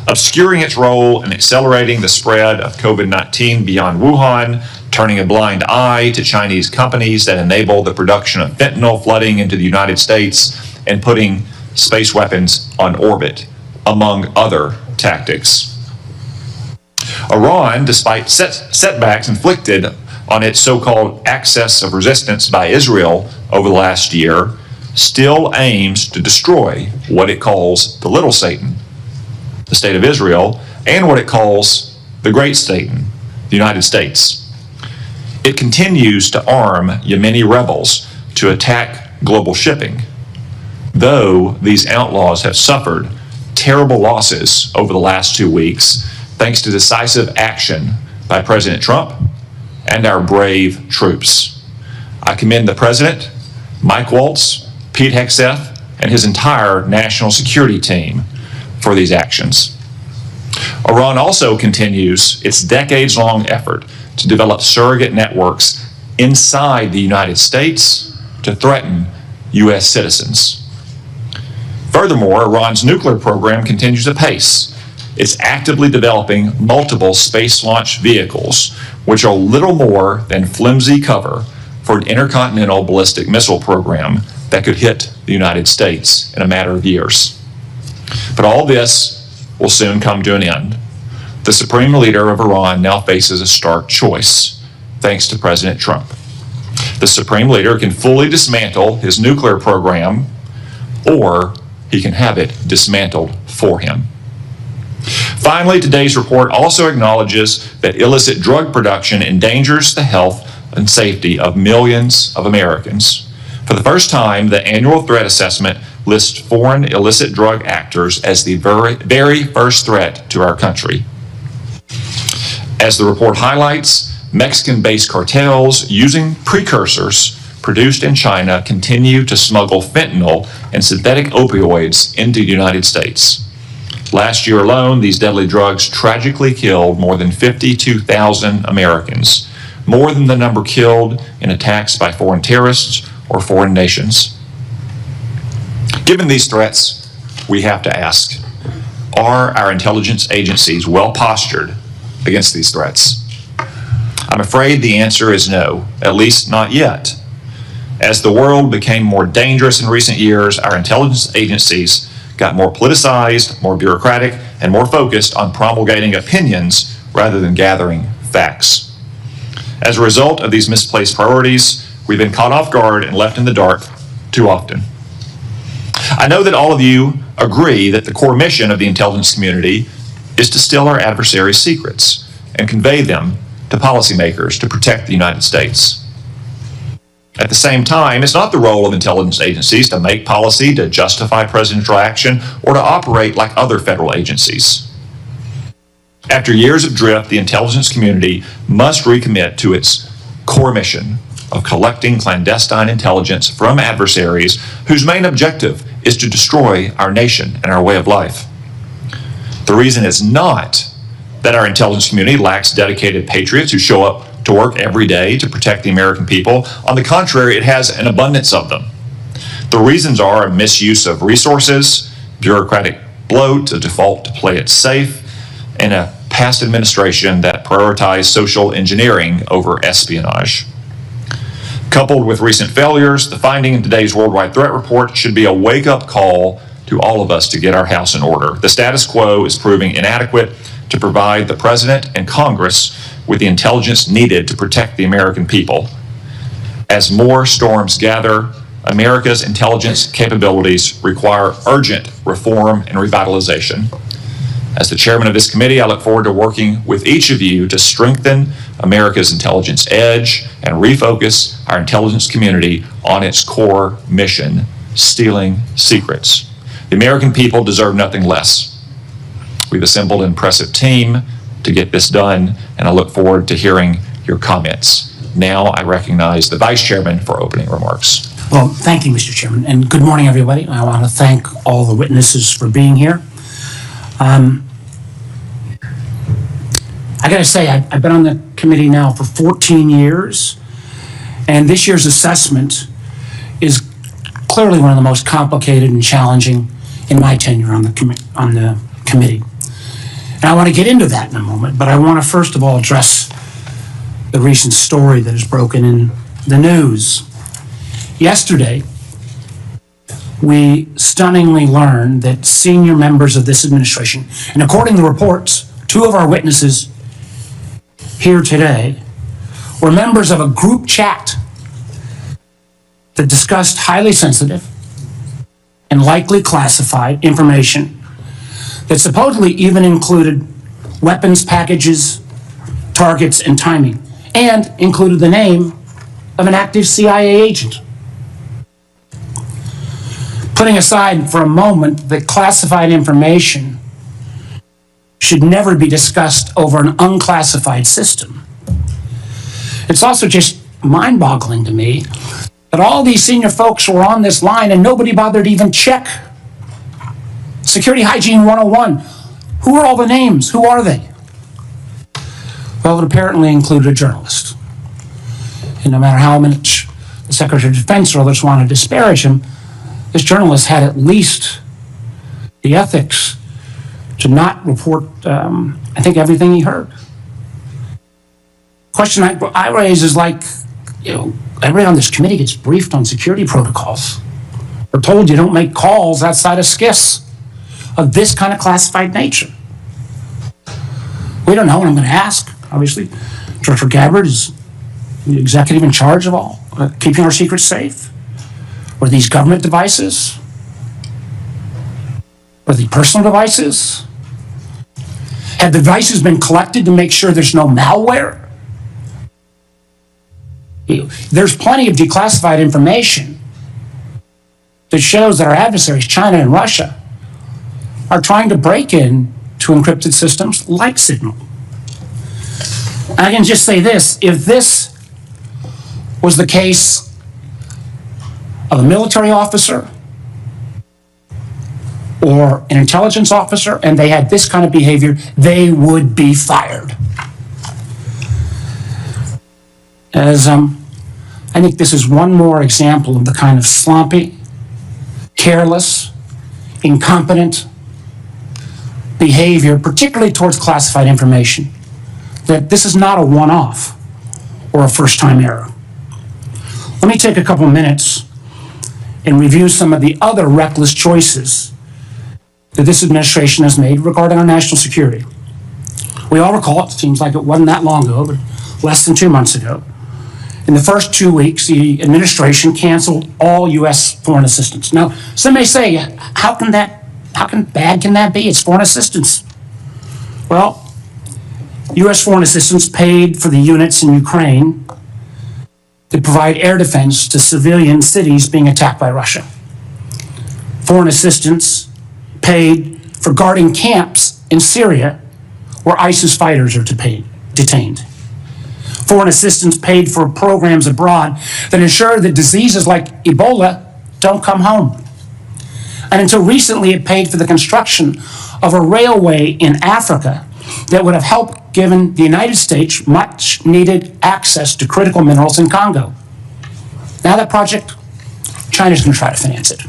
obscuring its role in accelerating the spread of COVID-19 beyond Wuhan, turning a blind eye to Chinese companies that enable the production of fentanyl flooding into the United States, and putting space weapons on orbit, among other tactics. Iran, despite setbacks inflicted on its so-called axis of resistance by Israel over the last year, still aims to destroy what it calls the little Satan, the State of Israel, and what it calls the great Satan, the United States. It continues to arm Yemeni rebels to attack global shipping, though these outlaws have suffered terrible losses over the last 2 weeks thanks to decisive action by President Trump and our brave troops. I commend the President, Mike Waltz, Pete Hegseth, and his entire national security team for these actions. Iran also continues its decades-long effort to develop surrogate networks inside the United States to threaten U.S. citizens. Furthermore, Iran's nuclear program continues apace. It's actively developing multiple space launch vehicles, which are little more than flimsy cover for an intercontinental ballistic missile program that could hit the United States in a matter of years. But all this will soon come to an end. The supreme leader of Iran now faces a stark choice, thanks to President Trump. The supreme leader can fully dismantle his nuclear program, or he can have it dismantled for him. Finally, today's report also acknowledges that illicit drug production endangers the health and safety of millions of Americans. For the first time, the annual threat assessment lists foreign illicit drug actors as the very first threat to our country. As the report highlights, Mexican-based cartels using precursors produced in China continue to smuggle fentanyl and synthetic opioids into the United States. Last year alone, these deadly drugs tragically killed more than 52,000 Americans, more than the number killed in attacks by foreign terrorists or foreign nations. Given these threats, we have to ask, are our intelligence agencies well postured against these threats? I'm afraid the answer is no, at least not yet. As the world became more dangerous in recent years, our intelligence agencies got more politicized, more bureaucratic, and more focused on promulgating opinions rather than gathering facts. As a result of these misplaced priorities, we've been caught off guard and left in the dark too often. I know that all of you agree that the core mission of the intelligence community is to steal our adversaries' secrets and convey them to policymakers to protect the United States. At the same time, it's not the role of intelligence agencies to make policy, to justify presidential action, or to operate like other federal agencies. After years of drift, the intelligence community must recommit to its core mission of collecting clandestine intelligence from adversaries whose main objective is to destroy our nation and our way of life. The reason is not that our intelligence community lacks dedicated patriots who show up to work every day to protect the American people. On the contrary, it has an abundance of them. The reasons are a misuse of resources, bureaucratic bloat, a default to play it safe, and a past administration that prioritized social engineering over espionage. Coupled with recent failures, the finding in today's Worldwide Threat Report should be a wake-up call to all of us to get our house in order. The status quo is proving inadequate to provide the President and Congress with the intelligence needed to protect the American people. As more storms gather, America's intelligence capabilities require urgent reform and revitalization. As the chairman of this committee, I look forward to working with each of you to strengthen America's intelligence edge and refocus our intelligence community on its core mission, stealing secrets. The American people deserve nothing less. We've assembled an impressive team to get this done, and I look forward to hearing your comments. Now I recognize the Vice Chairman for opening remarks. Well, thank you, Mr. Chairman, and good morning, everybody. I want to thank all the witnesses for being here. I got to say, I've been on the committee now for 14 years, and this year's assessment is clearly one of the most complicated and challenging in my tenure on the committee. And I want to get into that in a moment, but I want to first of all address the recent story that has broken in the news. Yesterday, we stunningly learned that senior members of this administration, and according to reports, two of our witnesses here today were members of a group chat that discussed highly sensitive and likely classified information that supposedly even included weapons packages, targets, and timing, and included the name of an active CIA agent. Putting aside for a moment that classified information should never be discussed over an unclassified system, it's also just mind-boggling to me that all these senior folks were on this line and nobody bothered to even check Security Hygiene 101. Who are all the names? Who are they? Well, it apparently included a journalist. And no matter how much the Secretary of Defense or others want to disparage him, this journalist had at least the ethics to not report, I think, everything he heard. Question I raise is like, everybody on this committee gets briefed on security protocols. We're told you don't make calls outside of SCIFs of this kind of classified nature. We don't know, and I'm going to ask, obviously. Director Gabbard is the executive in charge of all, keeping our secrets safe. Were these government devices? Were they personal devices? Have the devices been collected to make sure there's no malware? There's plenty of declassified information that shows that our adversaries, China and Russia, are trying to break in to encrypted systems like Signal. I can just say this, if this was the case of a military officer or an intelligence officer and they had this kind of behavior, they would be fired. I think this is one more example of the kind of sloppy, careless, incompetent behavior, particularly towards classified information, that this is not a one-off or a first-time error. Let me take a couple minutes and review some of the other reckless choices that this administration has made regarding our national security. We all recall, it seems like it wasn't that long ago, but less than 2 months ago, in the first 2 weeks, the administration canceled all U.S. foreign assistance. Now, some may say, how bad can that be? It's foreign assistance. Well, U.S. foreign assistance paid for the units in Ukraine to provide air defense to civilian cities being attacked by Russia. Foreign assistance paid for guarding camps in Syria where ISIS fighters are detained. Foreign assistance paid for programs abroad that ensure that diseases like Ebola don't come home. And until recently, it paid for the construction of a railway in Africa that would have helped given the United States much needed access to critical minerals in Congo. Now that project, China's going to try to finance it.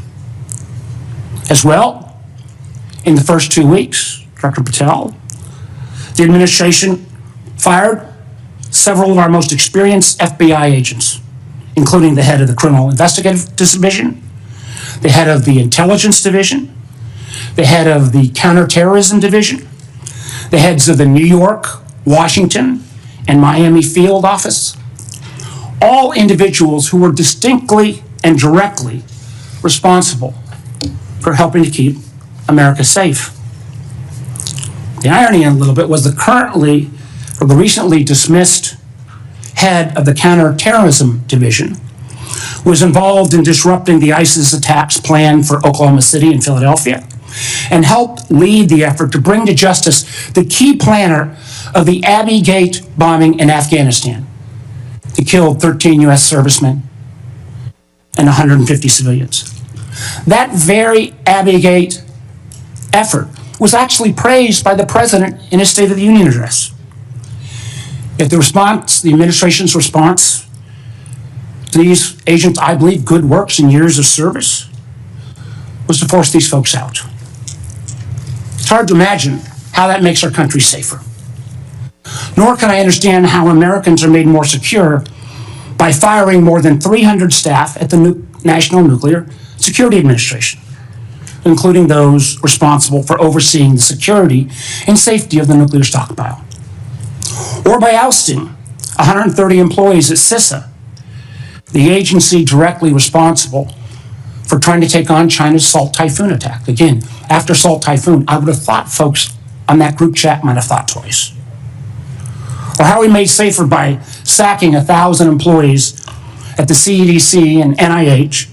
As well, in the first 2 weeks, Dr. Patel, the administration fired several of our most experienced FBI agents, including the head of the Criminal Investigative Division, the head of the Intelligence Division, the head of the Counterterrorism Division, the heads of the New York, Washington, and Miami field office, all individuals who were distinctly and directly responsible for helping to keep America safe. The irony a little bit was the recently dismissed head of the Counterterrorism Division was involved in disrupting the ISIS attacks planned for Oklahoma City and Philadelphia, and helped lead the effort to bring to justice the key planner of the Abbey Gate bombing in Afghanistan that killed 13 U.S. servicemen and 150 civilians. That very Abbey Gate effort was actually praised by the president in his State of the Union address. Yet the administration's response to these agents, I believe, good works and years of service, was to force these folks out. It's hard to imagine how that makes our country safer. Nor can I understand how Americans are made more secure by firing more than 300 staff at the National Nuclear Security Administration, including those responsible for overseeing the security and safety of the nuclear stockpile. Or by ousting 130 employees at FISA, the agency directly responsible for trying to take on China's Salt Typhoon attack. Again, after Salt Typhoon, I would have thought folks on that group chat might have thought twice. Or how we made safer by sacking 1,000 employees at the CDC and NIH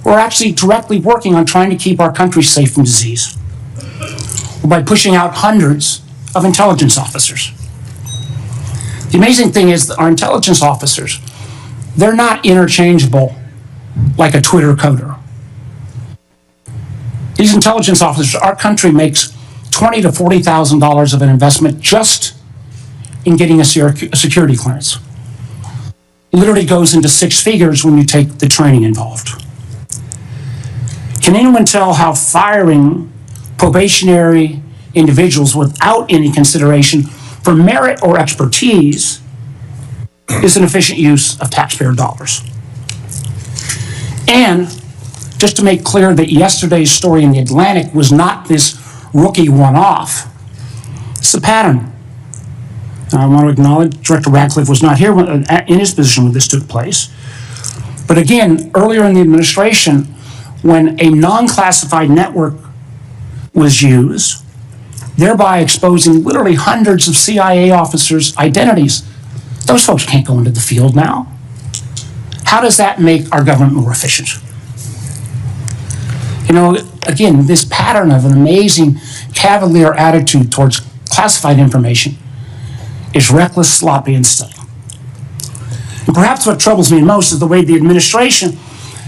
who are actually directly working on trying to keep our country safe from disease. Or by pushing out hundreds of intelligence officers. The amazing thing is that our intelligence officers, they're not interchangeable like a Twitter coder. These intelligence officers, our country makes $20,000 to $40,000 of an investment just in getting a security clearance. Literally goes into six figures when you take the training involved. Can anyone tell how firing probationary individuals without any consideration for merit or expertise is an efficient use of taxpayer dollars? And just to make clear that yesterday's story in the Atlantic was not this rookie one-off, it's a pattern. I want to acknowledge Director Radcliffe was not here in his position when this took place. But again, earlier in the administration, when a non-classified network was used, thereby exposing literally hundreds of CIA officers' identities, those folks can't go into the field now. How does that make our government more efficient? You know, again, this pattern of an amazing cavalier attitude towards classified information is reckless, sloppy, and silly. And perhaps what troubles me most is the way the administration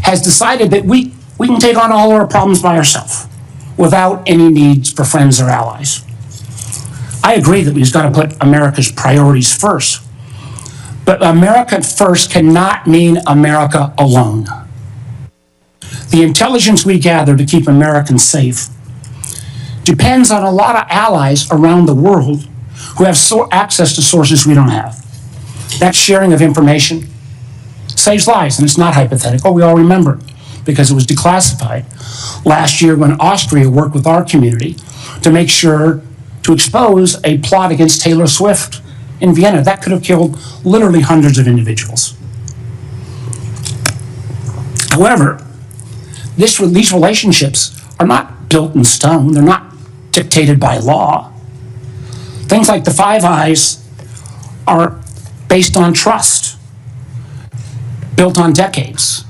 has decided that we can take on all our problems by ourselves without any needs for friends or allies. I agree that we've got to put America's priorities first, but America first cannot mean America alone. The intelligence we gather to keep Americans safe depends on a lot of allies around the world who have access to sources we don't have. That sharing of information saves lives, and it's not hypothetical. We all remember it because it was declassified last year when Austria worked with our community to make sure to expose a plot against Taylor Swift in Vienna. That could have killed literally hundreds of individuals. However, these relationships are not built in stone. They're not dictated by law. Things like the Five Eyes are based on trust, built on decades.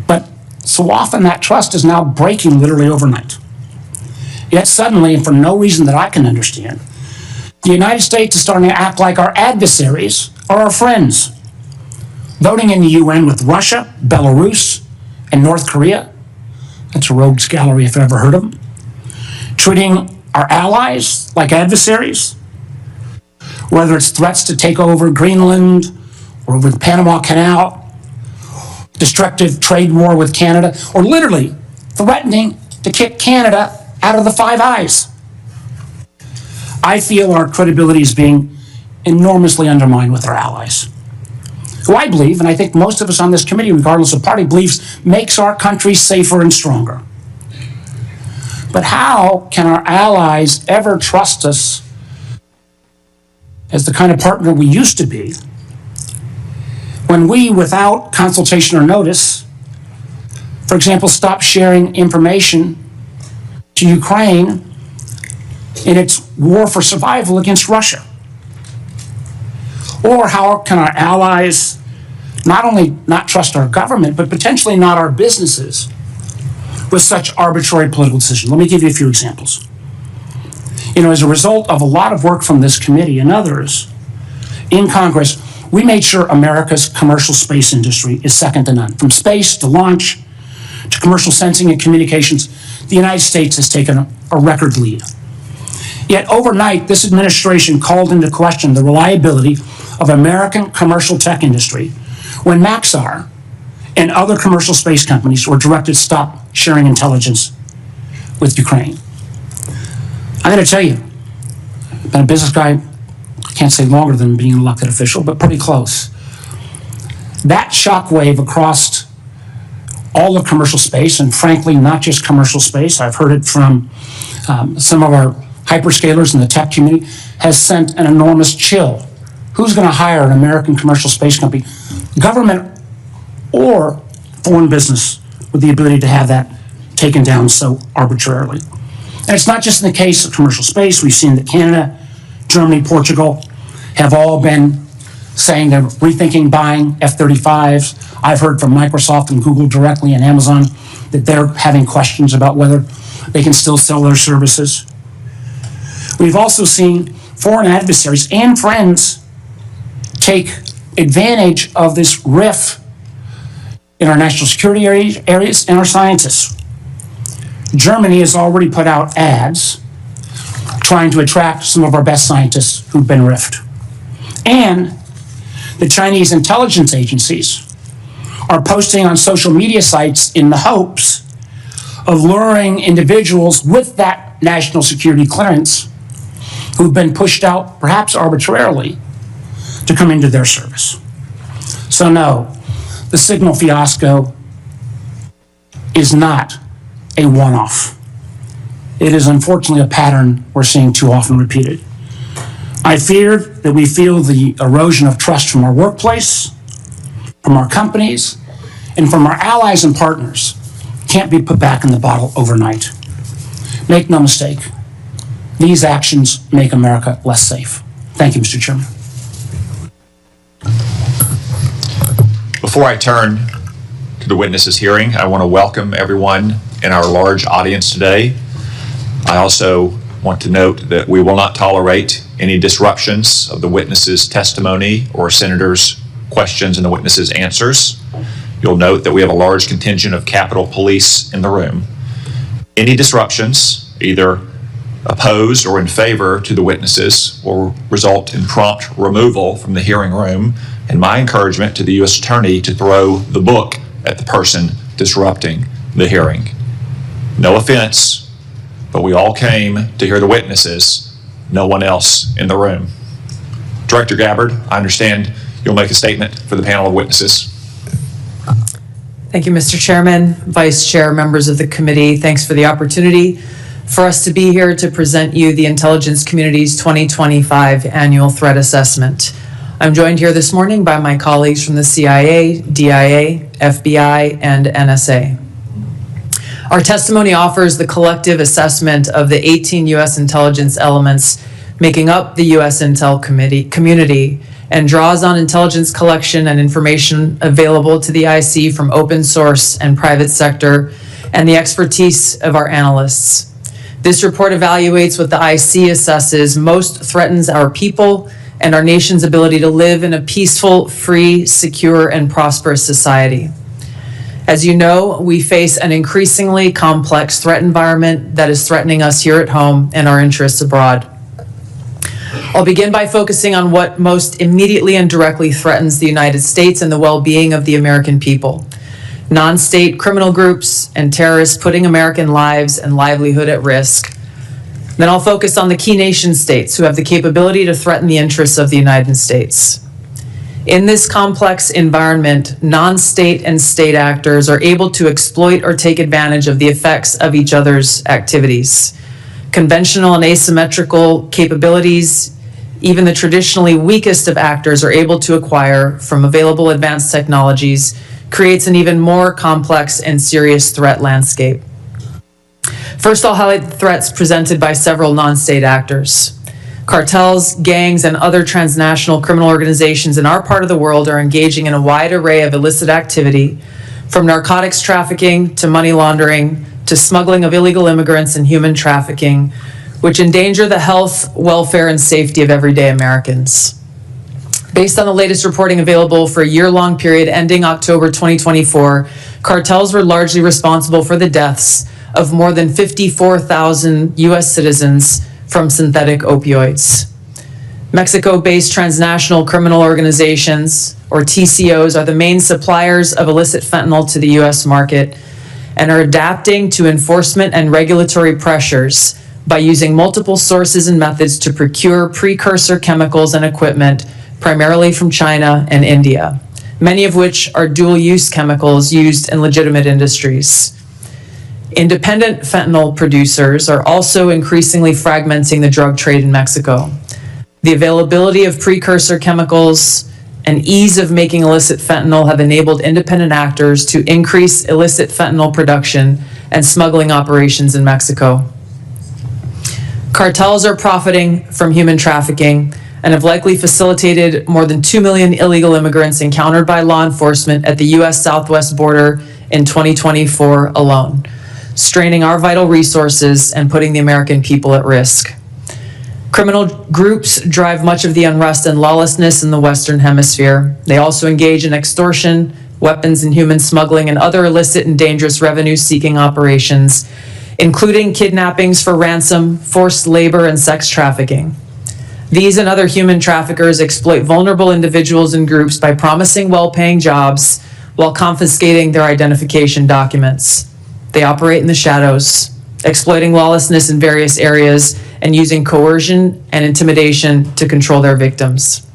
But so often that trust is now breaking literally overnight. Yet suddenly, and for no reason that I can understand, the United States is starting to act like our adversaries are our friends. Voting in the UN with Russia, Belarus, and North Korea. That's a rogues gallery if I've ever heard of them. Treating our allies like adversaries, whether it's threats to take over Greenland or over the Panama Canal, destructive trade war with Canada, or literally threatening to kick Canada out of the Five Eyes. I feel our credibility is being enormously undermined with our allies, who I believe, and I think most of us on this committee, regardless of party, believes makes our country safer and stronger. But how can our allies ever trust us as the kind of partner we used to be when we, without consultation or notice, for example, stop sharing information to Ukraine in its war for survival against Russia? Or how can our allies not only not trust our government, but potentially not our businesses with such arbitrary political decisions? Let me give you a few examples. You know, as a result of a lot of work from this committee and others in Congress, we made sure America's commercial space industry is second to none. From space to launch to commercial sensing and communications, the United States has taken a record lead. Yet overnight, this administration called into question the reliability of American commercial tech industry when Maxar and other commercial space companies were directed to stop sharing intelligence with Ukraine. I'm going to tell you, I've been a business guy, I can't say longer than being an elected official, but pretty close. That shockwave across all of commercial space, and frankly, not just commercial space, I've heard it from some of our hyperscalers in the tech community, has sent an enormous chill. Who's going to hire an American commercial space company, government or foreign business, with the ability to have that taken down so arbitrarily? And it's not just in the case of commercial space. We've seen that Canada, Germany, Portugal have all been saying they're rethinking buying F-35s. I've heard from Microsoft and Google directly and Amazon that they're having questions about whether they can still sell their services. We've also seen foreign adversaries and friends take advantage of this rift in our national security areas and our scientists. Germany has already put out ads trying to attract some of our best scientists who've been rifted. And the Chinese intelligence agencies are posting on social media sites in the hopes of luring individuals with that national security clearance who've been pushed out, perhaps arbitrarily, to come into their service. So no, the signal fiasco is not a one-off. It is unfortunately a pattern we're seeing too often repeated. I fear that we feel the erosion of trust from our workplace, from our companies, and from our allies and partners can't be put back in the bottle overnight. Make no mistake, these actions make America less safe. Thank you, Mr. Chairman. Before I turn to the witnesses' hearing, I want to welcome everyone in our large audience today. I also want to note that we will not tolerate any disruptions of the witnesses' testimony or senators' questions and the witnesses' answers. You'll note that we have a large contingent of Capitol Police in the room. Any disruptions, either opposed or in favor to the witnesses, will result in prompt removal from the hearing room, and my encouragement to the U.S. Attorney to throw the book at the person disrupting the hearing. No offense, but we all came to hear the witnesses, no one else in the room. Director Gabbard, I understand you'll make a statement for the panel of witnesses. Thank you, Mr. Chairman, Vice Chair, members of the committee. Thanks for the opportunity for us to be here to present you the intelligence community's 2025 annual threat assessment. I'm joined here this morning by my colleagues from the CIA, DIA, FBI, and NSA. Our testimony offers the collective assessment of the 18 U.S. intelligence elements making up the U.S. Intel community and draws on intelligence collection and information available to the IC from open source and private sector and the expertise of our analysts. This report evaluates what the IC assesses most threatens our people and our nation's ability to live in a peaceful, free, secure, and prosperous society. As you know, we face an increasingly complex threat environment that is threatening us here at home and our interests abroad. I'll begin by focusing on what most immediately and directly threatens the United States and the well-being of the American people. Non-state criminal groups and terrorists putting American lives and livelihood at risk. Then I'll focus on the key nation states who have the capability to threaten the interests of the United States. In this complex environment, non-state and state actors are able to exploit or take advantage of the effects of each other's activities. Conventional and asymmetrical capabilities, even the traditionally weakest of actors are able to acquire from available advanced technologies, creates an even more complex and serious threat landscape. First, I'll highlight the threats presented by several non-state actors. Cartels, gangs, and other transnational criminal organizations in our part of the world are engaging in a wide array of illicit activity, from narcotics trafficking to money laundering to smuggling of illegal immigrants and human trafficking, which endanger the health, welfare, and safety of everyday Americans. Based on the latest reporting available for a year-long period ending October 2024, cartels were largely responsible for the deaths of more than 54,000 U.S. citizens from synthetic opioids. Mexico-based transnational criminal organizations, or TCOs, are the main suppliers of illicit fentanyl to the U.S. market and are adapting to enforcement and regulatory pressures by using multiple sources and methods to procure precursor chemicals and equipment, primarily from China and India, many of which are dual-use chemicals used in legitimate industries. Independent fentanyl producers are also increasingly fragmenting the drug trade in Mexico. The availability of precursor chemicals and ease of making illicit fentanyl have enabled independent actors to increase illicit fentanyl production and smuggling operations in Mexico. Cartels are profiting from human trafficking and have likely facilitated more than 2 million illegal immigrants encountered by law enforcement at the U.S. southwest border in 2024 alone, straining our vital resources and putting the American people at risk. Criminal groups drive much of the unrest and lawlessness in the Western Hemisphere. They also engage in extortion, weapons and human smuggling, and other illicit and dangerous revenue-seeking operations, including kidnappings for ransom, forced labor, and sex trafficking. These and other human traffickers exploit vulnerable individuals and groups by promising well-paying jobs while confiscating their identification documents. They operate in the shadows, exploiting lawlessness in various areas and using coercion and intimidation to control their victims.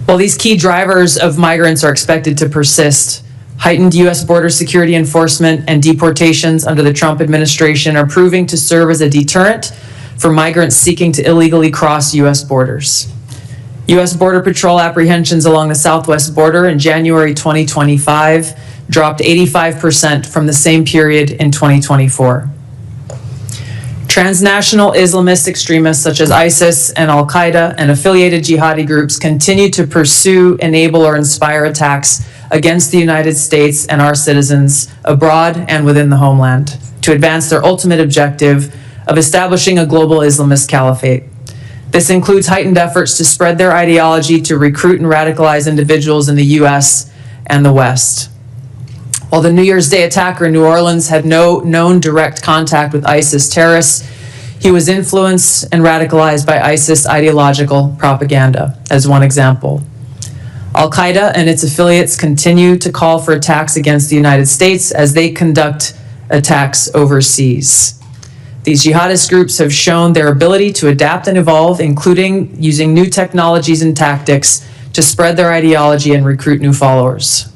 While these key drivers of migrants are expected to persist, heightened U.S. border security enforcement and deportations under the Trump administration are proving to serve as a deterrent for migrants seeking to illegally cross U.S. borders. U.S. Border Patrol apprehensions along the southwest border in January 2025 dropped 85% from the same period in 2024. Transnational Islamist extremists such as ISIS and Al-Qaeda and affiliated jihadi groups continue to pursue, enable, or inspire attacks against the United States and our citizens abroad and within the homeland to advance their ultimate objective of establishing a global Islamist caliphate. This includes heightened efforts to spread their ideology to recruit and radicalize individuals in the U.S. and the West. While the New Year's Day attacker in New Orleans had no known direct contact with ISIS terrorists, he was influenced and radicalized by ISIS ideological propaganda, as one example. Al-Qaeda and its affiliates continue to call for attacks against the United States as they conduct attacks overseas. These jihadist groups have shown their ability to adapt and evolve, including using new technologies and tactics to spread their ideology and recruit new followers.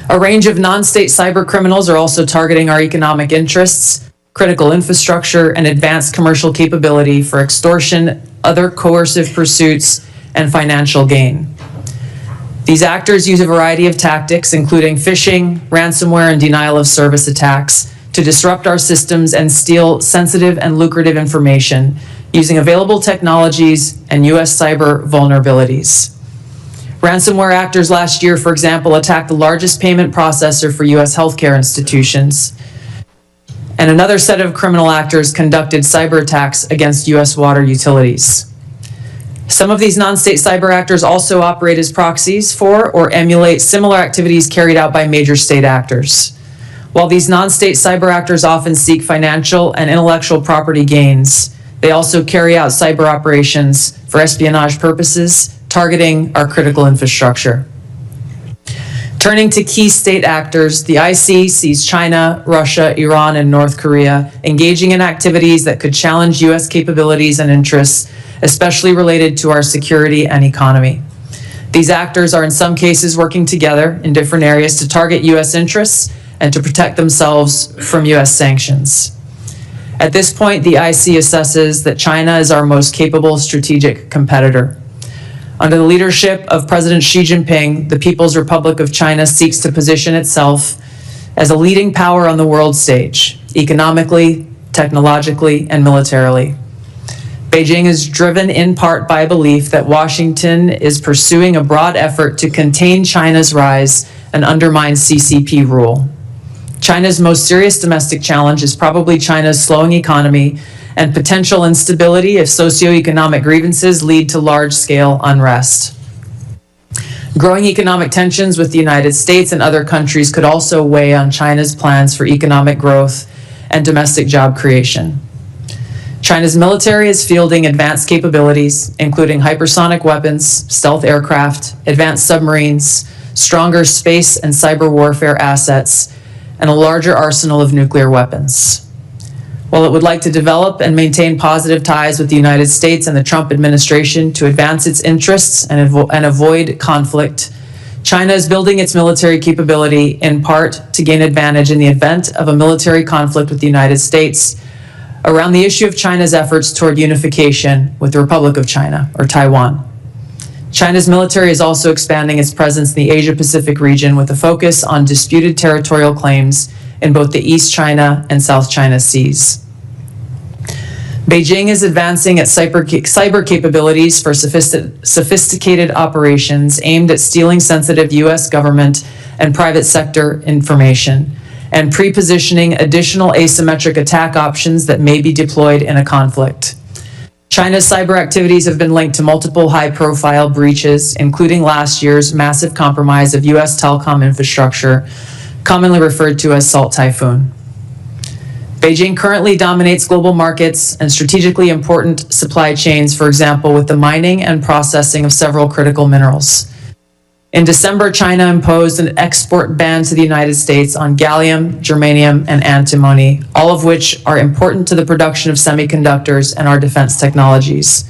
A range of non-state cyber criminals are also targeting our economic interests, critical infrastructure, and advanced commercial capability for extortion, other coercive pursuits, and financial gain. These actors use a variety of tactics, including phishing, ransomware, and denial of service attacks, to disrupt our systems and steal sensitive and lucrative information using available technologies and U.S. cyber vulnerabilities. Ransomware actors last year, for example, attacked the largest payment processor for U.S. healthcare institutions. And another set of criminal actors conducted cyber attacks against U.S. water utilities. Some of these non-state cyber actors also operate as proxies for or emulate similar activities carried out by major state actors. While these non-state cyber actors often seek financial and intellectual property gains, they also carry out cyber operations for espionage purposes, targeting our critical infrastructure. Turning to key state actors, the IC sees China, Russia, Iran, and North Korea engaging in activities that could challenge U.S. capabilities and interests, especially related to our security and economy. These actors are in some cases working together in different areas to target U.S. interests and to protect themselves from U.S. sanctions. At this point, the IC assesses that China is our most capable strategic competitor. Under the leadership of President Xi Jinping, the People's Republic of China seeks to position itself as a leading power on the world stage, economically, technologically, and militarily. Beijing is driven in part by a belief that Washington is pursuing a broad effort to contain China's rise and undermine CCP rule. China's most serious domestic challenge is probably China's slowing economy and potential instability if socioeconomic grievances lead to large-scale unrest. Growing economic tensions with the United States and other countries could also weigh on China's plans for economic growth and domestic job creation. China's military is fielding advanced capabilities, including hypersonic weapons, stealth aircraft, advanced submarines, stronger space and cyber warfare assets, and a larger arsenal of nuclear weapons. While it would like to develop and maintain positive ties with the United States and the Trump administration to advance its interests and avoid conflict, China is building its military capability in part to gain advantage in the event of a military conflict with the United States around the issue of China's efforts toward unification with the Republic of China, or Taiwan. China's military is also expanding its presence in the Asia-Pacific region with a focus on disputed territorial claims in both the East China and South China Seas. Beijing is advancing its cyber capabilities for sophisticated operations aimed at stealing sensitive U.S. government and private sector information and pre-positioning additional asymmetric attack options that may be deployed in a conflict. China's cyber activities have been linked to multiple high-profile breaches, including last year's massive compromise of U.S. telecom infrastructure, commonly referred to as Salt Typhoon. Beijing currently dominates global markets and strategically important supply chains, for example, with the mining and processing of several critical minerals. In December, China imposed an export ban to the United States on gallium, germanium, and antimony, all of which are important to the production of semiconductors and our defense technologies.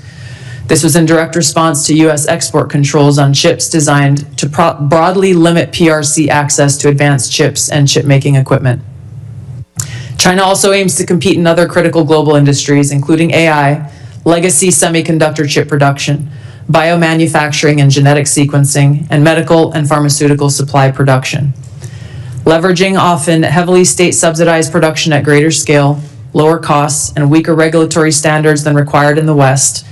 This was in direct response to U.S. export controls on chips designed to broadly limit PRC access to advanced chips and chip-making equipment. China also aims to compete in other critical global industries, including AI, legacy semiconductor chip production, biomanufacturing and genetic sequencing, and medical and pharmaceutical supply production. Leveraging often heavily state-subsidized production at greater scale, lower costs, and weaker regulatory standards than required in the West,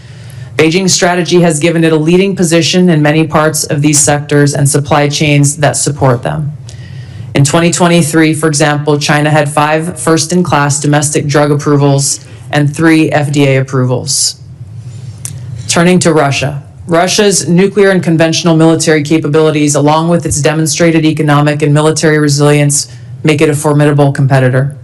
Beijing's strategy has given it a leading position in many parts of these sectors and supply chains that support them. In 2023, for example, China had 5 first-in-class domestic drug approvals and 3 FDA approvals. Turning to Russia. Russia's nuclear and conventional military capabilities, along with its demonstrated economic and military resilience, make it a formidable competitor.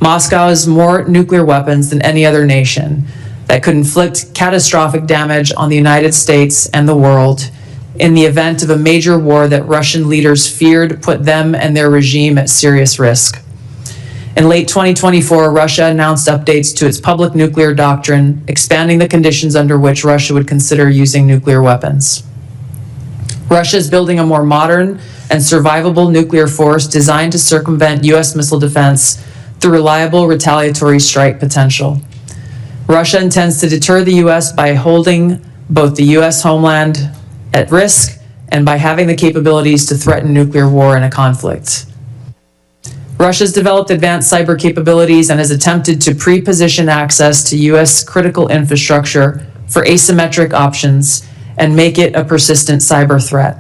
Moscow has more nuclear weapons than any other nation that could inflict catastrophic damage on the United States and the world in the event of a major war that Russian leaders feared put them and their regime at serious risk. In late 2024, Russia announced updates to its public nuclear doctrine, expanding the conditions under which Russia would consider using nuclear weapons. Russia is building a more modern and survivable nuclear force designed to circumvent U.S. missile defense through reliable retaliatory strike potential. Russia intends to deter the U.S. by holding both the U.S. homeland at risk and by having the capabilities to threaten nuclear war in a conflict. Russia's developed advanced cyber capabilities and has attempted to pre-position access to U.S. critical infrastructure for asymmetric options and make it a persistent cyber threat.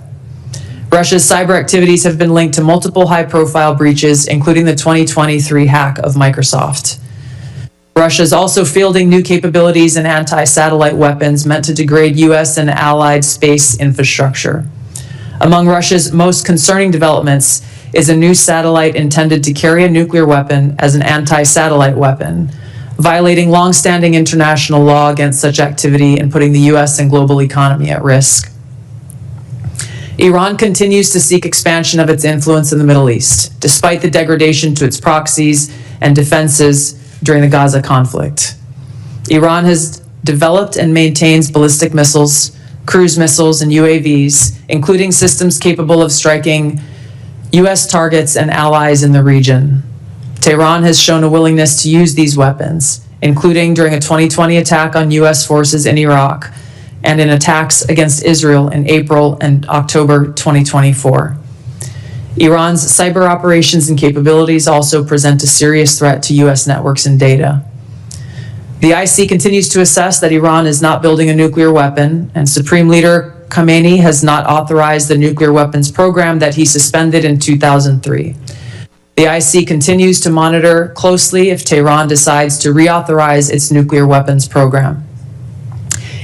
Russia's cyber activities have been linked to multiple high-profile breaches, including the 2023 hack of Microsoft. Russia is also fielding new capabilities in anti-satellite weapons meant to degrade U.S. and allied space infrastructure. Among Russia's most concerning developments is a new satellite intended to carry a nuclear weapon as an anti-satellite weapon, violating long-standing international law against such activity and putting the U.S. and global economy at risk. Iran continues to seek expansion of its influence in the Middle East, despite the degradation to its proxies and defenses during the Gaza conflict. Iran has developed and maintains ballistic missiles, cruise missiles, and UAVs, including systems capable of striking U.S. targets and allies in the region. Tehran has shown a willingness to use these weapons, including during a 2020 attack on U.S. forces in Iraq and in attacks against Israel in April and October 2024. Iran's cyber operations and capabilities also present a serious threat to U.S. networks and data. The IC continues to assess that Iran is not building a nuclear weapon, and Supreme Leader Khamenei has not authorized the nuclear weapons program that he suspended in 2003. The IC continues to monitor closely if Tehran decides to reauthorize its nuclear weapons program.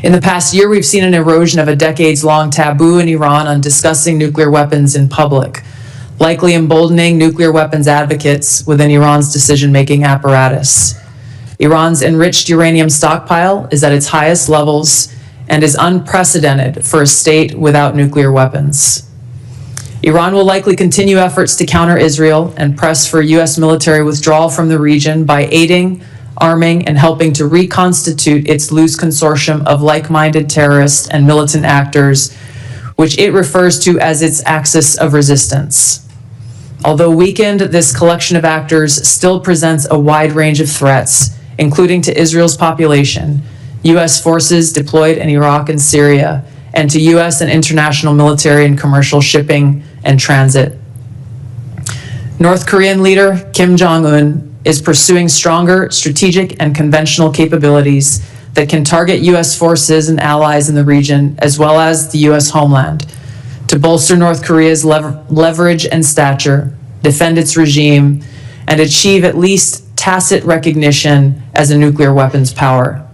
In the past year, we've seen an erosion of a decades-long taboo in Iran on discussing nuclear weapons in public, likely emboldening nuclear weapons advocates within Iran's decision-making apparatus. Iran's enriched uranium stockpile is at its highest levels and is unprecedented for a state without nuclear weapons. Iran will likely continue efforts to counter Israel and press for U.S. military withdrawal from the region by aiding arming, and helping to reconstitute its loose consortium of like-minded terrorists and militant actors, which it refers to as its axis of resistance. Although weakened, this collection of actors still presents a wide range of threats, including to Israel's population, U.S. forces deployed in Iraq and Syria, and to U.S. and international military and commercial shipping and transit. North Korean leader Kim Jong-un is pursuing stronger strategic and conventional capabilities that can target U.S. forces and allies in the region, as well as the U.S. homeland, to bolster North Korea's leverage and stature, defend its regime, and achieve at least tacit recognition as a nuclear weapons power.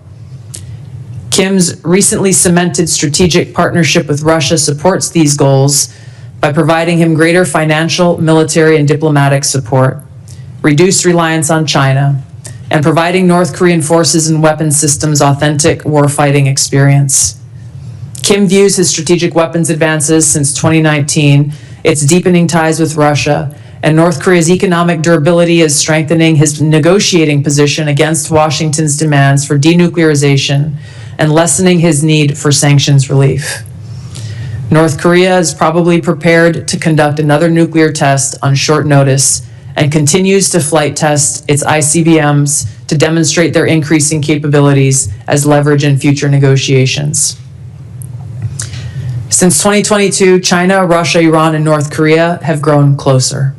Kim's recently cemented strategic partnership with Russia supports these goals by providing him greater financial, military, and diplomatic support, reduced reliance on China, and providing North Korean forces and weapon systems authentic warfighting experience. Kim views his strategic weapons advances since 2019, its deepening ties with Russia, and North Korea's economic durability as strengthening his negotiating position against Washington's demands for denuclearization and lessening his need for sanctions relief. North Korea is probably prepared to conduct another nuclear test on short notice and continues to flight test its ICBMs to demonstrate their increasing capabilities as leverage in future negotiations. Since 2022, China, Russia, Iran, and North Korea have grown closer.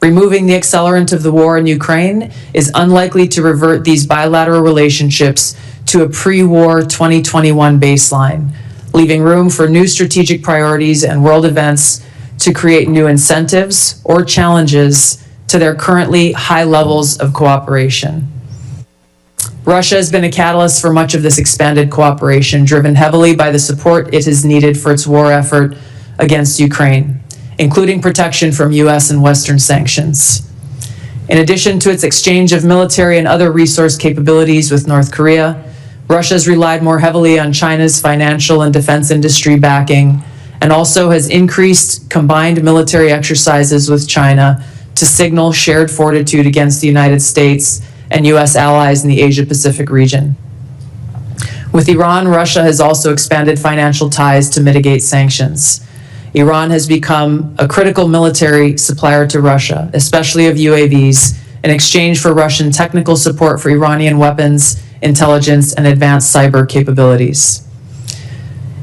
Removing the accelerant of the war in Ukraine is unlikely to revert these bilateral relationships to a pre-war 2021 baseline, leaving room for new strategic priorities and world events to create new incentives or challenges to their currently high levels of cooperation. Russia has been a catalyst for much of this expanded cooperation, driven heavily by the support it has needed for its war effort against Ukraine, including protection from U.S. and Western sanctions. In addition to its exchange of military and other resource capabilities with North Korea, Russia has relied more heavily on China's financial and defense industry backing, and also has increased combined military exercises with China to signal shared fortitude against the United States and U.S. allies in the Asia-Pacific region. With Iran, Russia has also expanded financial ties to mitigate sanctions. Iran has become a critical military supplier to Russia, especially of UAVs, in exchange for Russian technical support for Iranian weapons, intelligence, and advanced cyber capabilities.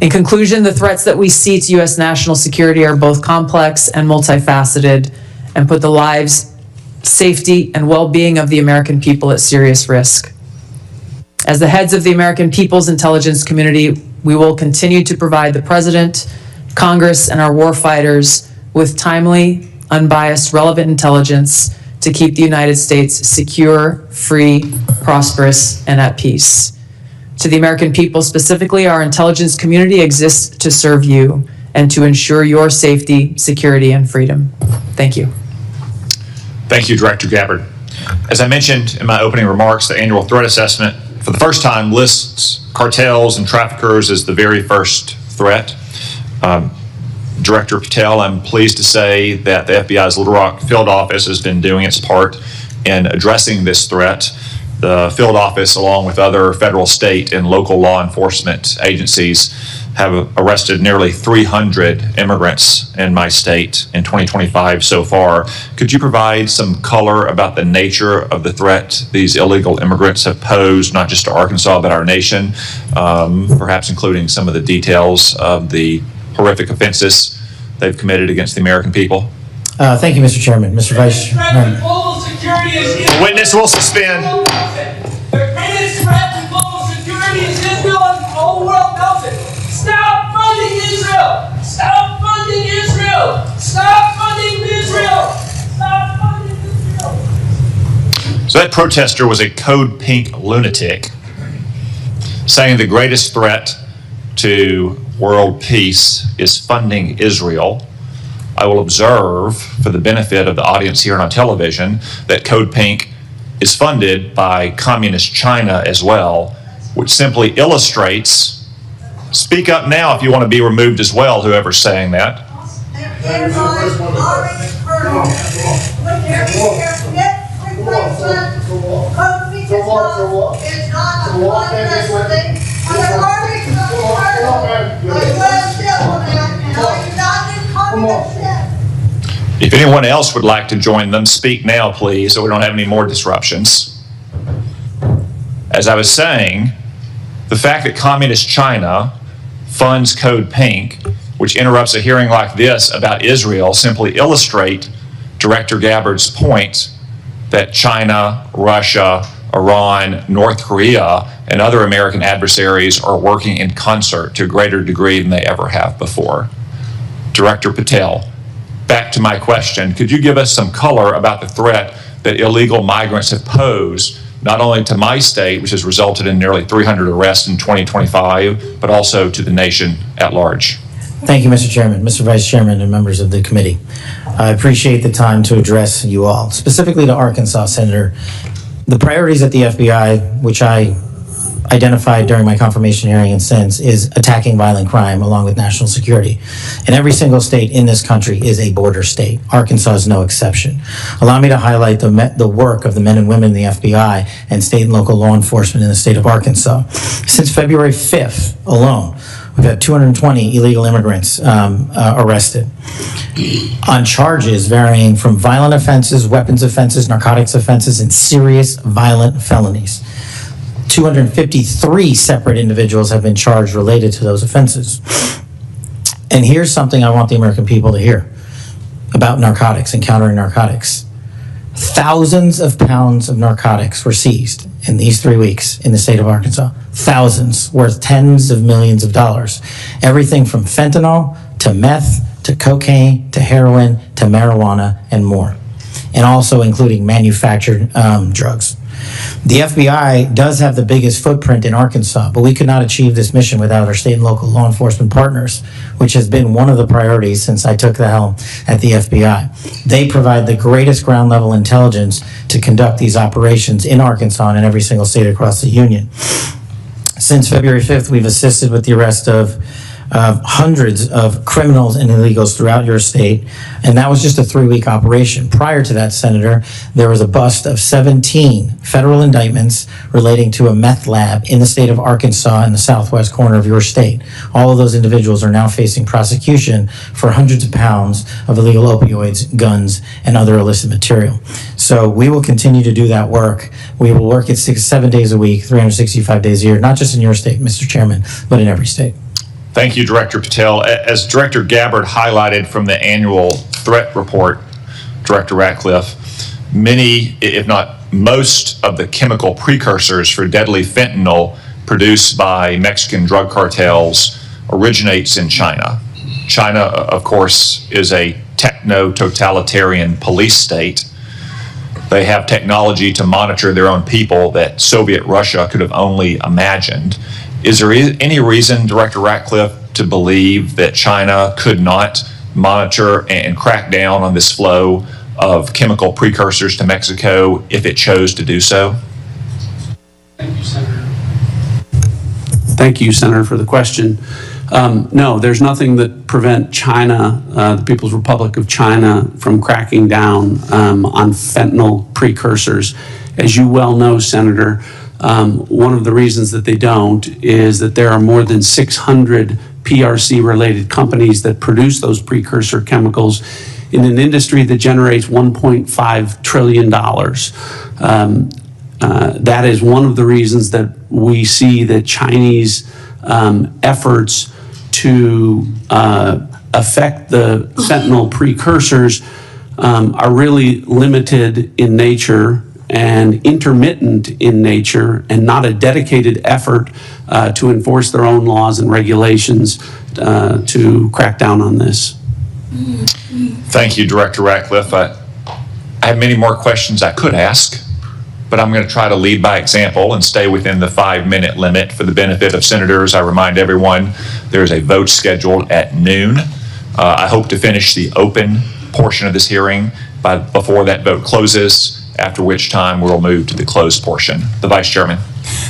In conclusion, the threats that we see to U.S. national security are both complex and multifaceted and put the lives, safety, and well-being of the American people at serious risk. As the heads of the American people's intelligence community, we will continue to provide the President, Congress, and our warfighters with timely, unbiased, relevant intelligence to keep the United States secure, free, prosperous, and at peace. To the American people specifically, our intelligence community exists to serve you and to ensure your safety, security, and freedom. Thank you. Thank you, Director Gabbard. As I mentioned in my opening remarks, the annual threat assessment for the first time lists cartels and traffickers as the very first threat. Director Patel, I'm pleased to say that the FBI's Little Rock field office has been doing its part in addressing this threat. The field office, along with other federal, state, and local law enforcement agencies, have arrested nearly 300 immigrants in my state in 2025 so far. Could you provide some color about the nature of the threat these illegal immigrants have posed, not just to Arkansas, but our nation, perhaps including some of the details of the horrific offenses they've committed against the American people? Thank you, Mr. Chairman. Mr. Vice Chairman. The witness will suspend. The greatest threat to global security is Israel, and the whole world knows it. Stop funding Israel! Stop funding Israel! Stop funding Israel! Stop funding Israel! So that protester was a code pink lunatic, saying the greatest threat to world peace is funding Israel. I will observe, for the benefit of the audience here on television, that Code Pink is funded by Communist China as well, which simply illustrates, speak up now if you want to be removed as well, whoever's saying that. It's not a controversial thing. On the verdict of the murder, I was diplomat, and I do not encourage that. If anyone else would like to join them, speak now, please, so we don't have any more disruptions. As I was saying, the fact that Communist China funds Code Pink, which interrupts a hearing like this about Israel, simply illustrate Director Gabbard's point that China, Russia, Iran, North Korea, and other American adversaries are working in concert to a greater degree than they ever have before. Director Patel, back to my question, could you give us some color about the threat that illegal migrants have posed, not only to my state, which has resulted in nearly 300 arrests in 2025, but also to the nation at large? Thank you, Mr. Chairman, Mr. Vice Chairman, and members of the committee. I appreciate the time to address you all. Specifically to Arkansas, Senator, the priorities at the FBI, which I identified during my confirmation hearing and since, is attacking violent crime along with national security. And every single state in this country is a border state. Arkansas is no exception. Allow me to highlight the work of the men and women in the FBI and state and local law enforcement in the state of Arkansas. Since February 5th alone, we've had 220 illegal immigrants arrested on charges varying from violent offenses, weapons offenses, narcotics offenses, and serious violent felonies. 253 separate individuals have been charged related to those offenses. And here's something I want the American people to hear about narcotics and countering narcotics. Thousands of pounds of narcotics were seized in these 3 weeks in the state of Arkansas. Thousands, worth tens of millions of dollars. Everything from fentanyl to meth to cocaine to heroin to marijuana and more. And also including manufactured drugs. The FBI does have the biggest footprint in Arkansas, but we could not achieve this mission without our state and local law enforcement partners, which has been one of the priorities since I took the helm at the FBI. They provide the greatest ground level intelligence to conduct these operations in Arkansas and in every single state across the union. Since February 5th, we've assisted with the arrest of hundreds of criminals and illegals throughout your state, and that was just a 3-week operation. Prior to that, Senator, there was a bust of 17 federal indictments relating to a meth lab in the state of Arkansas in the southwest corner of your state. All of those individuals are now facing prosecution for hundreds of pounds of illegal opioids, guns, and other illicit material. So we will continue to do that work. We will work it 7 days a week, 365 days a year, not just in your state, Mr. Chairman, but in every state. Thank you, Director Patel. As Director Gabbard highlighted from the annual threat report, Director Ratcliffe, many, if not most, of the chemical precursors for deadly fentanyl produced by Mexican drug cartels originates in China. China, of course, is a techno-totalitarian police state. They have technology to monitor their own people that Soviet Russia could have only imagined. Is there any reason, Director Ratcliffe, to believe that China could not monitor and crack down on this flow of chemical precursors to Mexico if it chose to do so? Thank you, Senator. Thank you, Senator, for the question. No, there's nothing that prevent China, the People's Republic of China, from cracking down on fentanyl precursors. As you well know, Senator, one of the reasons that they don't is that there are more than 600 PRC-related companies that produce those precursor chemicals in an industry that generates $1.5 trillion. That is one of the reasons that we see that Chinese efforts to affect the fentanyl precursors are really limited in nature and intermittent in nature, and not a dedicated effort to enforce their own laws and regulations to crack down on this. Thank you, Director Ratcliffe. I have many more questions I could ask, but I'm going to try to lead by example and stay within the 5-minute limit for the benefit of senators. I remind everyone there's a vote scheduled at noon. I hope to finish the open portion of this hearing before that vote closes, after which time we'll move to the closed portion. The Vice Chairman.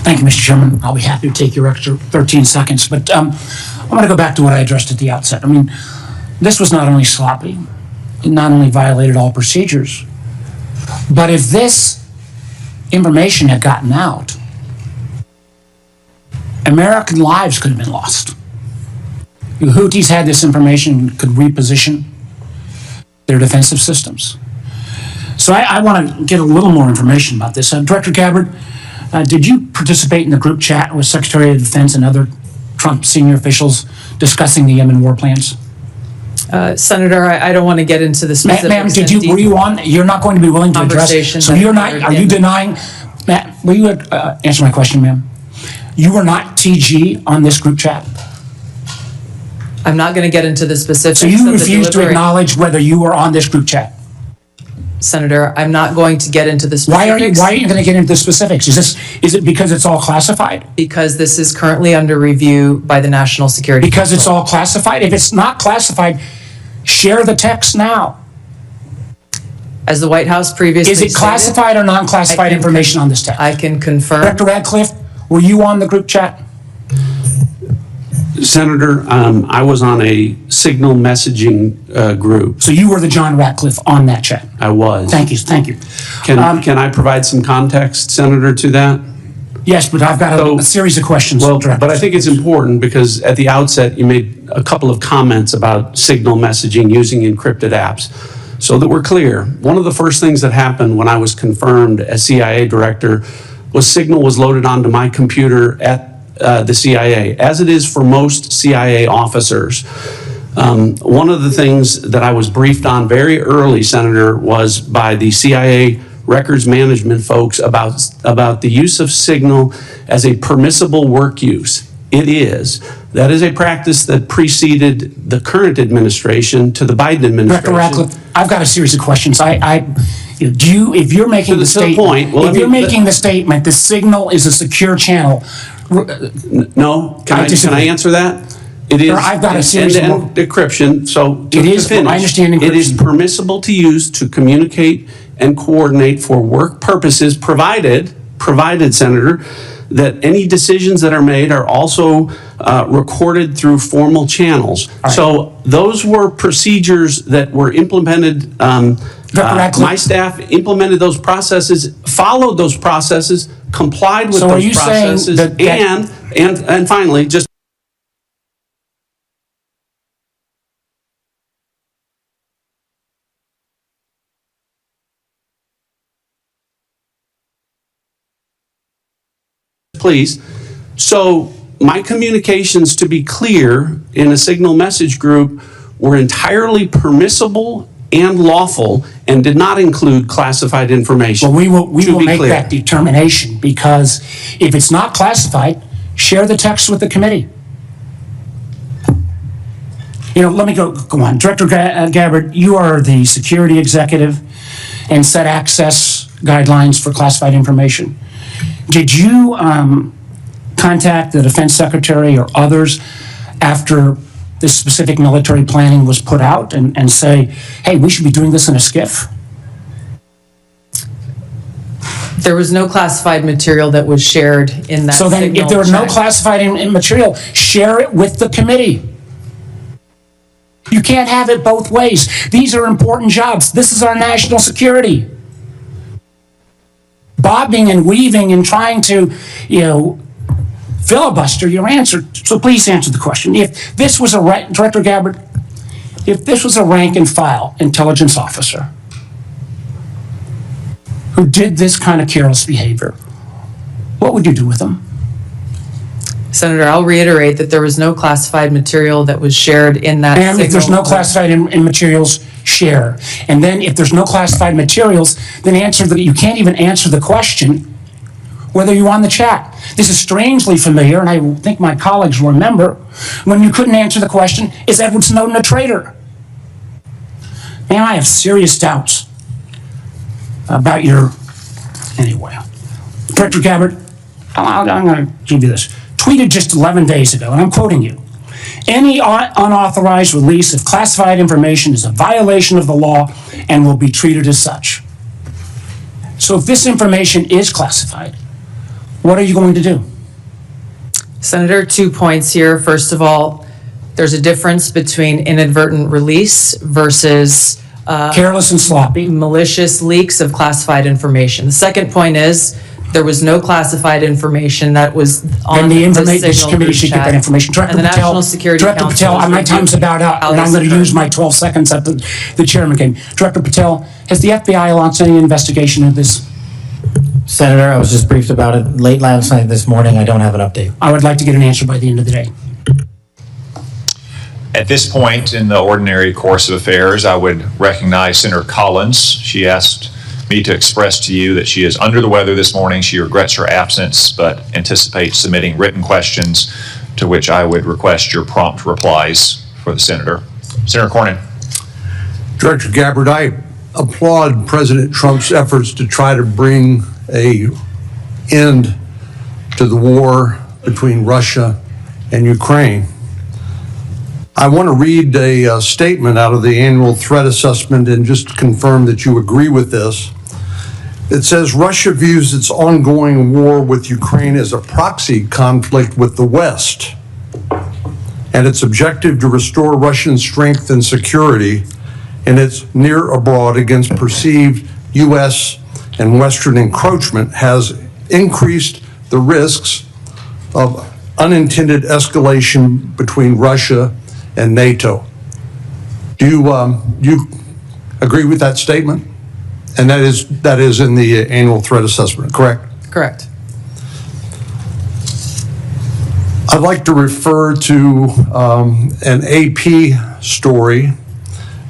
Thank you, Mr. Chairman. I'll be happy to take your extra 13 seconds, but I want to go back to what I addressed at the outset. I mean, this was not only sloppy, it not only violated all procedures, but if this information had gotten out, American lives could have been lost. The Houthis had this information, could reposition their defensive systems. So I want to get a little more information about this. Director Gabbard, did you participate in the group chat with Secretary of Defense and other Trump senior officials discussing the Yemen war plans? Senator, I don't want to get into the specifics. Ma'am, were you on? You're not going to be willing to address. So you're not, are you denying, Matt, will you answer my question, ma'am? You were not TG on this group chat? I'm not going to get into the specifics. So you refuse to acknowledge whether you were on this group chat? Senator, I'm not going to get into the Why specifics. are you going to get into the specifics? Is it because it's all classified? Because this is currently under review by the National Security Because it's Council. all classified? If it's not classified, share the text now. As the White House previously Is it stated, classified or non-classified information on this text? I can confirm. Director Radcliffe, were you on the group chat? Senator, I was on a signal messaging group. So you were the John Ratcliffe on that chat? I was. Thank you, thank you. Can I provide some context, Senator, to that? Yes, but I've got a series of questions. Well, Director. but I think it's important because at the outset, you made a couple of comments about signal messaging using encrypted apps. So that we're clear, one of the first things that happened when I was confirmed as CIA director was signal was loaded onto my computer at the CIA, as it is for most CIA officers. One of the things that I was briefed on very early, Senator, was by the CIA records management folks about the use of signal as a permissible work use. It is. That is a practice that preceded the current administration to the Biden administration. Director Ratcliffe, I've got a series of questions. If you're making the statement, the statement, the signal is a secure channel. No, can I answer that? It is I've got a series end-to-end decryption, so to is, finish, I understand encryption. it is permissible to use to communicate and coordinate for work purposes, provided, Senator, that any decisions that are made are also recorded through formal channels. Right. So those were procedures that were implemented. My staff implemented those processes, followed those processes, complied with those processes, and finally, just please. So my communications, to be clear, in a signal message group were entirely permissible and lawful and did not include classified information. Well, we will make that determination, because if it's not classified, share the text with the committee. Let me go on. Director Gabbard, you are the security executive and set access guidelines for classified information. Did you contact the defense secretary or others after this specific military planning was put out and say, hey, we should be doing this in a SCIF? There was no classified material that was shared in that So then, signal if there was no check. classified material, share it with the committee. You can't have it both ways. These are important jobs. This is our national security. Bobbing and weaving and trying to, filibuster your answer. So please answer the question. If this was Director Gabbard, if this was a rank and file intelligence officer who did this kind of careless behavior, what would you do with them? Senator, I'll reiterate that there was no classified material that was shared in that And if there's signal. no classified materials, share. And then if there's no classified materials, then you can't even answer the question whether you're on the chat. This is strangely familiar, and I think my colleagues will remember, when you couldn't answer the question, is Edward Snowden a traitor? Man, I have serious doubts about anyway. Director Gabbard, I'm going to give you this. Tweeted just 11 days ago, and I'm quoting you. Any unauthorized release of classified information is a violation of the law and will be treated as such. So if this information is classified, what are you going to do? Senator, 2 points here. First of all, there's a difference between inadvertent release versus Careless and sloppy. malicious leaks of classified information. The second point is, there was no classified information that was on And the the information, this signal committee group should get that chat. information. Director And the Patel, National Security Director Council Patel, has my time's reviewed about up, how and I'm this going to occurred. use my 12 seconds that the chairman came. Director Patel, has the FBI launched any investigation of this? Senator, I was just briefed about it late last night, this morning. I don't have an update. I would like to get an answer by the end of the day. At this point in the ordinary course of affairs, I would recognize Senator Collins. She asked me to express to you that she is under the weather this morning. She regrets her absence, but anticipates submitting written questions to which I would request your prompt replies for the senator. Senator Cornyn. Director Gabbard, I applaud President Trump's efforts to try to bring an end to the war between Russia and Ukraine. I want to read a statement out of the annual threat assessment and just confirm that you agree with this. It says Russia views its ongoing war with Ukraine as a proxy conflict with the West, and its objective to restore Russian strength and security in its near abroad against perceived U.S. and Western encroachment has increased the risks of unintended escalation between Russia and NATO. Do you agree with that statement? And that is in the annual threat assessment, correct? Correct. I'd like to refer to an AP story,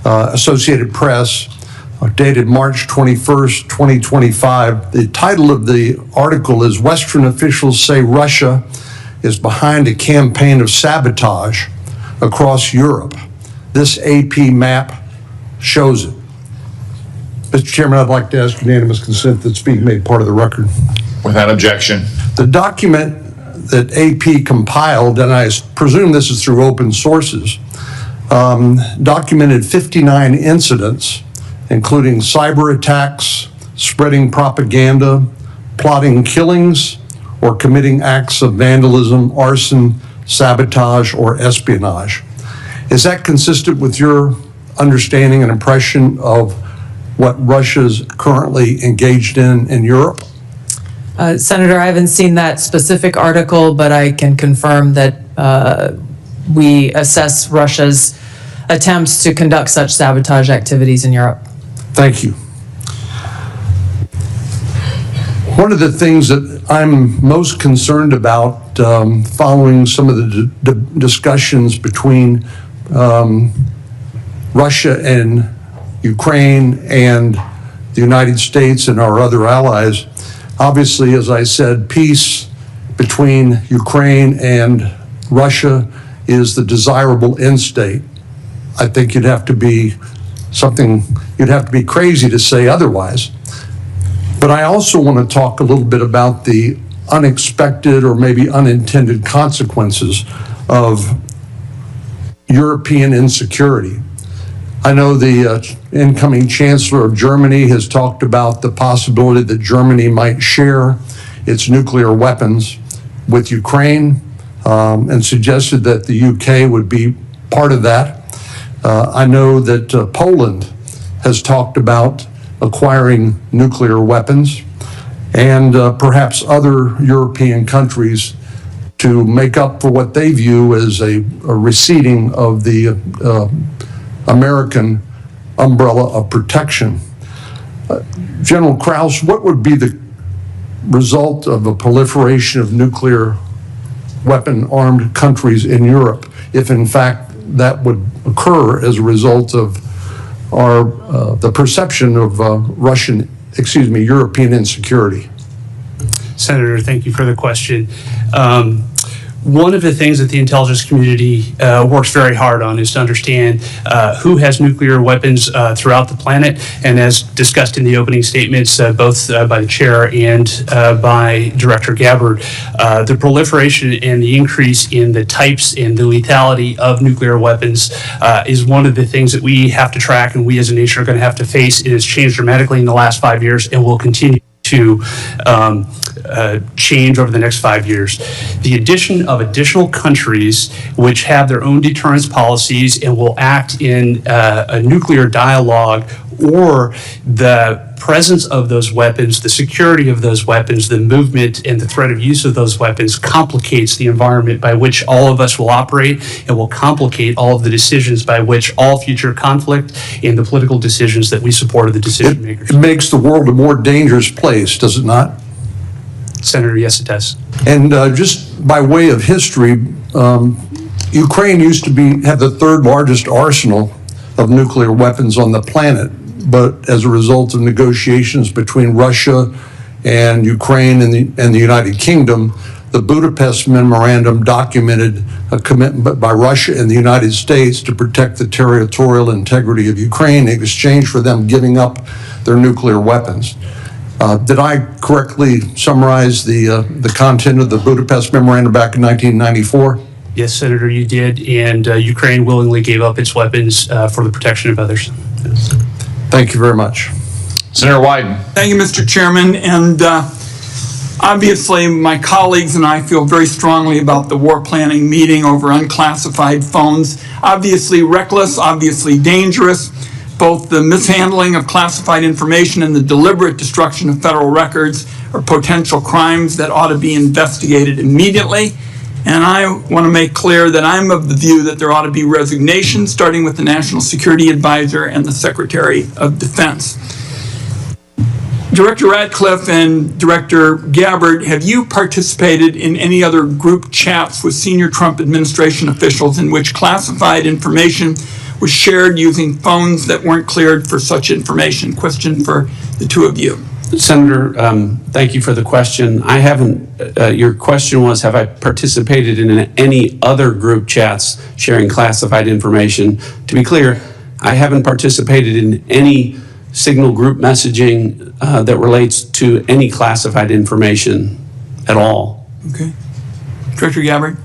Associated Press, dated March 21st, 2025. The title of the article is "Western Officials Say Russia is Behind a Campaign of Sabotage Across Europe." This AP map shows it. Mr. Chairman, I'd like to ask unanimous consent that speak made part of the record. Without objection. The document that AP compiled, and I presume this is through open sources, documented 59 incidents, including cyber attacks, spreading propaganda, plotting killings, or committing acts of vandalism, arson, sabotage, or espionage. Is that consistent with your understanding and impression of what Russia's currently engaged in Europe? Senator, I haven't seen that specific article, but I can confirm that we assess Russia's attempts to conduct such sabotage activities in Europe. Thank you. One of the things that I'm most concerned about following some of the discussions between Russia and Ukraine and the United States and our other allies, obviously, as I said, peace between Ukraine and Russia is the desirable end state. I think you'd have to be crazy to say otherwise. But I also want to talk a little bit about the unexpected or maybe unintended consequences of European insecurity. I know the incoming Chancellor of Germany has talked about the possibility that Germany might share its nuclear weapons with Ukraine and suggested that the UK would be part of that. I know that Poland has talked about acquiring nuclear weapons, and perhaps other European countries to make up for what they view as a receding of the American umbrella of protection. General Krause, what would be the result of a proliferation of nuclear weapon-armed countries in Europe if in fact that would occur as a result of the perception of European insecurity? Senator, thank you for the question. One of the things that the intelligence community works very hard on is to understand who has nuclear weapons throughout the planet. And as discussed in the opening statements, both by the chair and by Director Gabbard, the proliferation and the increase in the types and the lethality of nuclear weapons is one of the things that we have to track and we as a nation are going to have to face. It has changed dramatically in the last 5 years and will continue to change over the next 5 years. The addition of additional countries which have their own deterrence policies and will act in a nuclear dialogue, or the presence of those weapons, the security of those weapons, the movement and the threat of use of those weapons complicates the environment by which all of us will operate, and will complicate all of the decisions by which all future conflict and the political decisions that we support are the decision makers. It makes the world a more dangerous place, does it not? Senator, yes, it does. And just by way of history, Ukraine used to have the third largest arsenal of nuclear weapons on the planet. But as a result of negotiations between Russia and Ukraine and the United Kingdom, the Budapest Memorandum documented a commitment by Russia and the United States to protect the territorial integrity of Ukraine in exchange for them giving up their nuclear weapons. Did I correctly summarize the content of the Budapest Memorandum back in 1994? Yes, Senator, you did, and Ukraine willingly gave up its weapons for the protection of others. Yes. Thank you very much. Senator Wyden. Thank you, Mr. Chairman. And obviously, my colleagues and I feel very strongly about the war planning meeting over unclassified phones. Obviously reckless, obviously dangerous. Both the mishandling of classified information and the deliberate destruction of federal records are potential crimes that ought to be investigated immediately. And I want to make clear that I'm of the view that there ought to be resignation, starting with the National Security Advisor and the Secretary of Defense. Director Ratcliffe and Director Gabbard, have you participated in any other group chats with senior Trump administration officials in which classified information was shared using phones that weren't cleared for such information? Question for the two of you. Senator, thank you for the question. I haven't, your question was, have I participated in any other group chats sharing classified information? To be clear, I haven't participated in any signal group messaging that relates to any classified information at all. Okay. Director Gabbard?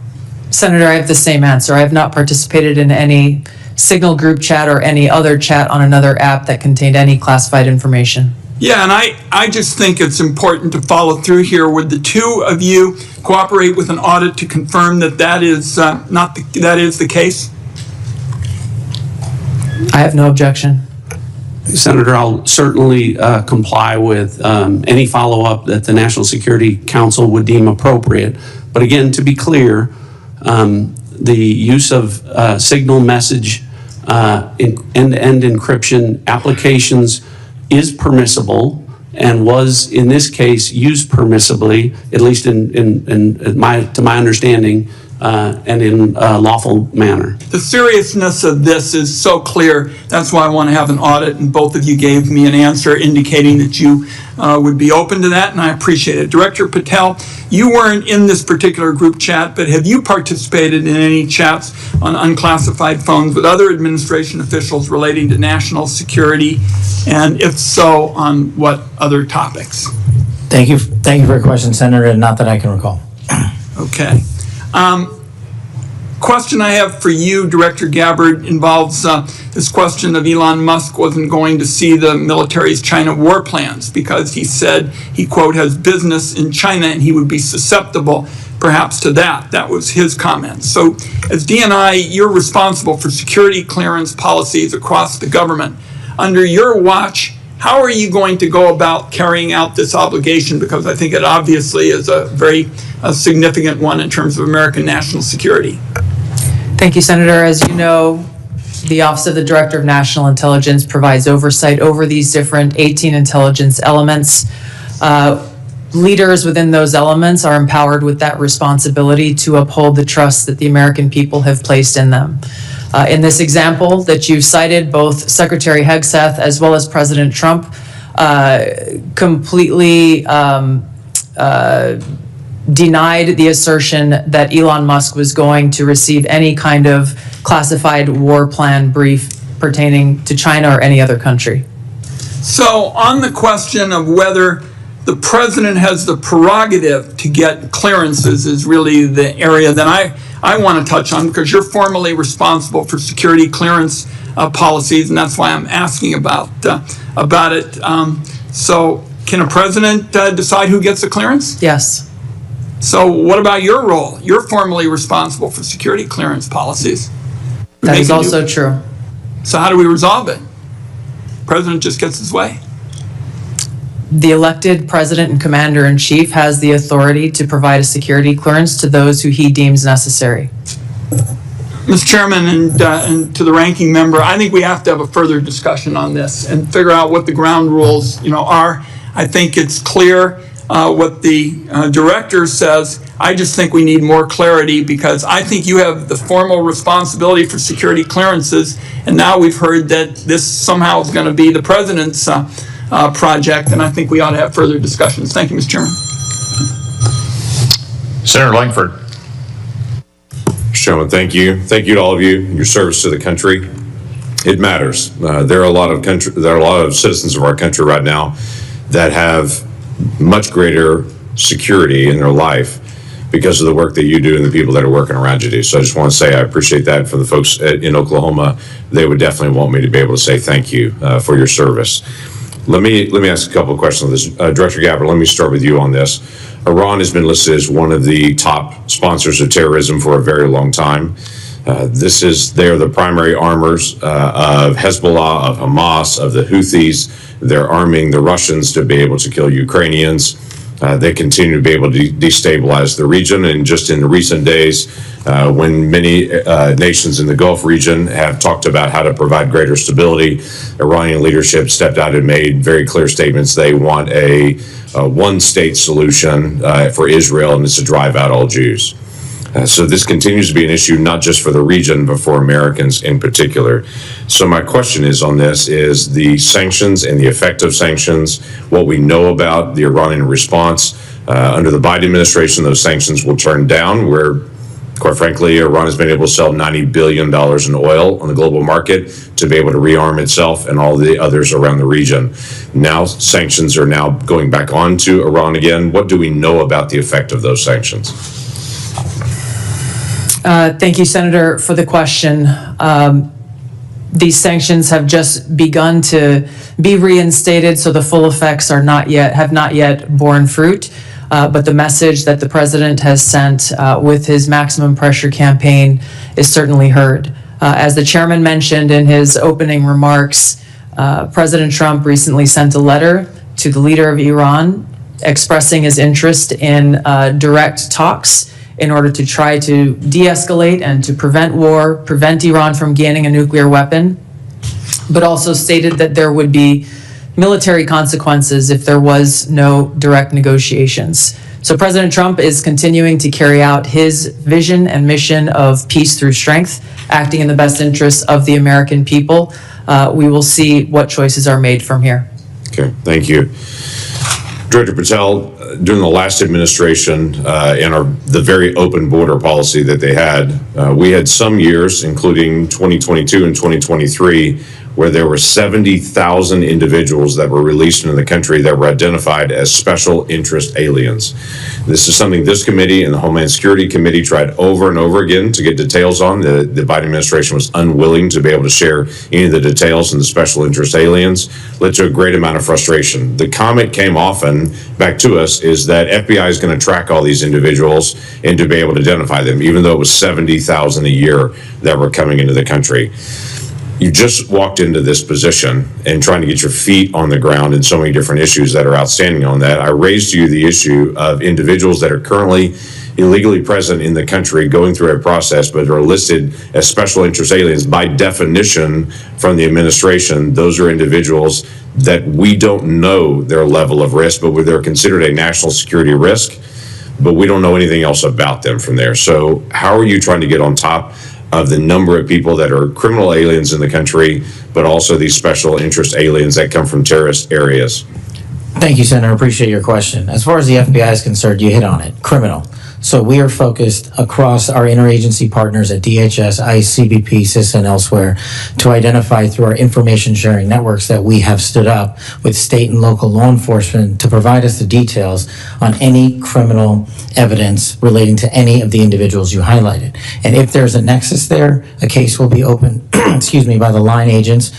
Senator, I have the same answer. I have not participated in any signal group chat or any other chat on another app that contained any classified information. Yeah, and I just think it's important to follow through here. Would the two of you cooperate with an audit to confirm that that is that is the case? I have no objection. Senator, I'll certainly comply with any follow-up that the National Security Council would deem appropriate. But again, to be clear, the use of signal message end-to-end encryption applications is permissible and was, in this case, used permissibly, at least to my understanding, and in a lawful manner. The seriousness of this is so clear. That's why I want to have an audit, and both of you gave me an answer indicating that you would be open to that, and I appreciate it. Director Patel, you weren't in this particular group chat, but have you participated in any chats on unclassified phones with other administration officials relating to national security, and if so, on what other topics? Thank you for your question, Senator, not that I can recall. Okay. Question I have for you, Director Gabbard, involves this question of Elon Musk wasn't going to see the military's China war plans because he said he, quote, has business in China and he would be susceptible perhaps to that. That was his comment. So as DNI, you're responsible for security clearance policies across the government. Under your watch, how are you going to go about carrying out this obligation? Because I think it obviously is a very significant one in terms of American national security. Thank you, Senator. As you know, the Office of the Director of National Intelligence provides oversight over these different 18 intelligence elements. Leaders within those elements are empowered with that responsibility to uphold the trust that the American people have placed in them. In this example that you've cited, both Secretary Hegseth as well as President Trump completely denied the assertion that Elon Musk was going to receive any kind of classified war plan brief pertaining to China or any other country. So on the question of whether the president has the prerogative to get clearances is really the area that I want to touch on, because you're formally responsible for security clearance policies, and that's why I'm asking about it. So can a president decide who gets the clearance? Yes. So what about your role? You're formally responsible for security clearance policies. That is Making also true. So how do we resolve it? President just gets his way. The elected president and commander-in-chief has the authority to provide a security clearance to those who he deems necessary. Mr. Chairman, and to the ranking member, I think we have to have a further discussion on this and figure out what the ground rules, are. I think it's clear what the director says. I just think we need more clarity because I think you have the formal responsibility for security clearances, and now we've heard that this somehow is going to be the president's project, and I think we ought to have further discussions. Thank you, Mr. Chairman. Senator Langford. Mr. Chairman, thank you. Thank you to all of you, your service to the country. It matters. There are a lot of citizens of our country right now that have much greater security in their life because of the work that you do and the people that are working around you do. So I just want to say I appreciate that. For the folks in Oklahoma, they would definitely want me to be able to say thank you for your service. Let me ask a couple of questions on this. Director Gabbard, let me start with you on this. Iran has been listed as one of the top sponsors of terrorism for a very long time. They are the primary armors of Hezbollah, of Hamas, of the Houthis. They're arming the Russians to be able to kill Ukrainians. They continue to be able to destabilize the region. And just in the recent days, when many nations in the Gulf region have talked about how to provide greater stability, Iranian leadership stepped out and made very clear statements. They want a one-state solution for Israel, and it's to drive out all Jews. So this continues to be an issue not just for the region, but for Americans in particular. So my question is on this is the sanctions and the effect of sanctions, what we know about the Iranian response. Under the Biden administration, those sanctions will turn down, where, quite frankly, Iran has been able to sell $90 billion in oil on the global market to be able to rearm itself and all the others around the region. Now sanctions are now going back on to Iran again. What do we know about the effect of those sanctions? Thank you, Senator, for the question. These sanctions have just begun to be reinstated, so the full effects have not yet borne fruit. But the message that the president has sent with his maximum pressure campaign is certainly heard. As the chairman mentioned in his opening remarks, President Trump recently sent a letter to the leader of Iran expressing his interest in direct talks in order to try to de-escalate and to prevent war, prevent Iran from gaining a nuclear weapon, but also stated that there would be military consequences if there was no direct negotiations. So President Trump is continuing to carry out his vision and mission of peace through strength, acting in the best interests of the American people. We will see what choices are made from here. Okay, thank you. Director Patel, during the last administration and the very open border policy that they had, we had some years, including 2022 and 2023, where there were 70,000 individuals that were released into the country that were identified as special interest aliens. This is something this committee and the Homeland Security Committee tried over and over again to get details on. The Biden administration was unwilling to be able to share any of the details on the special interest aliens, led to a great amount of frustration. The comment came often back to us is that FBI is going to track all these individuals and to be able to identify them, even though it was 70,000 a year that were coming into the country. You just walked into this position and trying to get your feet on the ground in so many different issues that are outstanding on that. I raised to you the issue of individuals that are currently illegally present in the country going through a process but are listed as special interest aliens. By definition from the administration, those are individuals that we don't know their level of risk, but they're considered a national security risk, but we don't know anything else about them from there. So how are you trying to get on top of the number of people that are criminal aliens in the country, but also these special interest aliens that come from terrorist areas? Thank you, Senator. Appreciate your question. As far as the FBI is concerned, you hit on it. Criminal. So we are focused across our interagency partners at DHS, ICE, CBP, CISA, and elsewhere to identify through our information sharing networks that we have stood up with state and local law enforcement to provide us the details on any criminal evidence relating to any of the individuals you highlighted. And if there's a nexus there, a case will be opened, by the line agents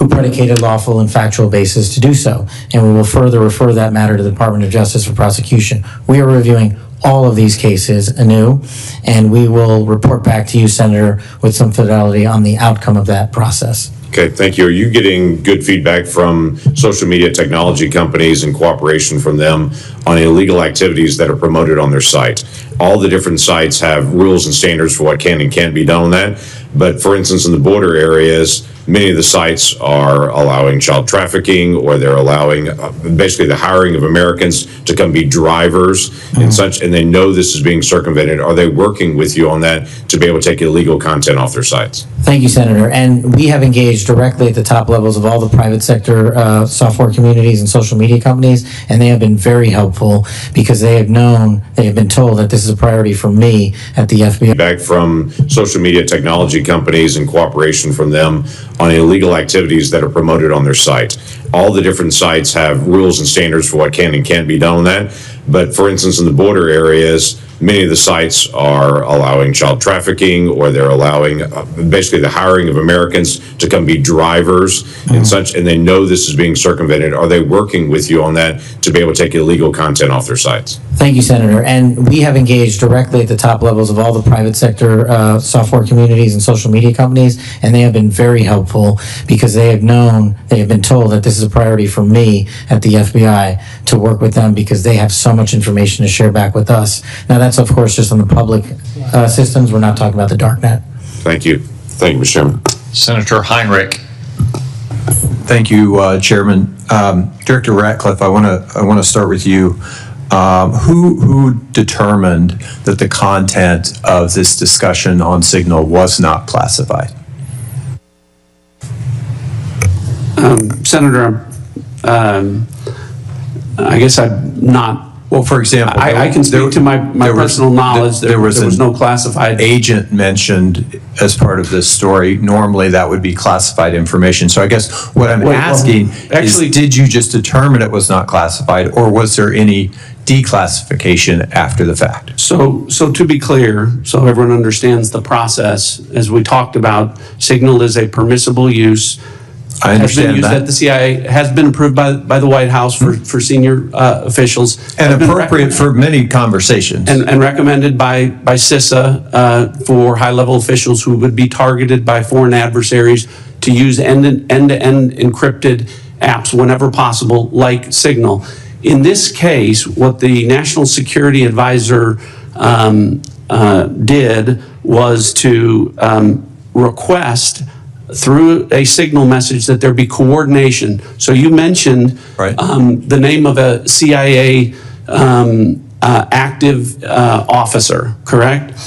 who predicated lawful and factual basis to do so. And we will further refer that matter to the Department of Justice for prosecution. We are reviewing all of these cases anew, and we will report back to you, Senator, with some fidelity on the outcome of that process. Okay, thank you. Are you getting good feedback from social media technology companies and cooperation from them on illegal activities that are promoted on their site? All the different sites have rules and standards for what can and can't be done on that. But for instance, in the border areas, many of the sites are allowing child trafficking, or they're allowing basically the hiring of Americans to come be drivers and such, and they know this is being circumvented. Are they working with you on that to be able to take illegal content off their sites? Thank you, Senator. And we have engaged directly at the top levels of all the private sector software communities and social media companies, and they have been very helpful because they have been told that this is a priority for me at the FBI. Back from social media technology companies and cooperation from them on illegal activities that are promoted on their site. All the different sites have rules and standards for what can and can't be done on that. But for instance, in the border areas, many of the sites are allowing child trafficking, or they're allowing basically the hiring of Americans to come be drivers and such, and they know this is being circumvented. Are they working with you on that to be able to take illegal content off their sites? Thank you, Senator. And we have engaged directly at the top levels of all the private sector software communities and social media companies, and they have been very helpful because they have been told that this is a priority for me at the FBI to work with them because they have so much information to share back with us. Now, that's of course just on the public systems. We're not talking about the dark net. Thank you. Thank you, Mr. Chairman. Senator Heinrich. Thank you, Chairman. Director Ratcliffe, I want to start with you. Who determined that the content of this discussion on Signal was not classified? Senator, I guess I'm not. Well, for example, I can speak to my personal knowledge. There was no classified agent mentioned as part of this story. Normally, that would be classified information. So I guess what I'm asking is, did you just determine it was not classified, or was there any declassification after the fact? So to be clear, so everyone understands the process, as we talked about, Signal is a permissible use. I understand that. At the CIA, has been approved by the White House for senior officials. And appropriate for many conversations. And recommended by CISA for high-level officials who would be targeted by foreign adversaries to use end-to-end encrypted apps whenever possible, like Signal. In this case, what the National Security Advisor did was to request through a Signal message that there be coordination. So you mentioned the name of a CIA active officer, correct?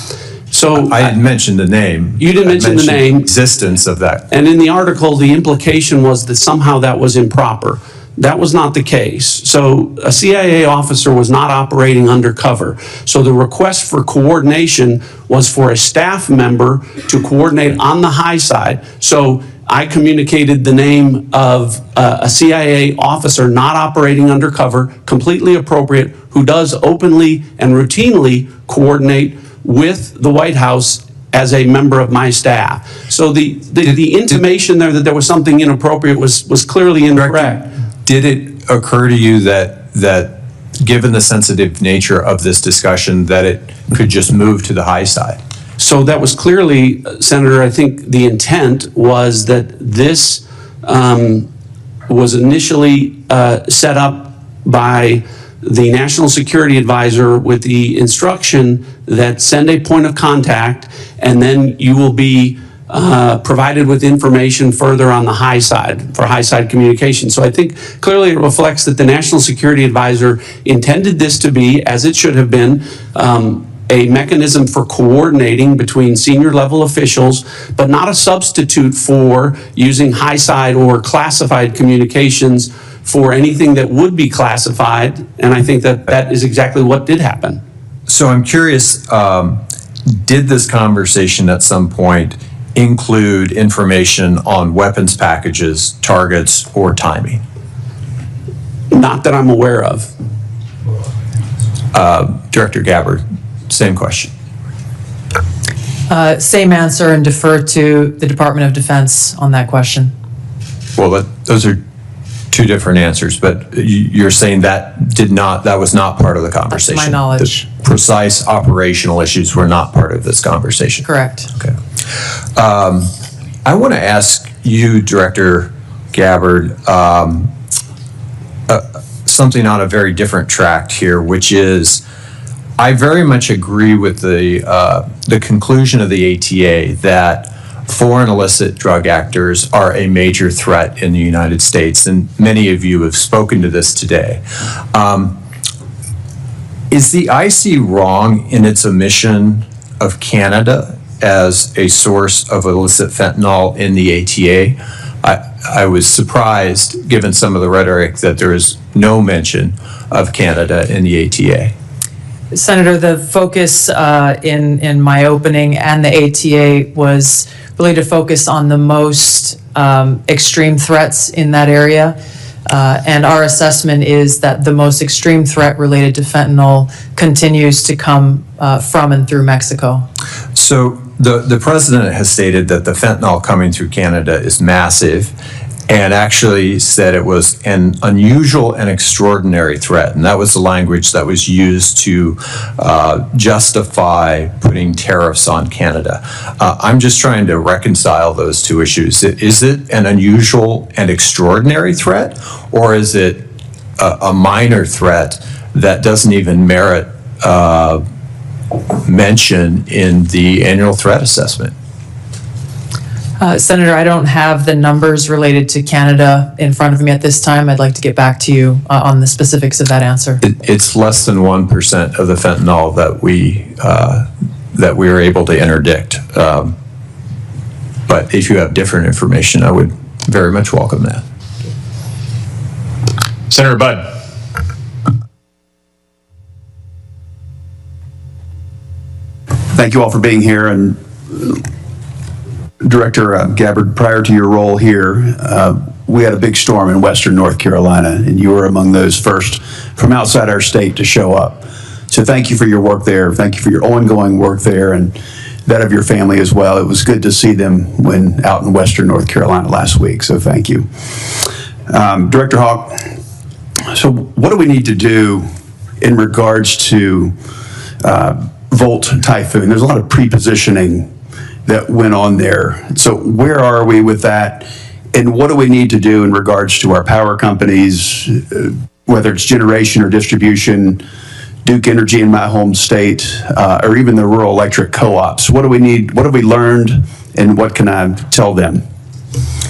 So I didn't mention the name. You didn't mention the name. Existence of that. And in the article, the implication was that somehow that was improper. That was not the case. So a CIA officer was not operating undercover. So the request for coordination was for a staff member to coordinate on the high side. So I communicated the name of a CIA officer not operating undercover, completely appropriate, who does openly and routinely coordinate with the White House as a member of my staff. So the intimation there that there was something inappropriate was clearly incorrect. Did it occur to you that given the sensitive nature of this discussion, that it could just move to the high side? So that was clearly, Senator, I think the intent was that this was initially set up by the National Security Advisor with the instruction that send a point of contact, and then you will be provided with information further on the high side for high side communication. So I think clearly it reflects that the National Security Advisor intended this to be, as it should have been, a mechanism for coordinating between senior level officials, but not a substitute for using high side or classified communications for anything that would be classified. And I think that that is exactly what did happen. So I'm curious, did this conversation at some point include information on weapons packages, targets, or timing? Not that I'm aware of. Director Gabbard, same question. Same answer, and defer to the Department of Defense on that question. Well, those are two different answers, but you're saying that was not part of the conversation? That's my knowledge. The precise operational issues were not part of this conversation? Correct. Okay. I want to ask you, Director Gabbard, something on a very different track here, which is, I very much agree with the conclusion of the ATA that foreign illicit drug actors are a major threat in the United States, and many of you have spoken to this today. Is the IC wrong in its omission of Canada as a source of illicit fentanyl in the ATA? I was surprised, given some of the rhetoric, that there is no mention of Canada in the ATA. Senator, the focus in my opening and the ATA was really to focus on the most extreme threats in that area. And our assessment is that the most extreme threat related to fentanyl continues to come from and through Mexico. So the president has stated that the fentanyl coming through Canada is massive, and actually said it was an unusual and extraordinary threat. And that was the language that was used to justify putting tariffs on Canada. I'm just trying to reconcile those two issues. Is it an unusual and extraordinary threat, or is it a minor threat that doesn't even merit mention in the annual threat assessment? Senator, I don't have the numbers related to Canada in front of me at this time. I'd like to get back to you on the specifics of that answer. It's less than 1% of the fentanyl that we were able to interdict. But if you have different information, I would very much welcome that. Senator Budd. Thank you all for being here. And Director Gabbard, prior to your role here, we had a big storm in western North Carolina, and you were among those first from outside our state to show up. So thank you for your work there. Thank you for your ongoing work there and that of your family as well. It was good to see them when out in western North Carolina last week, so thank you. Director Hawk, so what do we need to do in regards to Volt Typhoon? There's a lot of pre-positioning that went on there. So where are we with that? And what do we need to do in regards to our power companies, whether it's generation or distribution, Duke Energy in my home state, or even the rural electric co-ops? What do we need? What have we learned? And what can I tell them?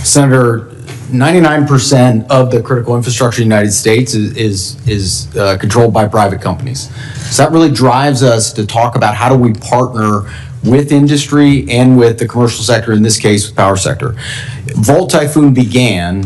Senator, 99% of the critical infrastructure in the United States is controlled by private companies. So that really drives us to talk about how do we partner with industry and with the commercial sector, in this case, the power sector. Volt Typhoon began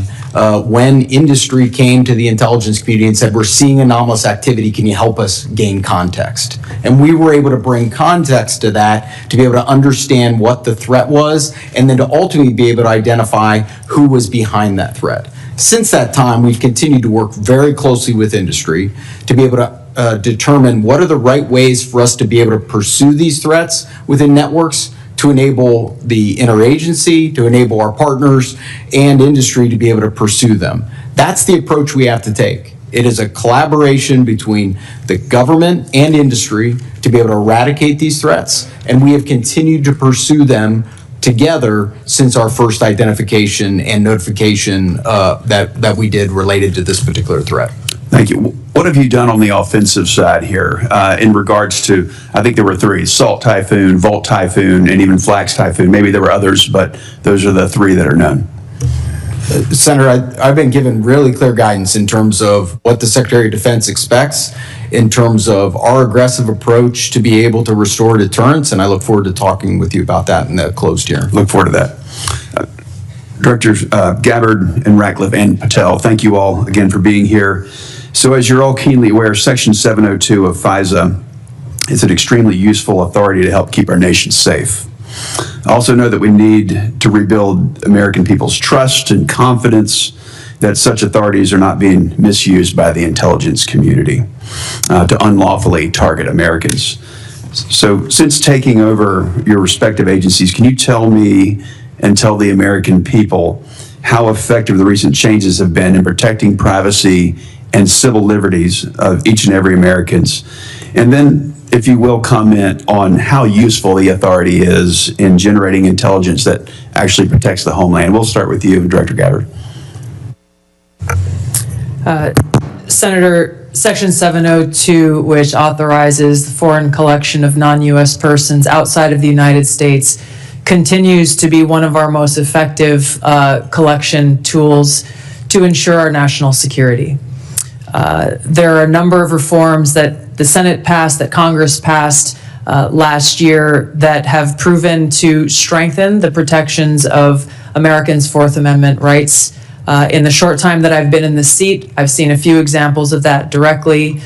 when industry came to the intelligence community and said, we're seeing anomalous activity, can you help us gain context? And we were able to bring context to that to be able to understand what the threat was, and then to ultimately be able to identify who was behind that threat. Since that time, we've continued to work very closely with industry to be able to determine what are the right ways for us to be able to pursue these threats within networks, to enable the interagency, to enable our partners and industry to be able to pursue them. That's the approach we have to take. It is a collaboration between the government and industry to be able to eradicate these threats, and we have continued to pursue them together since our first identification and notification that we did related to this particular threat. Thank you. What have you done on the offensive side here in regards to, I think there were three, Salt Typhoon, Volt Typhoon, and even Flax Typhoon. Maybe there were others, but those are the three that are known. Senator, I've been given really clear guidance in terms of what the Secretary of Defense expects, in terms of our aggressive approach to be able to restore deterrence, and I look forward to talking with you about that in the closed hearing. Look forward to that. Directors Gabbard and Ratcliffe and Patel, thank you all again for being here. So as you're all keenly aware, Section 702 of FISA is an extremely useful authority to help keep our nation safe. I also know that we need to rebuild American people's trust and confidence that such authorities are not being misused by the intelligence community to unlawfully target Americans. So since taking over your respective agencies, can you tell me and tell the American people how effective the recent changes have been in protecting privacy and civil liberties of each and every Americans. And then, if you will, comment on how useful the authority is in generating intelligence that actually protects the homeland. We'll start with you, Director Gabbard. Senator, Section 702, which authorizes the foreign collection of non-U.S. persons outside of the United States, continues to be one of our most effective collection tools to ensure our national security. There are a number of reforms that the Senate passed, that Congress passed last year, that have proven to strengthen the protections of Americans' Fourth Amendment rights. In the short time that I've been in the seat, I've seen a few examples of that directly,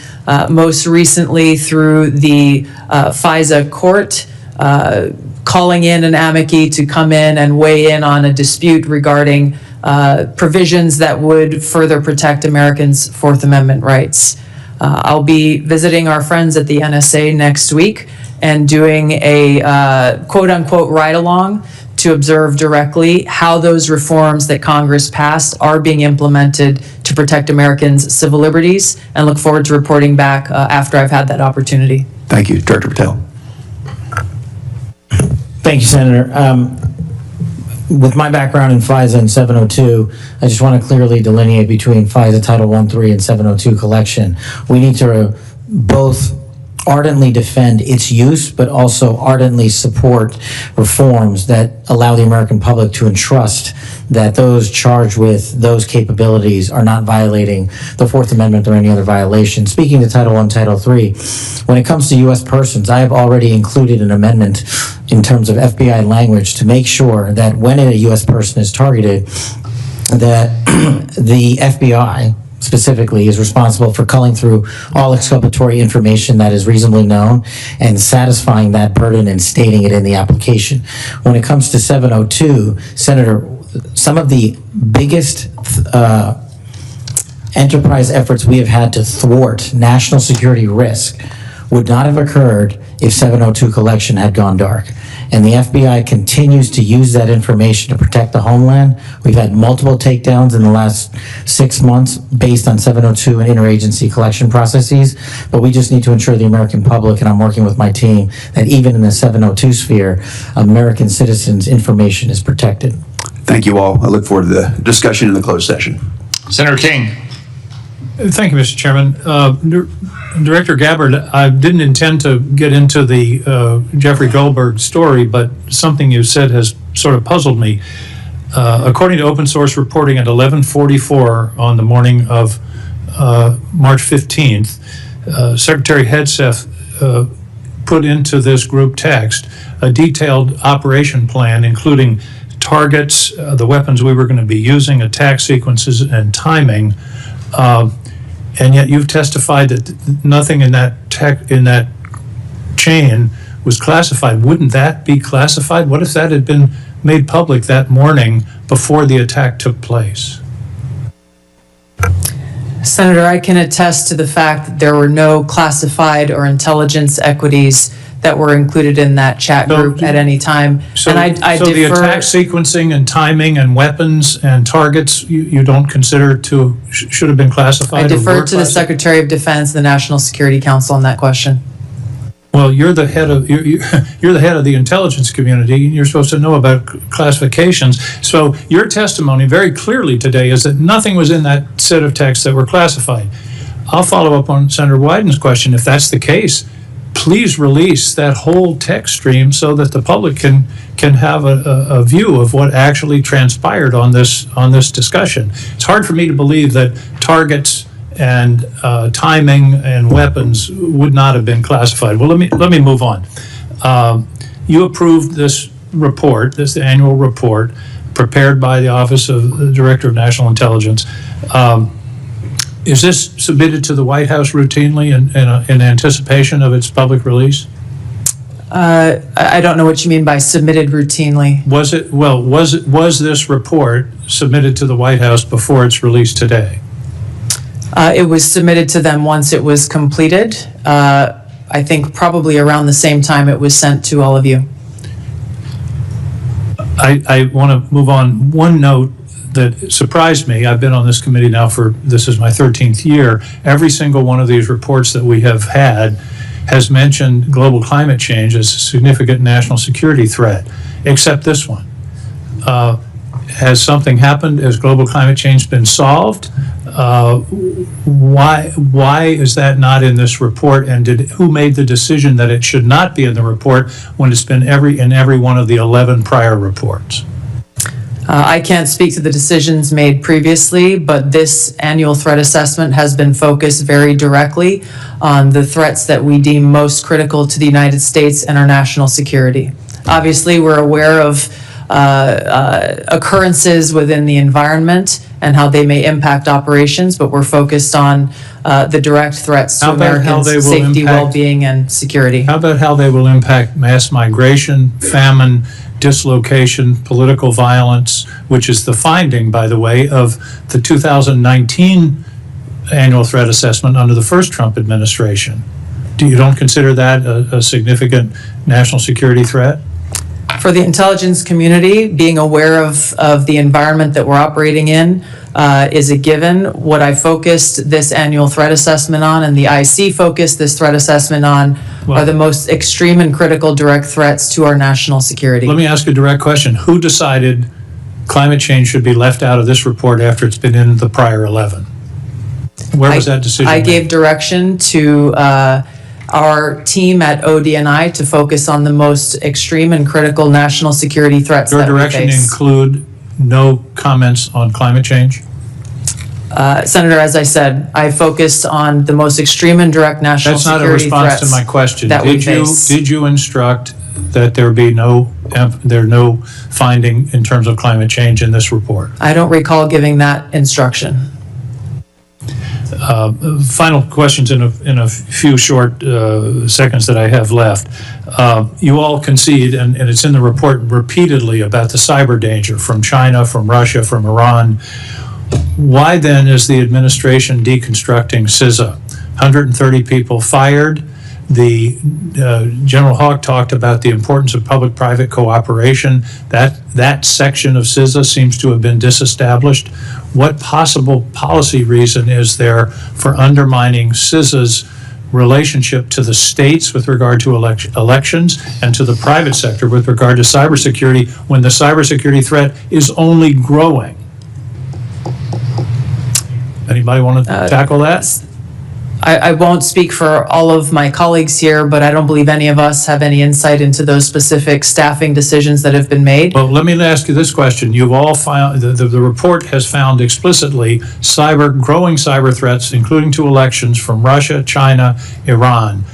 most recently through the FISA court, calling in an amici to come in and weigh in on a dispute regarding provisions that would further protect Americans' Fourth Amendment rights. I'll be visiting our friends at the NSA next week and doing a quote-unquote ride-along to observe directly how those reforms that Congress passed are being implemented to protect Americans' civil liberties, and look forward to reporting back after I've had that opportunity. Thank you. Director Patel. Thank you, Senator. With my background in FISA and 702, I just want to clearly delineate between FISA Title 1.3 and 702 collection. We need to both ardently defend its use, but also ardently support reforms that allow the American public to entrust that those charged with those capabilities are not violating the Fourth Amendment or any other violation. Speaking to Title I, Title III, when it comes to U.S. persons, I have already included an amendment in terms of FBI language to make sure that when a U.S. person is targeted, that the FBI specifically is responsible for culling through all exculpatory information that is reasonably known and satisfying that burden and stating it in the application. When it comes to 702, Senator, some of the biggest enterprise efforts we have had to thwart national security risk would not have occurred if 702 collection had gone dark. And the FBI continues to use that information to protect the homeland. We've had multiple takedowns in the last 6 months based on 702 and interagency collection processes, but we just need to ensure the American public, and I'm working with my team, that even in the 702 sphere, American citizens' information is protected. Thank you all. I look forward to the discussion in the closed session. Senator King. Thank you, Mr. Chairman. Director Gabbard, I didn't intend to get into the Jeffrey Goldberg story, but something you said has sort of puzzled me. According to open source reporting at 11:44 on the morning of March 15th, Secretary Hegseth put into this group text a detailed operation plan, including targets, the weapons we were going to be using, attack sequences, and timing. And yet you've testified that nothing in that chain was classified. Wouldn't that be classified? What if that had been made public that morning before the attack took place? Senator, I can attest to the fact that there were no classified or intelligence equities that were included in that chat group at any time. So, and I so the defer, attack sequencing and timing and weapons and targets you don't consider to should have been classified? I defer or to the Secretary of Defense and the National Security Council on that question. Well, you're the head of you're the head of the intelligence community, and you're supposed to know about classifications. So your testimony very clearly today is that nothing was in that set of texts that were classified. I'll follow up on Senator Wyden's question. If that's the case, please release that whole text stream so that the public can have a view of what actually transpired on this discussion. It's hard for me to believe that targets and timing and weapons would not have been classified. Well, let me move on. You approved this report, this annual report, prepared by the Office of the Director of National Intelligence. Is this submitted to the White House routinely in anticipation of its public release? I don't know what you mean by submitted routinely. Was this report submitted to the White House before its release today? It was submitted to them once it was completed. I think probably around the same time it was sent to all of you. I want to move on. One note that surprised me. I've been on this committee now this is my 13th year. Every single one of these reports that we have had has mentioned global climate change as a significant national security threat, except this one. Has something happened? Has global climate change been solved? Why is that not in this report? And who made the decision that it should not be in the report when it's been in every one of the 11 prior reports? I can't speak to the decisions made previously, but this annual threat assessment has been focused very directly on the threats that we deem most critical to the United States and our national security. Obviously, we're aware of occurrences within the environment and how they may impact operations, but we're focused on the direct threats to Americans' safety, well-being, and security. How about how they will impact mass migration, famine, dislocation, political violence, which is the finding, by the way, of the 2019 annual threat assessment under the first Trump administration? You don't consider that a significant national security threat? For the intelligence community, being aware of the environment that we're operating in is a given. What I focused this annual threat assessment on, and the IC focused this threat assessment on, are the most extreme and critical direct threats to our national security. Let me ask a direct question. Who decided climate change should be left out of this report after it's been in the prior 11? Where was that decision I made? gave direction to our team at ODNI to focus on the most extreme and critical national security threats that we face. Your direction include no comments on climate change? Senator, as I said, I focused on the most extreme and direct national security threats. That's not a response to my question. Did you instruct that there be no finding in terms of climate change in this report? I don't recall giving that instruction. Final questions in a few short seconds that I have left. You all concede, and it's in the report repeatedly, about the cyber danger from China, from Russia, from Iran. Why then is the administration deconstructing FISA? 130 people fired. The General Hawk talked about the importance of public-private cooperation. That section of CISA seems to have been disestablished. What possible policy reason is there for undermining CISA's relationship to the states with regard to elections and to the private sector with regard to cybersecurity when the cybersecurity threat is only growing? Anybody want to tackle that? I won't speak for all of my colleagues here, but I don't believe any of us have any insight into those specific staffing decisions that have been made. Well, let me ask you this question. You've all found, the report has found explicitly growing cyber threats, including to elections from Russia, China, Iran.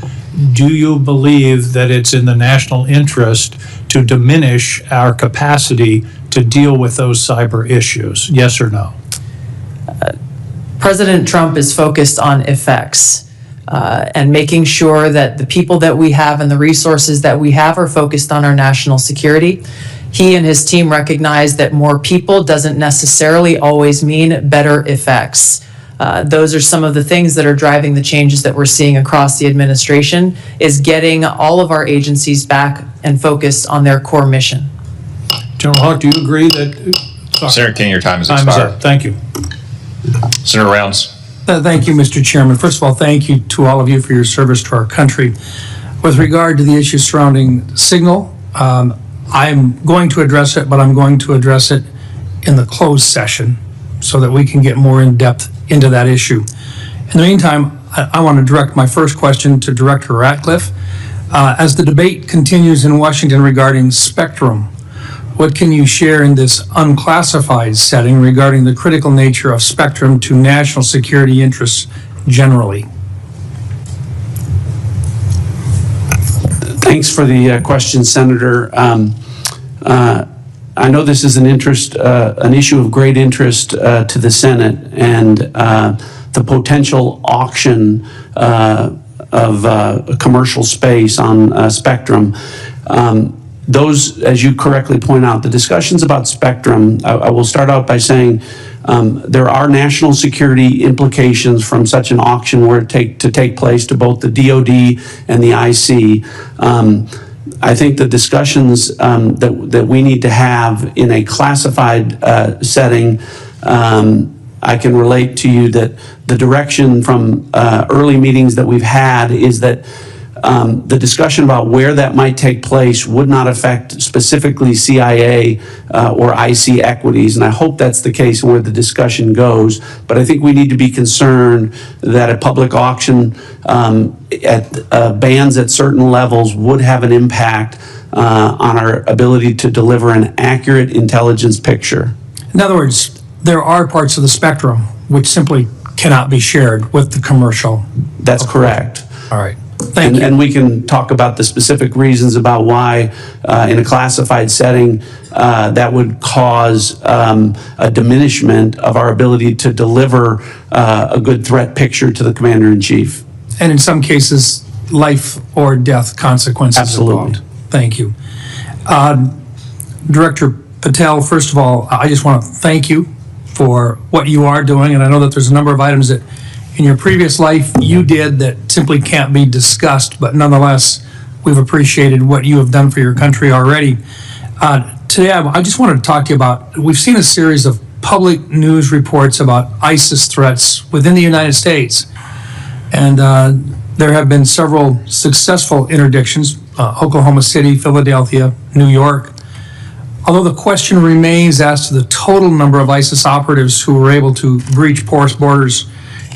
Do you believe that it's in the national interest to diminish our capacity to deal with those cyber issues? Yes or no? President Trump is focused on effects and making sure that the people that we have and the resources that we have are focused on our national security. He and his team recognize that more people doesn't necessarily always mean better effects. Those are some of the things that are driving the changes that we're seeing across the administration, is getting all of our agencies back and focused on their core mission. General Hawk, do you agree that... Senator King, your time has Time is expired. up. Thank you. Senator Rounds. Thank you, Mr. Chairman. First of all, thank you to all of you for your service to our country. With regard to the issue surrounding Signal, I'm going to address it, but I'm going to address it in the closed session so that we can get more in depth into that issue. In the meantime, I want to direct my first question to Director Ratcliffe. As the debate continues in Washington regarding spectrum, what can you share in this unclassified setting regarding the critical nature of spectrum to national security interests generally? Thanks for the question, Senator. I know this is an issue of great interest to the Senate, and the potential auction of commercial space on spectrum. Those, as you correctly point out, the discussions about spectrum, I will start out by saying there are national security implications from such an auction were to take place to both the DoD and the IC. I think the discussions that we need to have in a classified setting, I can relate to you that the direction from early meetings that we've had is that the discussion about where that might take place would not affect specifically CIA or IC equities, and I hope that's the case where the discussion goes. But I think we need to be concerned that a public auction at bans at certain levels would have an impact on our ability to deliver an accurate intelligence picture. In other words, there are parts of the spectrum which simply cannot be shared with the commercial. That's correct. All right. Thank you. And we can talk about the specific reasons about why, in a classified setting, that would cause a diminishment of our ability to deliver a good threat picture to the commander-in-chief. And in some cases, life or death consequences Absolutely. involved. Thank you. Director Patel, first of all, I just want to thank you for what you are doing, and I know that there's a number of items that in your previous life you did that simply can't be discussed, but nonetheless, we've appreciated what you have done for your country already. Today, I just wanted to talk to you about, we've seen a series of public news reports about ISIS threats within the United States. And there have been several successful interdictions, Oklahoma City, Philadelphia, New York. Although the question remains as to the total number of ISIS operatives who were able to breach porous borders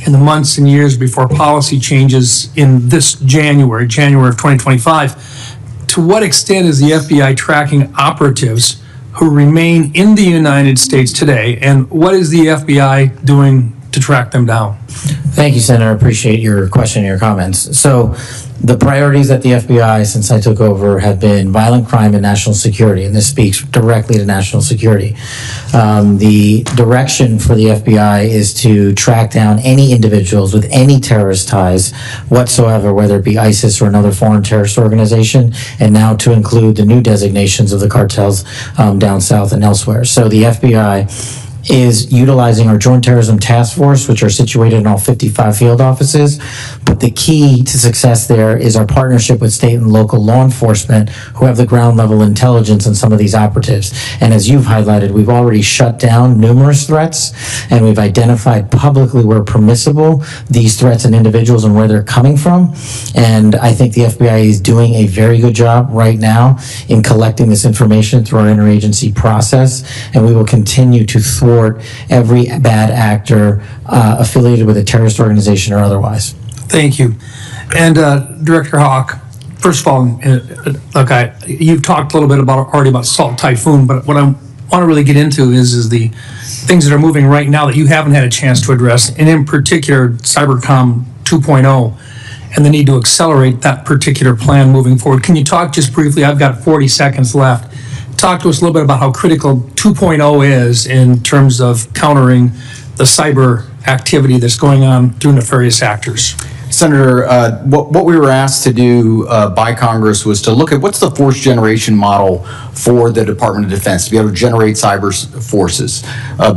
in the months and years before policy changes in this January of 2025, to what extent is the FBI tracking operatives who remain in the United States today, and what is the FBI doing to track them down? Thank you, Senator. I appreciate your question and your comments. So the priorities at the FBI since I took over have been violent crime and national security, and this speaks directly to national security. The direction for the FBI is to track down any individuals with any terrorist ties whatsoever, whether it be ISIS or another foreign terrorist organization, and now to include the new designations of the cartels down south and elsewhere. So the FBI is utilizing our Joint Terrorism Task Force, which are situated in all 55 field offices. But the key to success there is our partnership with state and local law enforcement who have the ground level intelligence on some of these operatives. And as you've highlighted, we've already shut down numerous threats, and we've identified publicly where permissible these threats and individuals and where they're coming from. And I think the FBI is doing a very good job right now in collecting this information through our interagency process, and we will continue to thwart every bad actor affiliated with a terrorist organization or otherwise. Thank you. And Director Hawk, first of all, look, you've talked a little bit already about Salt Typhoon, but what I want to really get into is the things that are moving right now that you haven't had a chance to address, and in particular, Cybercom 2.0 and the need to accelerate that particular plan moving forward. Can you talk just briefly? I've got 40 seconds left. Talk to us a little bit about how critical 2.0 is in terms of countering the cyber activity that's going on through nefarious actors. Senator, what we were asked to do by Congress was to look at what's the fourth generation model for the Department of Defense to be able to generate cyber forces.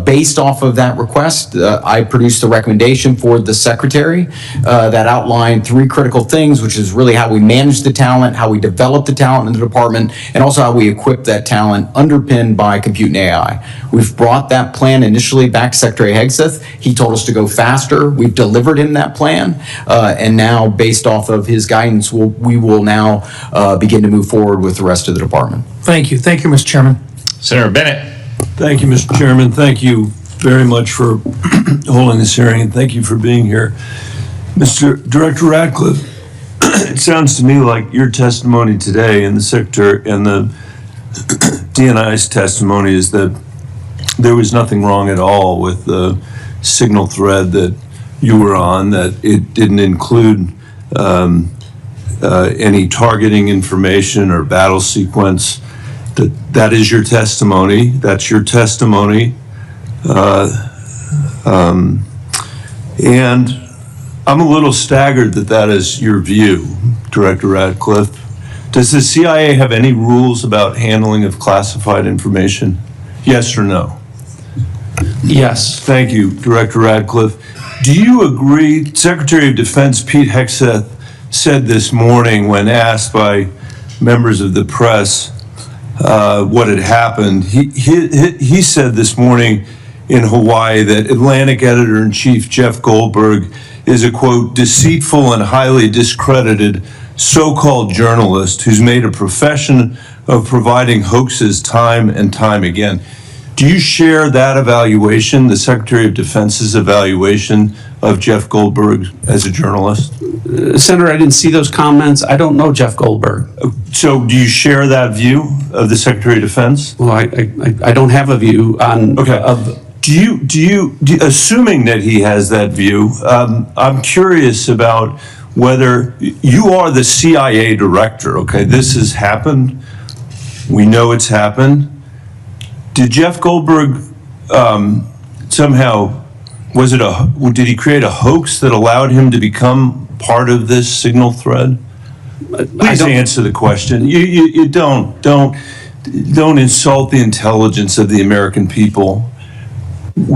Based off of that request, I produced a recommendation for the Secretary that outlined three critical things, which is really how we manage the talent, how we develop the talent in the department, and also how we equip that talent underpinned by compute and AI. We've brought that plan initially back to Secretary Hegseth. He told us to go faster. We've delivered him that plan. And now, based off of his guidance, we will now begin to move forward with the rest of the department. Thank you. Thank you, Mr. Chairman. Senator Bennett. Thank you, Mr. Chairman. Thank you very much for holding this hearing, and thank you for being here. Mr. Director Ratcliffe, it sounds to me like your testimony today and the Secretary and the DNI's testimony is that there was nothing wrong at all with the signal thread that you were on, that it didn't include any targeting information or battle sequence. That is your testimony. That's your testimony. And I'm a little staggered that is your view, Director Ratcliffe. Does the CIA have any rules about handling of classified information? Yes or no? Yes. Thank you, Director Ratcliffe. Do you agree, Secretary of Defense Pete Hegseth said this morning when asked by members of the press what had happened. He said this morning in Hawaii that Atlantic editor-in-chief Jeff Goldberg is a, quote, deceitful and highly discredited so-called journalist who's made a profession of providing hoaxes time and time again. Do you share that evaluation, the Secretary of Defense's evaluation of Jeff Goldberg as a journalist? Senator, I didn't see those comments. I don't know Jeff Goldberg. So do you share that view of the Secretary of Defense? Well, I don't have a view on. Okay. Do you, assuming that he has that view, I'm curious about whether you are the CIA director, okay? This has happened. We know it's happened. Did Jeff Goldberg somehow, did he create a hoax that allowed him to become part of this signal thread? Please answer the question. You don't insult the intelligence of the American people.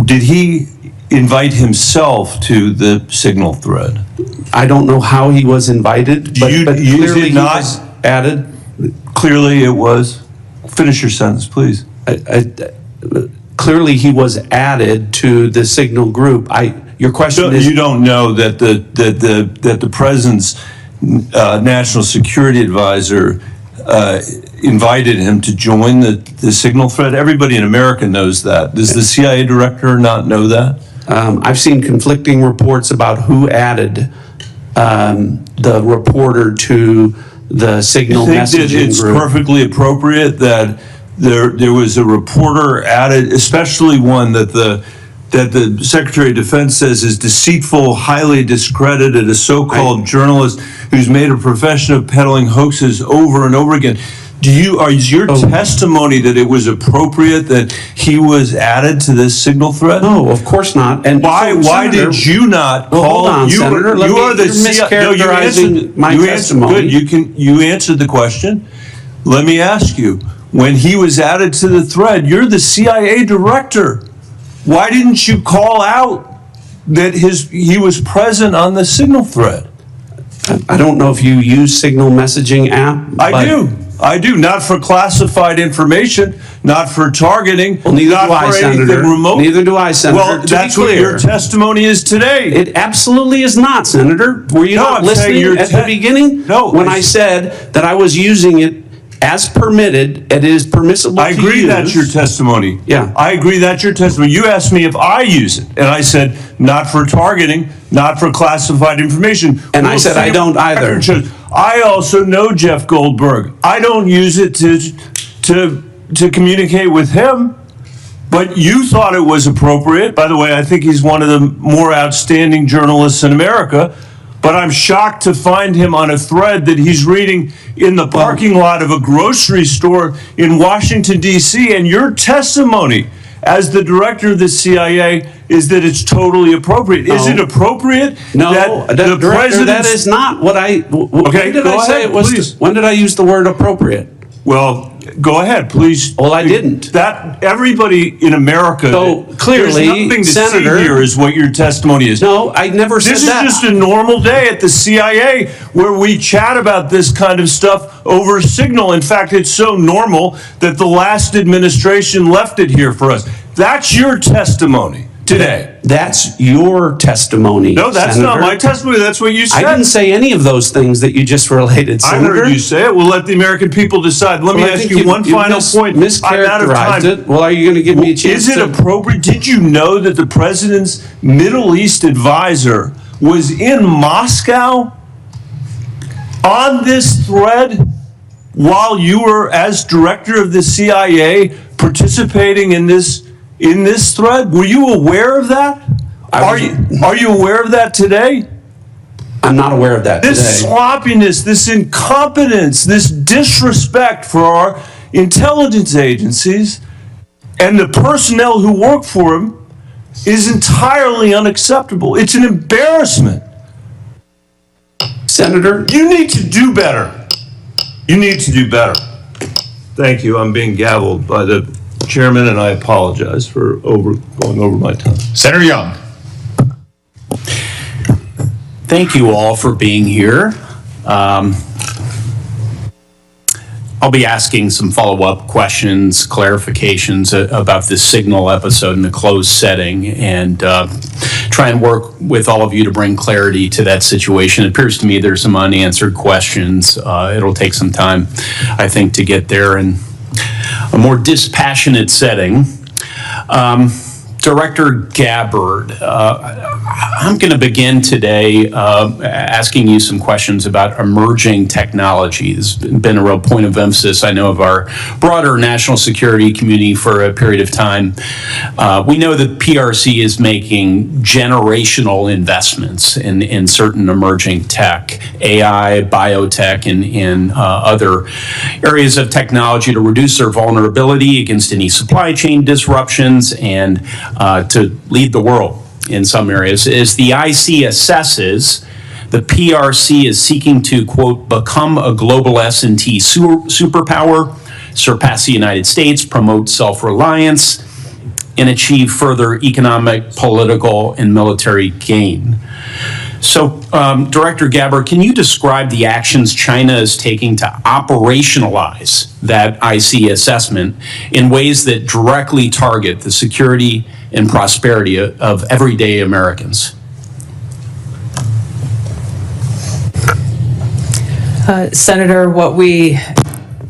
Did he invite himself to the signal thread? I don't know how he was invited, but clearly he was added. Clearly it was. Finish your sentence, please. Clearly he was added to the signal group. Your question is. You don't know that the president's national security advisor invited him to join the signal thread? Everybody in America knows that. Does the CIA director not know that? I've seen conflicting reports about who added the reporter to the signal messaging group. It's perfectly appropriate that there was a reporter added, especially one that the Secretary of Defense says is deceitful, highly discredited, a so-called journalist who's made a profession of peddling hoaxes over and over again. Is your testimony that it was appropriate that he was added to this signal thread? No, of course not. And why did you not call? Hold on, Senator. You are the mischaracterizing my testimony. Good. You answered the question. Let me ask you: when he was added to the thread, you're the CIA director. Why didn't you call out that he was present on the signal thread? I don't know if you use signal messaging app. I do. Not for classified information, not for targeting, well, neither not do I, for anything Senator. remote. Neither do I, Senator. Well, that's what your testimony is today. It absolutely is not, Senator. Were you not listening at the beginning? No. When I said that I was using it as permitted, it is permissible to use. I agree that's your testimony. Yeah. I agree that's your testimony. You asked me if I use it, and I said not for targeting, not for classified information. And I said I don't either. I also know Jeff Goldberg. I don't use it to communicate with him, but you thought it was appropriate. By the way, I think he's one of the more outstanding journalists in America. But I'm shocked to find him on a thread that he's reading in the parking lot of a grocery store in Washington, D.C. And your testimony as the director of the CIA is that it's totally appropriate. No. Is it appropriate? No, that the Director, that is not what I. Okay, go ahead, please. When did I use the word appropriate? Well, go ahead, please. Well, I didn't. That everybody in America. So clearly, there's nothing to Senator, see here is what your testimony is. No, I never said that. This is just a normal day at the CIA where we chat about this kind of stuff over Signal. In fact, it's so normal that the last administration left it here for us. That's your testimony today. That's your testimony. No, that's Senator. not my testimony. That's what you said. I didn't say any of those things that you just related, Senator. I heard you say it. We'll let the American people decide. Let me ask you one final point. Mischaracterized I'm out of time. it. Well, are you going to give me a chance? Is it appropriate? Did you know that the president's Middle East advisor was in Moscow on this thread while you were, as director of the CIA, participating in this thread? Were you aware of that? Are you aware of that today? I'm not aware of that today. This sloppiness, this incompetence, this disrespect for our intelligence agencies and the personnel who work for them is entirely unacceptable. It's an embarrassment. Senator, you need to do better. You need to do better. Thank you. I'm being gavelled by the chairman, and I apologize for going over my time. Senator Young. Thank you all for being here. I'll be asking some follow-up questions, clarifications about this Signal episode in a closed setting, and try and work with all of you to bring clarity to that situation. It appears to me there's some unanswered questions. It'll take some time, I think, to get there in a more dispassionate setting. Director Gabbard, I'm going to begin today asking you some questions about emerging technology. This has been a real point of emphasis, I know, of our broader national security community for a period of time. We know that PRC is making generational investments in certain emerging tech, AI, biotech, and other areas of technology to reduce their vulnerability against any supply chain disruptions and to lead the world in some areas. As the IC assesses, the PRC is seeking to, quote, become a global S&T superpower, surpass the United States, promote self-reliance, and achieve further economic, political, and military gain. So, Director Gabbard, can you describe the actions China is taking to operationalize that IC assessment in ways that directly target the security and prosperity of everyday Americans? Senator, what we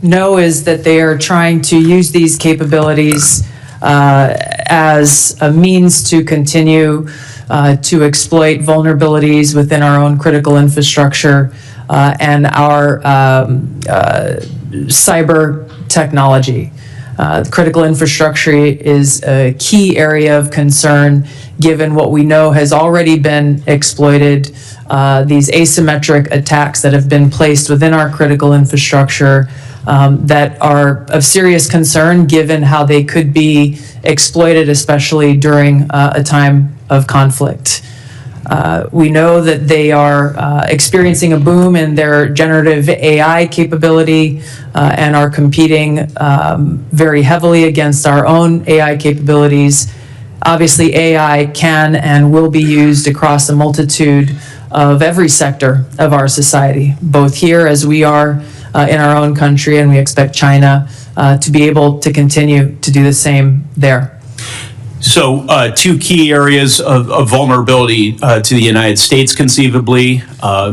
know is that they are trying to use these capabilities as a means to continue to exploit vulnerabilities within our own critical infrastructure and our cyber technology. Critical infrastructure is a key area of concern given what we know has already been exploited, these asymmetric attacks that have been placed within our critical infrastructure that are of serious concern given how they could be exploited, especially during a time of conflict. We know that they are experiencing a boom in their generative AI capability and are competing very heavily against our own AI capabilities. Obviously, AI can and will be used across a multitude of every sector of our society, both here as we are in our own country, and we expect China to be able to continue to do the same there. So two key areas of vulnerability to the United States, conceivably,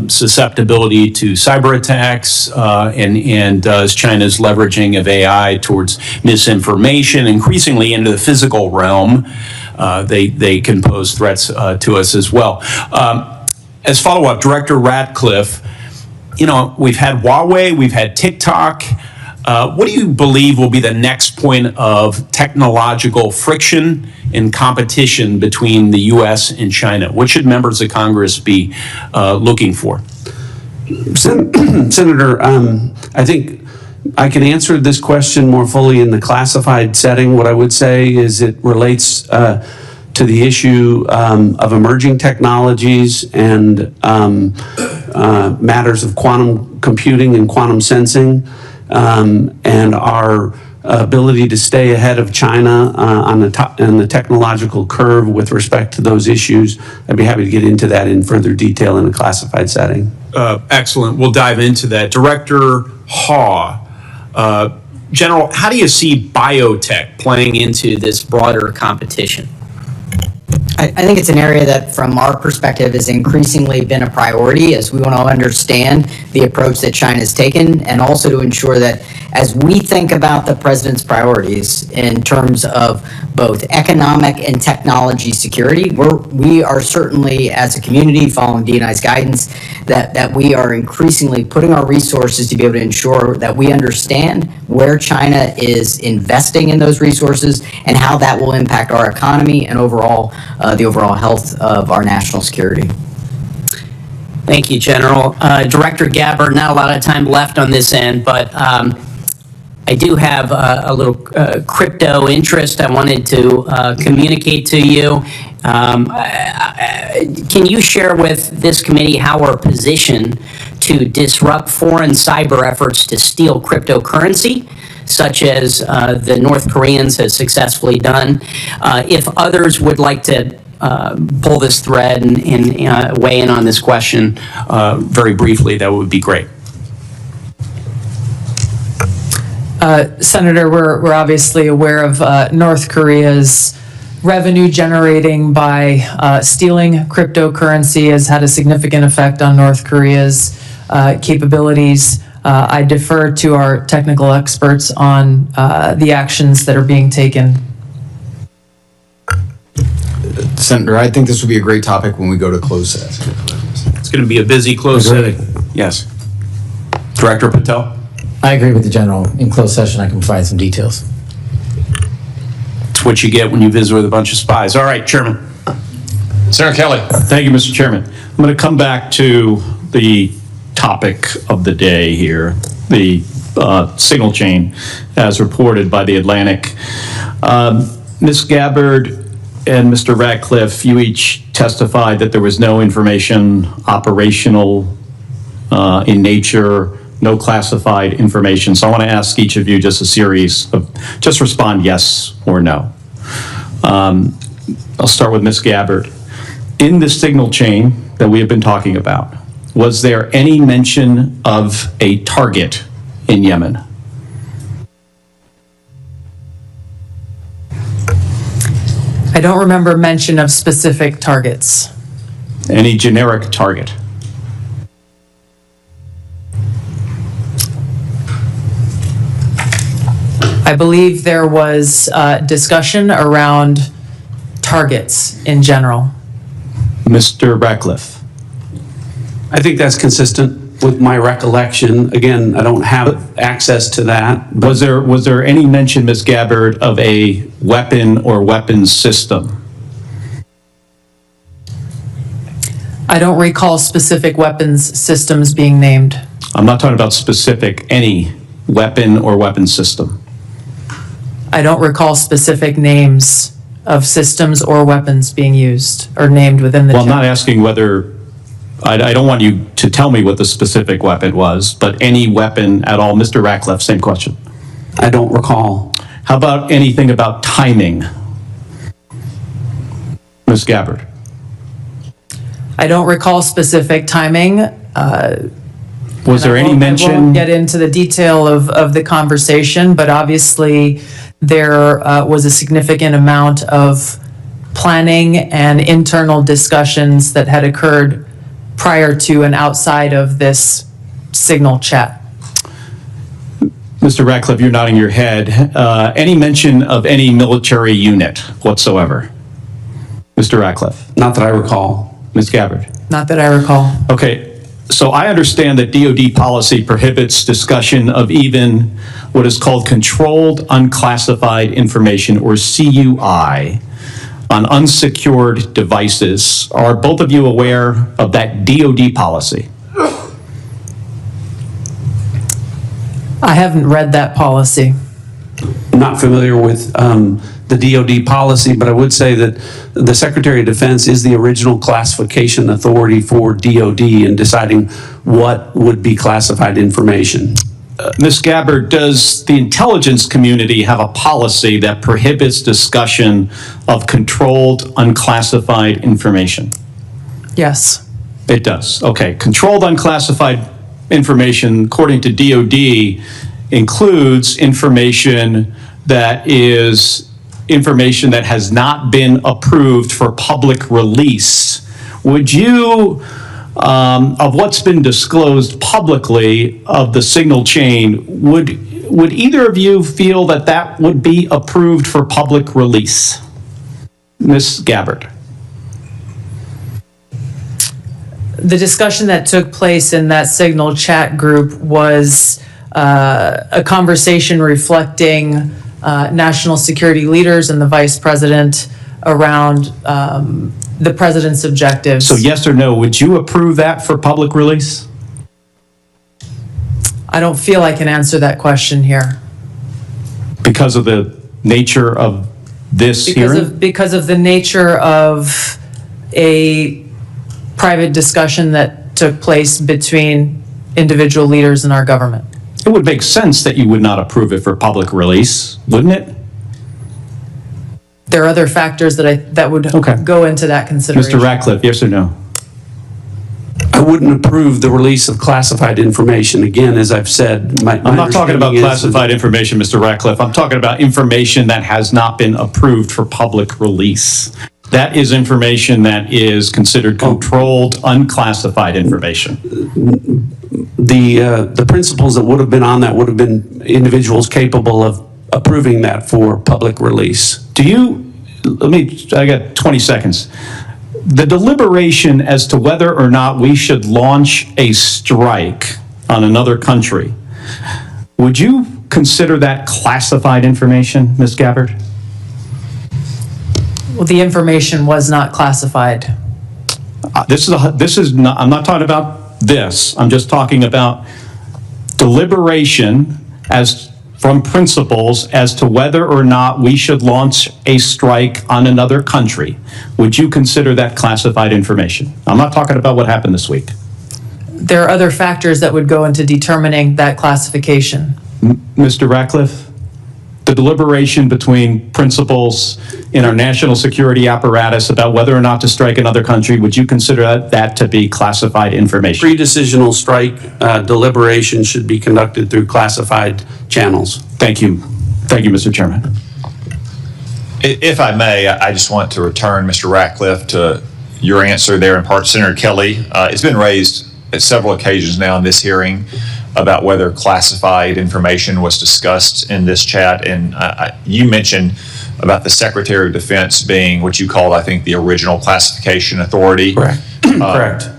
susceptibility to cyber attacks, and as China's leveraging of AI towards misinformation, increasingly into the physical realm, they can pose threats to us as well. As follow-up, Director Ratcliffe, you know, we've had Huawei, we've had TikTok. What do you believe will be the next point of technological friction and competition between the U.S. and China? What should members of Congress be looking for? Senator, I think I can answer this question more fully in the classified setting. What I would say is it relates to the issue of emerging technologies and matters of quantum computing and quantum sensing. And our ability to stay ahead of China on the technological curve with respect to those issues. I'd be happy to get into that in further detail in a classified setting. Excellent. We'll dive into that. Director Haw, General, how do you see biotech playing into this broader competition? I think it's an area that, from our perspective, has increasingly been a priority as we want to understand the approach that China's taken, and also to ensure that as we think about the president's priorities in terms of both economic and technology security, we are certainly, as a community, following DNI's guidance, that we are increasingly putting our resources to be able to ensure that we understand where China is investing in those resources and how that will impact our economy and overall the overall health of our national security. Thank you, General. Director Gabbard, not a lot of time left on this end, but I do have a little crypto interest I wanted to communicate to you. Can you share with this committee how we're positioned to disrupt foreign cyber efforts to steal cryptocurrency, such as the North Koreans have successfully done? If others would like to pull this thread and weigh in on this question very briefly, that would be great. Senator, we're obviously aware of North Korea's revenue generating by stealing cryptocurrency has had a significant effect on North Korea's capabilities. I defer to our technical experts on the actions that are being taken. Senator, I think this would be a great topic when we go to closed session. It's going to be a busy closed setting. Yes. Director Patel? I agree with the general. In closed session, I can provide some details. It's what you get when you visit with a bunch of spies. All right, Chairman. Senator Kelly. Thank you, Mr. Chairman. I'm going to come back to the topic of the day here, the signal chain as reported by The Atlantic. Ms. Gabbard and Mr. Ratcliffe, you each testified that there was no information operational in nature, no classified information. So I want to ask each of you just a series of, just respond yes or no. I'll start with Ms. Gabbard. In the signal chain that we have been talking about, was there any mention of a target in Yemen? I don't remember mention of specific targets. Any generic target? I believe there was discussion around targets in general. Mr. Ratcliffe? I think that's consistent with my recollection. Again, I don't have access to that. Was there any mention, Ms. Gabbard, of a weapon or weapons system? I don't recall specific weapons systems being named. I'm not talking about specific, any weapon or weapons system. I don't recall specific names of systems or weapons being used or named within the. Well, I'm not asking whether, I don't want you to tell me what the specific weapon was, but any weapon at all. Mr. Ratcliffe, same question. I don't recall. How about anything about timing? Ms. Gabbard? I don't recall specific timing. Was there any mention? I won't get into the detail of the conversation, but obviously there was a significant amount of planning and internal discussions that had occurred prior to and outside of this signal chat. Mr. Ratcliffe, you're nodding your head. Any mention of any military unit whatsoever? Mr. Ratcliffe? Not that I recall. Ms. Gabbard? Not that I recall. Okay, so I understand that DoD policy prohibits discussion of even what is called controlled unclassified information, or CUI, on unsecured devices. Are both of you aware of that DoD policy? I haven't read that policy. Not familiar with the DoD policy, but I would say that the Secretary of Defense is the original classification authority for DoD in deciding what would be classified information. Ms. Gabbard, does the intelligence community have a policy that prohibits discussion of controlled unclassified information? Yes. It does. Okay. Controlled unclassified information, according to DoD, includes information that is information that has not been approved for public release. Would you, of what's been disclosed publicly of the signal chain, would either of you feel that that would be approved for public release? Ms. Gabbard? The discussion that took place in that signal chat group was a conversation reflecting national security leaders and the vice president around the president's objectives. So yes or no, would you approve that for public release? I don't feel I can answer that question here. Because of the nature of this hearing? Because of the nature of a private discussion that took place between individual leaders in our government. It would make sense that you would not approve it for public release, wouldn't it? There are other factors that would go into that consideration. Mr. Ratcliffe, yes or no? I wouldn't approve the release of classified information. Again, as I've said, my I'm not talking about understanding is- classified information, Mr. Ratcliffe. I'm talking about information that has not been approved for public release. That is information that is considered controlled, unclassified information. The principals that would have been on that would have been individuals capable of approving that for public release. I got 20 seconds. The deliberation as to whether or not we should launch a strike on another country, would you consider that classified information, Ms. Gabbard? Well, the information was not classified. I'm not talking about this. I'm just talking about deliberation from principals as to whether or not we should launch a strike on another country. Would you consider that classified information? I'm not talking about what happened this week. There are other factors that would go into determining that classification. Mr. Ratcliffe, the deliberation between principals in our national security apparatus about whether or not to strike another country, would you consider that to be classified information? Pre-decisional strike deliberation should be conducted through classified channels. Thank you. Thank you, Mr. Chairman. If I may, I just want to return, Mr. Ratcliffe, to your answer there in part. Senator Kelly, it's been raised at several occasions now in this hearing about whether classified information was discussed in this chat. And you mentioned about the Secretary of Defense being what you called, I think, the original classification authority. Correct. Correct.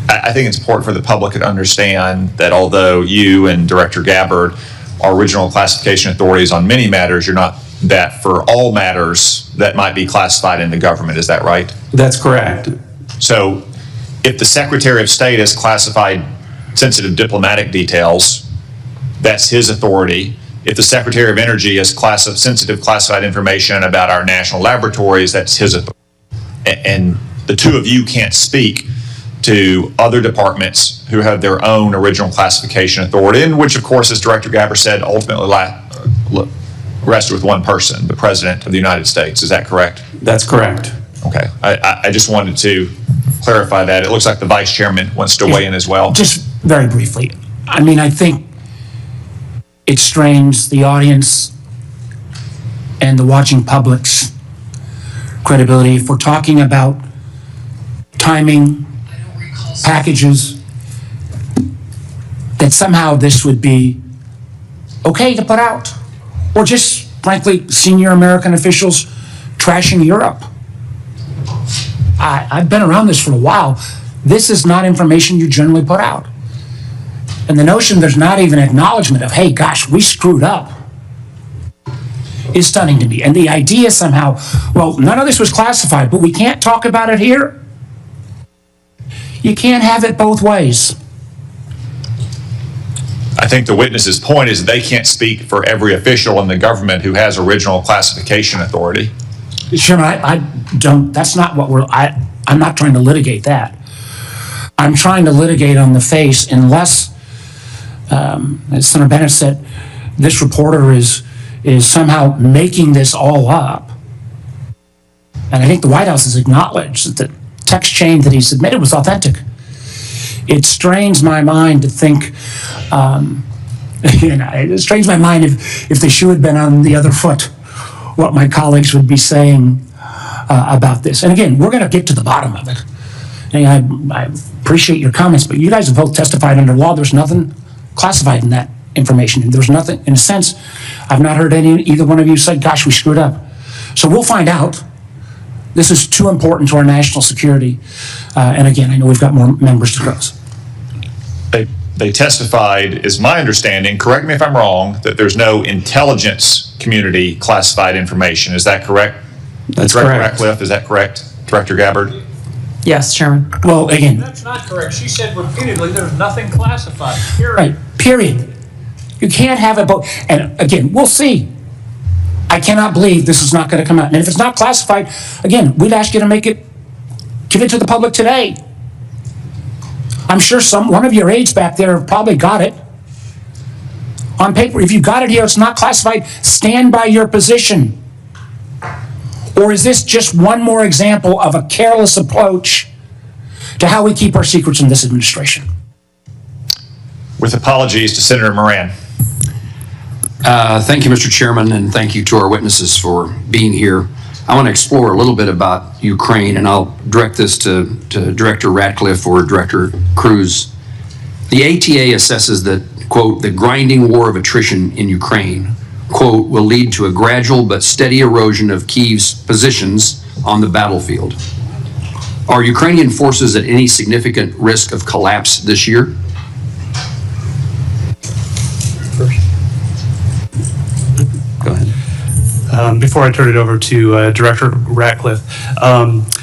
I think it's important for the public to understand that although you and Director Gabbard are original classification authorities on many matters, you're not that for all matters that might be classified in the government. Is that right? That's correct. So if the Secretary of State has classified sensitive diplomatic details, that's his authority. If the Secretary of Energy has sensitive classified information about our national laboratories, that's his authority. And the two of you can't speak to other departments who have their own original classification authority, and which, of course, as Director Gabbard said, ultimately rests with one person, the President of the United States. Is that correct? That's correct. Okay. I just wanted to clarify that. It looks like the Vice Chairman wants to weigh in as well. Just very briefly. I mean, I think it strains the audience and the watching public's credibility if we're talking about timing, packages, that somehow this would be okay to put out, or just frankly senior American officials trashing Europe. I've been around this for a while. This is not information you generally put out. And the notion there's not even acknowledgement of, hey, gosh, we screwed up, is stunning to me. And the idea somehow, well, none of this was classified, but we can't talk about it here. You can't have it both ways. I think the witness's point is that they can't speak for every official in the government who has original classification authority. Chairman, I don't, that's not what I'm not trying to litigate that. I'm trying to litigate on the face unless, as Senator Bennett said, this reporter is somehow making this all up. And I think the White House has acknowledged that the text chain that he submitted was authentic. It strains my mind to think, it strains my mind if the shoe had been on the other foot, what my colleagues would be saying about this. And again, we're going to get to the bottom of it. And I appreciate your comments, but you guys have both testified under law. There's nothing classified in that information. There's nothing, in a sense, I've not heard either one of you say, gosh, we screwed up. So we'll find out. This is too important to our national security. And again, I know we've got more members to cross. They testified, is my understanding, correct me if I'm wrong, that there's no intelligence community classified information. Is that correct? That's Director correct. Ratcliffe, is that correct? Director Gabbard? Yes, Chairman. Well, again, That's not correct. She said repeatedly there's nothing classified, period. right, period. You can't have it both. And again, we'll see. I cannot believe this is not going to come out. And if it's not classified, again, we'd ask you to give it to the public today. I'm sure one of your aides back there probably got it on paper. If you got it here, it's not classified, stand by your position. Or is this just one more example of a careless approach to how we keep our secrets in this administration. With apologies to Senator Moran. Thank you, Mr. Chairman, and thank you to our witnesses for being here. I want to explore a little bit about Ukraine, and I'll direct this to Director Ratcliffe or Director Cruz. The ATA assesses that, quote, the grinding war of attrition in Ukraine, quote, will lead to a gradual but steady erosion of Kyiv's positions on the battlefield. Are Ukrainian forces at any significant risk of collapse this year? Go ahead. Before I turn it over to Director Ratcliffe,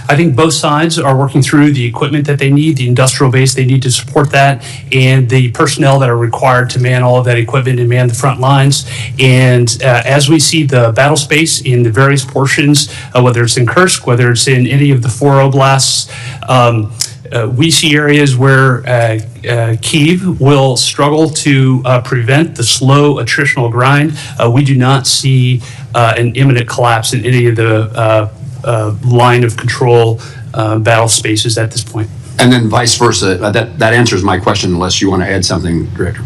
I think both sides are working through the equipment that they need, the industrial base they need to support that, and the personnel that are required to man all of that equipment and man the front lines. And as we see the battle space in the various portions, whether it's in Kursk, whether it's in any of the 4 oblasts, we see areas where Kyiv will struggle to prevent the slow attritional grind. We do not see an imminent collapse in any of the line of control battle spaces at this point. And then vice versa. That answers my question, unless you want to add something, Director.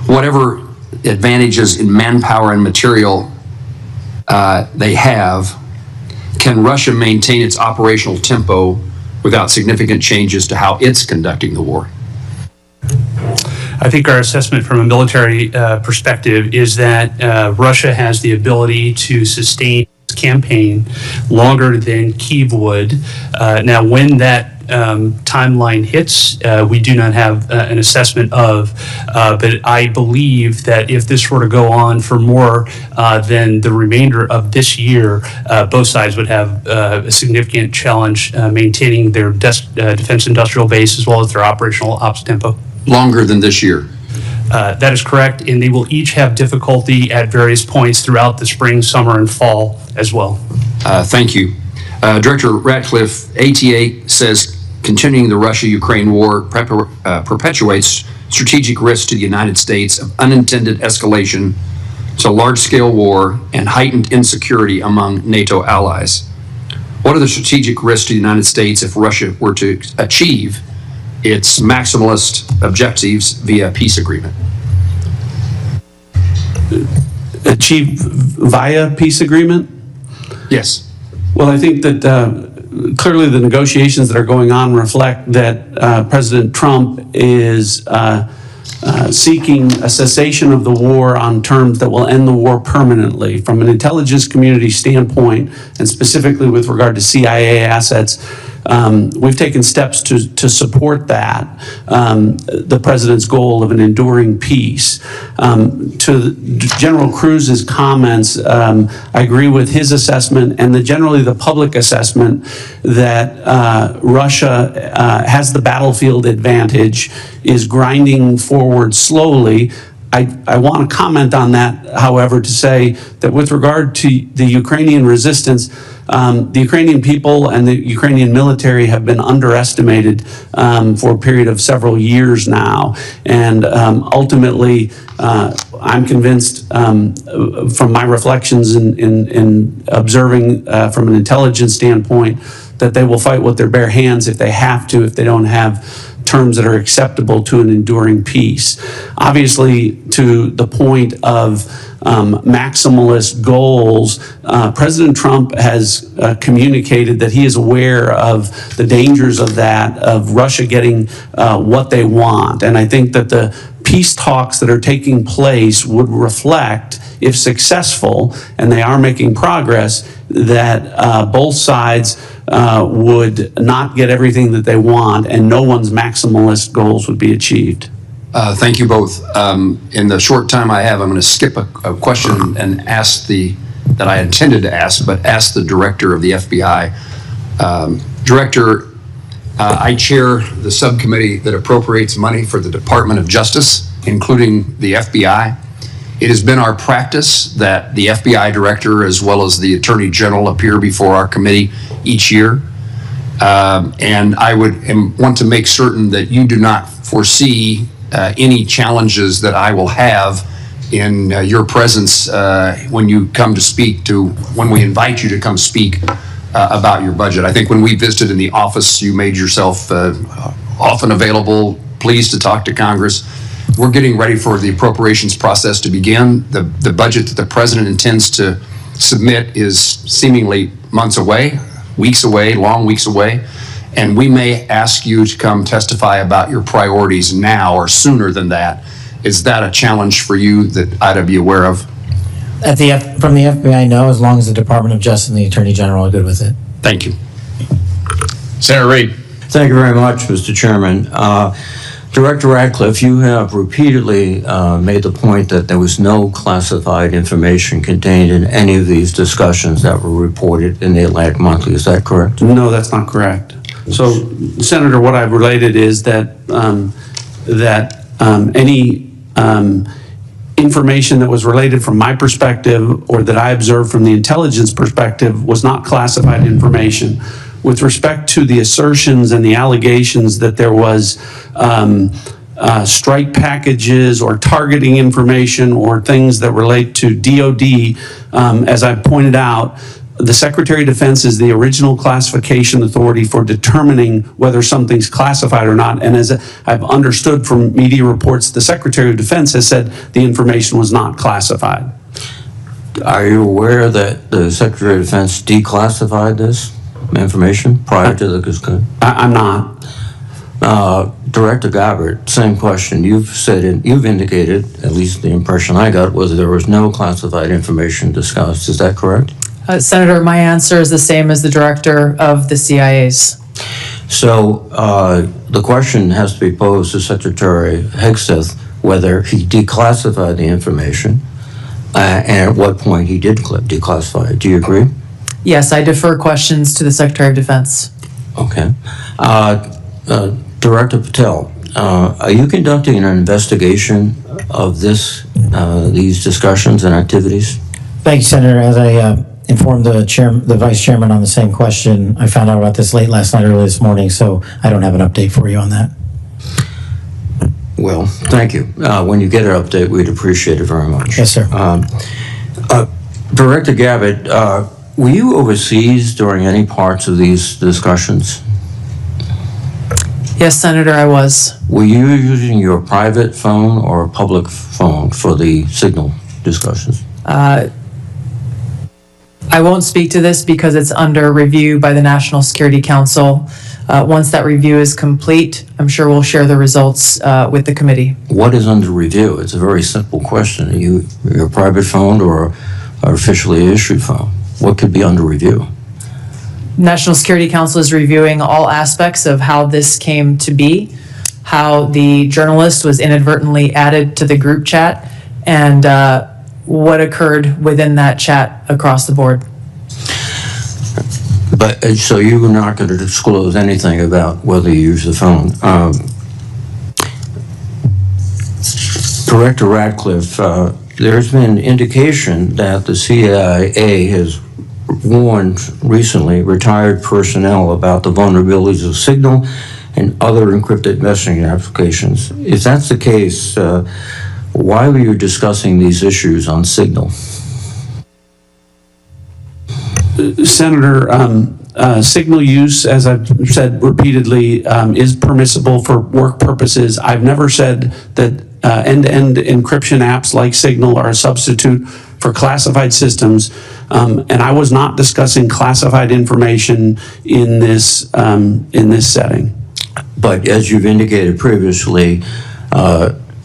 Whatever advantages in manpower and material they have, can Russia maintain its operational tempo without significant changes to how it's conducting the war? I think our assessment from a military perspective is that Russia has the ability to sustain its campaign longer than Kyiv would. Now, when that timeline hits, we do not have an assessment of, but I believe that if this were to go on for more than the remainder of this year, both sides would have a significant challenge maintaining their defense industrial base as well as their operational ops tempo. Longer than this year? That is correct, and they will each have difficulty at various points throughout the spring, summer, and fall as well. Thank you. Director Ratcliffe, ATA says continuing the Russia-Ukraine war perpetuates strategic risk to the United States of unintended escalation to large-scale war and heightened insecurity among NATO allies. What are the strategic risks to the United States if Russia were to achieve its maximalist objectives via peace agreement? Achieve via peace agreement? Yes. Well, I think that clearly the negotiations that are going on reflect that President Trump is seeking a cessation of the war on terms that will end the war permanently. From an intelligence community standpoint, and specifically with regard to CIA assets, we've taken steps to support that, the president's goal of an enduring peace. To General Cruz's comments, I agree with his assessment and generally the public assessment that Russia has the battlefield advantage, is grinding forward slowly. I want to comment on that, however, to say that with regard to the Ukrainian resistance, the Ukrainian people and the Ukrainian military have been underestimated for a period of several years now. And ultimately, I'm convinced from my reflections in observing from an intelligence standpoint that they will fight with their bare hands if they have to, if they don't have terms that are acceptable to an enduring peace. Obviously, to the point of maximalist goals, President Trump has communicated that he is aware of the dangers of that, of Russia getting what they want. And I think that the peace talks that are taking place would reflect, if successful, and they are making progress, that both sides would not get everything that they want and no one's maximalist goals would be achieved. Thank you both. In the short time I have, I'm going to skip a question and ask that I intended to ask, but ask the director of the FBI. Director, I chair the subcommittee that appropriates money for the Department of Justice, including the FBI. It has been our practice that the FBI director as well as the Attorney General appear before our committee each year. And I want to make certain that you do not foresee any challenges that I will have in your presence when you come to speak when we invite you to come speak about your budget. I think when we visited in the office, you made yourself often available, pleased to talk to Congress. We're getting ready for the appropriations process to begin. The budget that the president intends to submit is seemingly months away, weeks away, long weeks away. And we may ask you to come testify about your priorities now or sooner than that. Is that a challenge for you that I ought to be aware of? From the FBI, no, as long as the Department of Justice and the Attorney General are good with it. Thank you. Senator Reid. Thank you very much, Mr. Chairman. Director Ratcliffe, you have repeatedly made the point that there was no classified information contained in any of these discussions that were reported in the Atlantic Monthly. Is that correct? No, that's not correct. So, Senator, what I've related is that any information that was related from my perspective or that I observed from the intelligence perspective was not classified information. With respect to the assertions and the allegations that there was strike packages or targeting information or things that relate to DOD, as I pointed out, the Secretary of Defense is the original classification authority for determining whether something's classified or not. And as I've understood from media reports, the Secretary of Defense has said the information was not classified. Are you aware that the Secretary of Defense declassified this information prior to the discussion? I'm not. Director Gabbard, same question. You've indicated, at least the impression I got, was there was no classified information discussed. Is that correct? Senator, my answer is the same as the director of the CIA's. So the question has to be posed to Secretary Hegseth whether he declassified the information and at what point he did declassify it. Do you agree? Yes, I defer questions to the Secretary of Defense. Okay. Director Patel, are you conducting an investigation of these discussions and activities? Thank you, Senator. As I informed the Vice Chairman on the same question, I found out about this late last night, early this morning, so I don't have an update for you on that. Well, thank you. When you get an update, we'd appreciate it very much. Yes, sir. Director Gabbard, were you overseas during any parts of these discussions? Yes, Senator, I was. Were you using your private phone or a public phone for the signal discussions? I won't speak to this because it's under review by the National Security Council. Once that review is complete, I'm sure we'll share the results with the committee. What is under review? It's a very simple question. Are you your private phone or an officially issued phone? What could be under review? National Security Council is reviewing all aspects of how this came to be, how the journalist was inadvertently added to the group chat, and what occurred within that chat across the board. But so you're not going to disclose anything about whether you use the phone. Director Ratcliffe, there's been indication that the CIA has warned recently retired personnel about the vulnerabilities of Signal and other encrypted messaging applications. If that's the case, why were you discussing these issues on Signal? Senator, signal use, as I've said repeatedly, is permissible for work purposes. I've never said that end-to-end encryption apps like Signal are a substitute for classified systems, and I was not discussing classified information in this setting. But as you've indicated previously,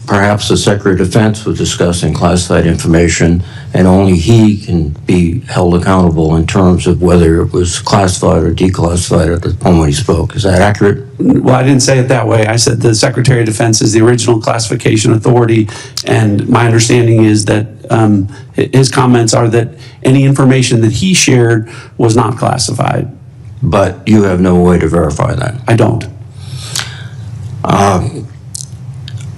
perhaps the Secretary of Defense was discussing classified information, and only he can be held accountable in terms of whether it was classified or declassified at the moment he spoke. Is that accurate? Well, I didn't say it that way. I said the Secretary of Defense is the original classification authority, and my understanding is that his comments are that any information that he shared was not classified. But you have no way to verify that? I don't.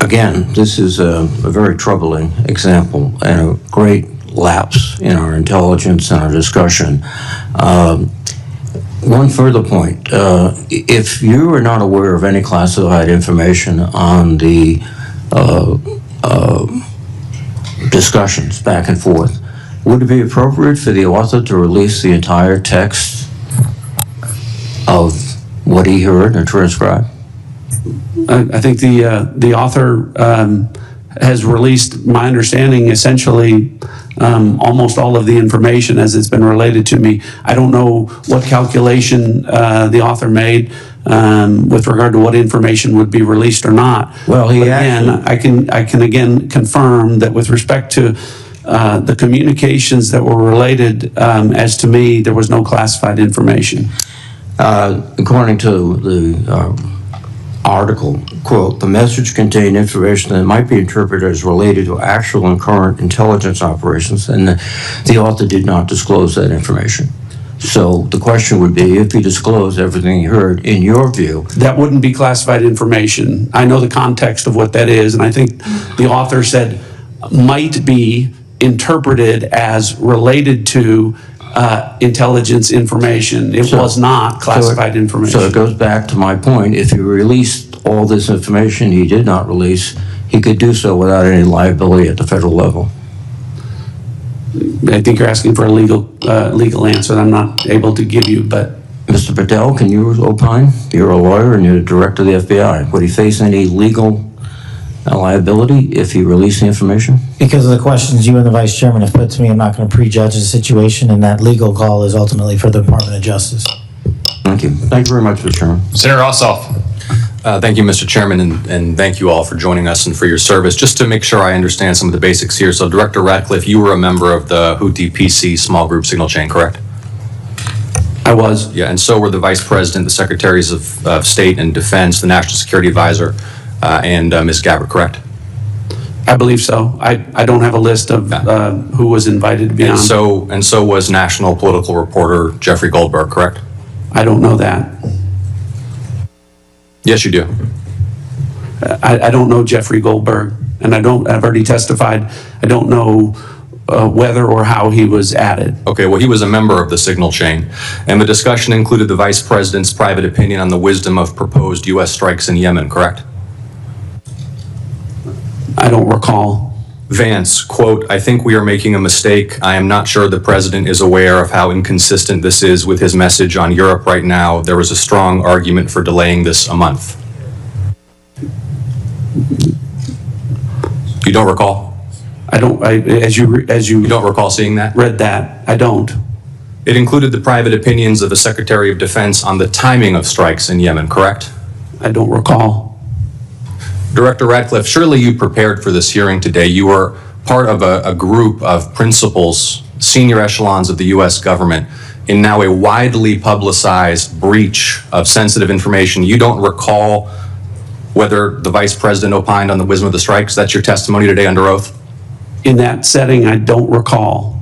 Again, this is a very troubling example and a great lapse in our intelligence and our discussion. One further point, if you are not aware of any classified information on the discussions back and forth, would it be appropriate for the author to release the entire text of what he heard or transcribed? I think the author has released, my understanding, essentially almost all of the information as it's been related to me. I don't know what calculation the author made with regard to what information would be released or not. Well, he but again, I can again confirm that with respect to the communications that were related, as to me, there was no classified information. According to the article, quote, the message contained information that might be interpreted as related to actual and current intelligence operations, and the author did not disclose that information. So the question would be, if he disclosed everything he heard, in your view. That wouldn't be classified information. I know the context of what that is, and I think the author said might be interpreted as related to intelligence information. It was not classified information. So it goes back to my point. If he released all this information he did not release, he could do so without any liability at the federal level. I think you're asking for a legal answer that I'm not able to give you, but. Mr. Patel, can you opine? You're a lawyer and you're the director of the FBI. Would he face any legal liability if he released the information? Because of the questions you and the Vice Chairman have put to me, I'm not going to prejudge the situation, and that legal call is ultimately for the Department of Justice. Thank you. Thank you very much, Mr. Chairman. Senator Ossoff. Thank you, Mr. Chairman, and thank you all for joining us and for your service. Just to make sure I understand some of the basics here. So, Director Ratcliffe, you were a member of the Houthi PC small group signal chain, correct? I was. Yeah, and so were the Vice President, the Secretaries of State and Defense, the National Security Advisor, and Ms. Gabbard, correct? I believe so. I don't have a list of who was invited to be on. And so was national political reporter Jeffrey Goldberg, correct? I don't know that. Yes, you do. I don't know Jeffrey Goldberg, and I've already testified. I don't know whether or how he was added. Okay, well, he was a member of the signal chain, and the discussion included the Vice President's private opinion on the wisdom of proposed U.S. strikes in Yemen, correct? I don't recall. Vance, quote, I think we are making a mistake. I am not sure the president is aware of how inconsistent this is with his message on Europe right now. There was a strong argument for delaying this a month. You don't recall? I don't, as you don't recall seeing that? Read that. I don't. It included the private opinions of the Secretary of Defense on the timing of strikes in Yemen, correct? I don't recall. Director Ratcliffe, surely you prepared for this hearing today. You were part of a group of principals, senior echelons of the U.S. government, in now a widely publicized breach of sensitive information. You don't recall whether the Vice President opined on the wisdom of the strikes? That's your testimony today under oath? In that setting, I don't recall.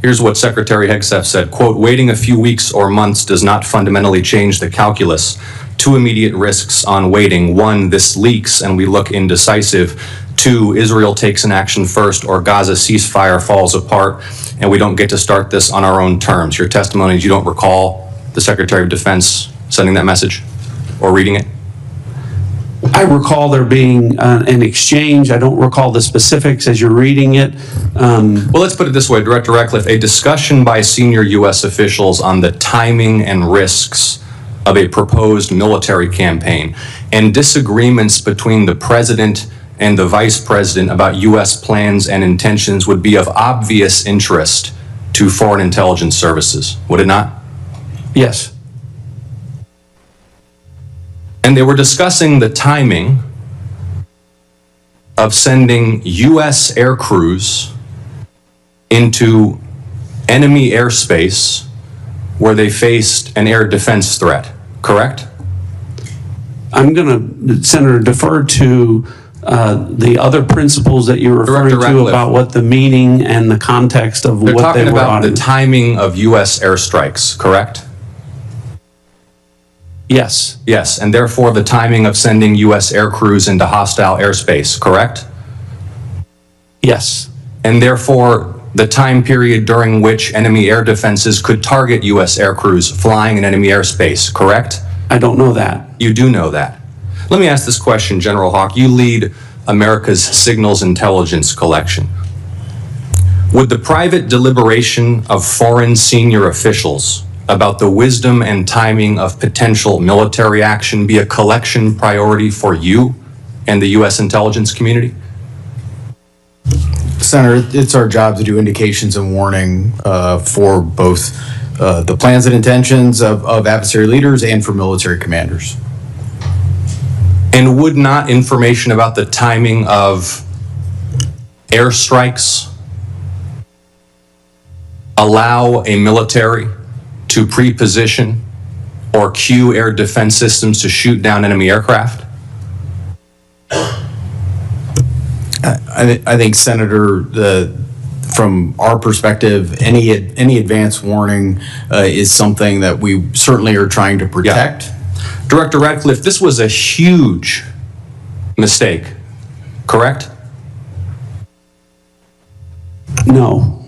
Here's what Secretary Hegseth said, quote, waiting a few weeks or months does not fundamentally change the calculus. Two immediate risks on waiting. One, this leaks and we look indecisive. Two, Israel takes an action first or Gaza ceasefire falls apart and we don't get to start this on our own terms. Your testimony is you don't recall the Secretary of Defense sending that message or reading it? I recall there being an exchange. I don't recall the specifics as you're reading it. Well, let's put it this way, Director Ratcliffe, a discussion by senior U.S. officials on the timing and risks of a proposed military campaign and disagreements between the President and the Vice President about U.S. plans and intentions would be of obvious interest to foreign intelligence services, would it not? Yes. And they were discussing the timing of sending U.S. air crews into enemy airspace where they faced an air defense threat, correct? I'm going to, Senator, defer to the other principles that you're referring to about what the meaning and the context of what they were on. They're talking about the timing of U.S. airstrikes, correct? Yes. Yes, and therefore the timing of sending U.S. air crews into hostile airspace, correct? Yes. And therefore the time period during which enemy air defenses could target U.S. air crews flying in enemy airspace, correct? I don't know that. You do know that. Let me ask this question, General Hawk. You lead America's signals intelligence collection. Would the private deliberation of foreign senior officials about the wisdom and timing of potential military action be a collection priority for you and the U.S. intelligence community? Senator, it's our job to do indications and warning for both the plans and intentions of adversary leaders and for military commanders. And would not information about the timing of airstrikes allow a military to pre-position or cue air defense systems to shoot down enemy aircraft? I think, Senator, from our perspective, any advance warning is something that we certainly are trying to protect. Yeah. Director Ratcliffe, this was a huge mistake, correct? No.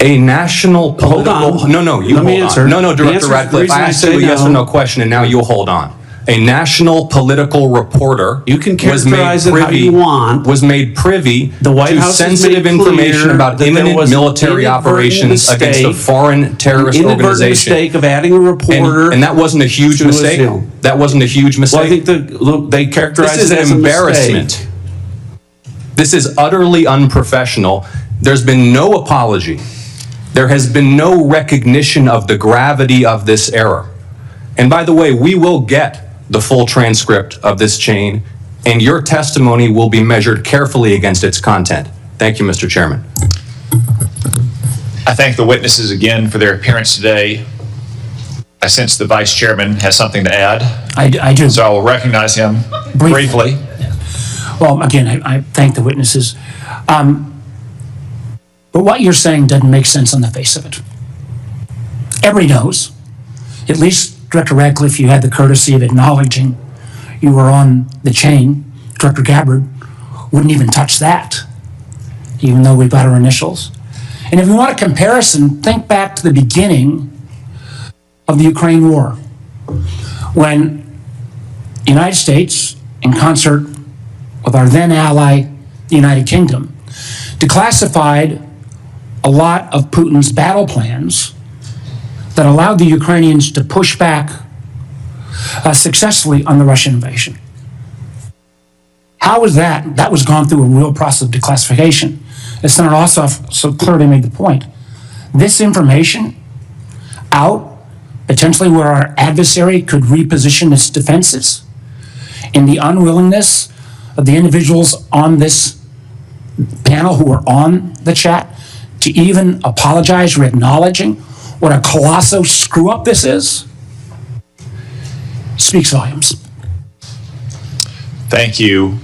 A national political... Hold on. No, you Let me hold answer. on. No, The Director answer- Ratcliffe, the reason I I asked you say a yes or no- no question, and now you'll hold on. A national political reporter You can characterize it how you want. was made privy The White to House has sensitive made information clear about that there imminent was an military inadvertent operations against a mistake, foreign terrorist inadvertent organization. mistake of adding a reporter. And that wasn't a huge to his mistake? deal. That wasn't a huge mistake? Well, I think they characterize This is it as an a embarrassment. mistake. This is utterly unprofessional. There's been no apology. There has been no recognition of the gravity of this error. And by the way, we will get the full transcript of this chain, and your testimony will be measured carefully against its content. Thank you, Mr. Chairman. I thank the witnesses again for their appearance today. I sense the Vice Chairman has something to add. I do. So I will recognize him briefly. Well, again, I thank the witnesses. But what you're saying doesn't make sense on the face of it. Everybody knows, at least Director Ratcliffe, you had the courtesy of acknowledging you were on the chain. Director Gabbard wouldn't even touch that, even though we've got our initials. And if you want a comparison, think back to the beginning of the Ukraine war, when the United States, in concert with our then ally, the United Kingdom, declassified a lot of Putin's battle plans that allowed the Ukrainians to push back successfully on the Russian invasion. How was that? That was gone through a real process of declassification. As Senator Ossoff so clearly made the point, this information out, potentially where our adversary could reposition its defenses, and the unwillingness of the individuals on this panel who were on the chat to even apologize for acknowledging what a colossal screw up this is, speaks volumes. Thank you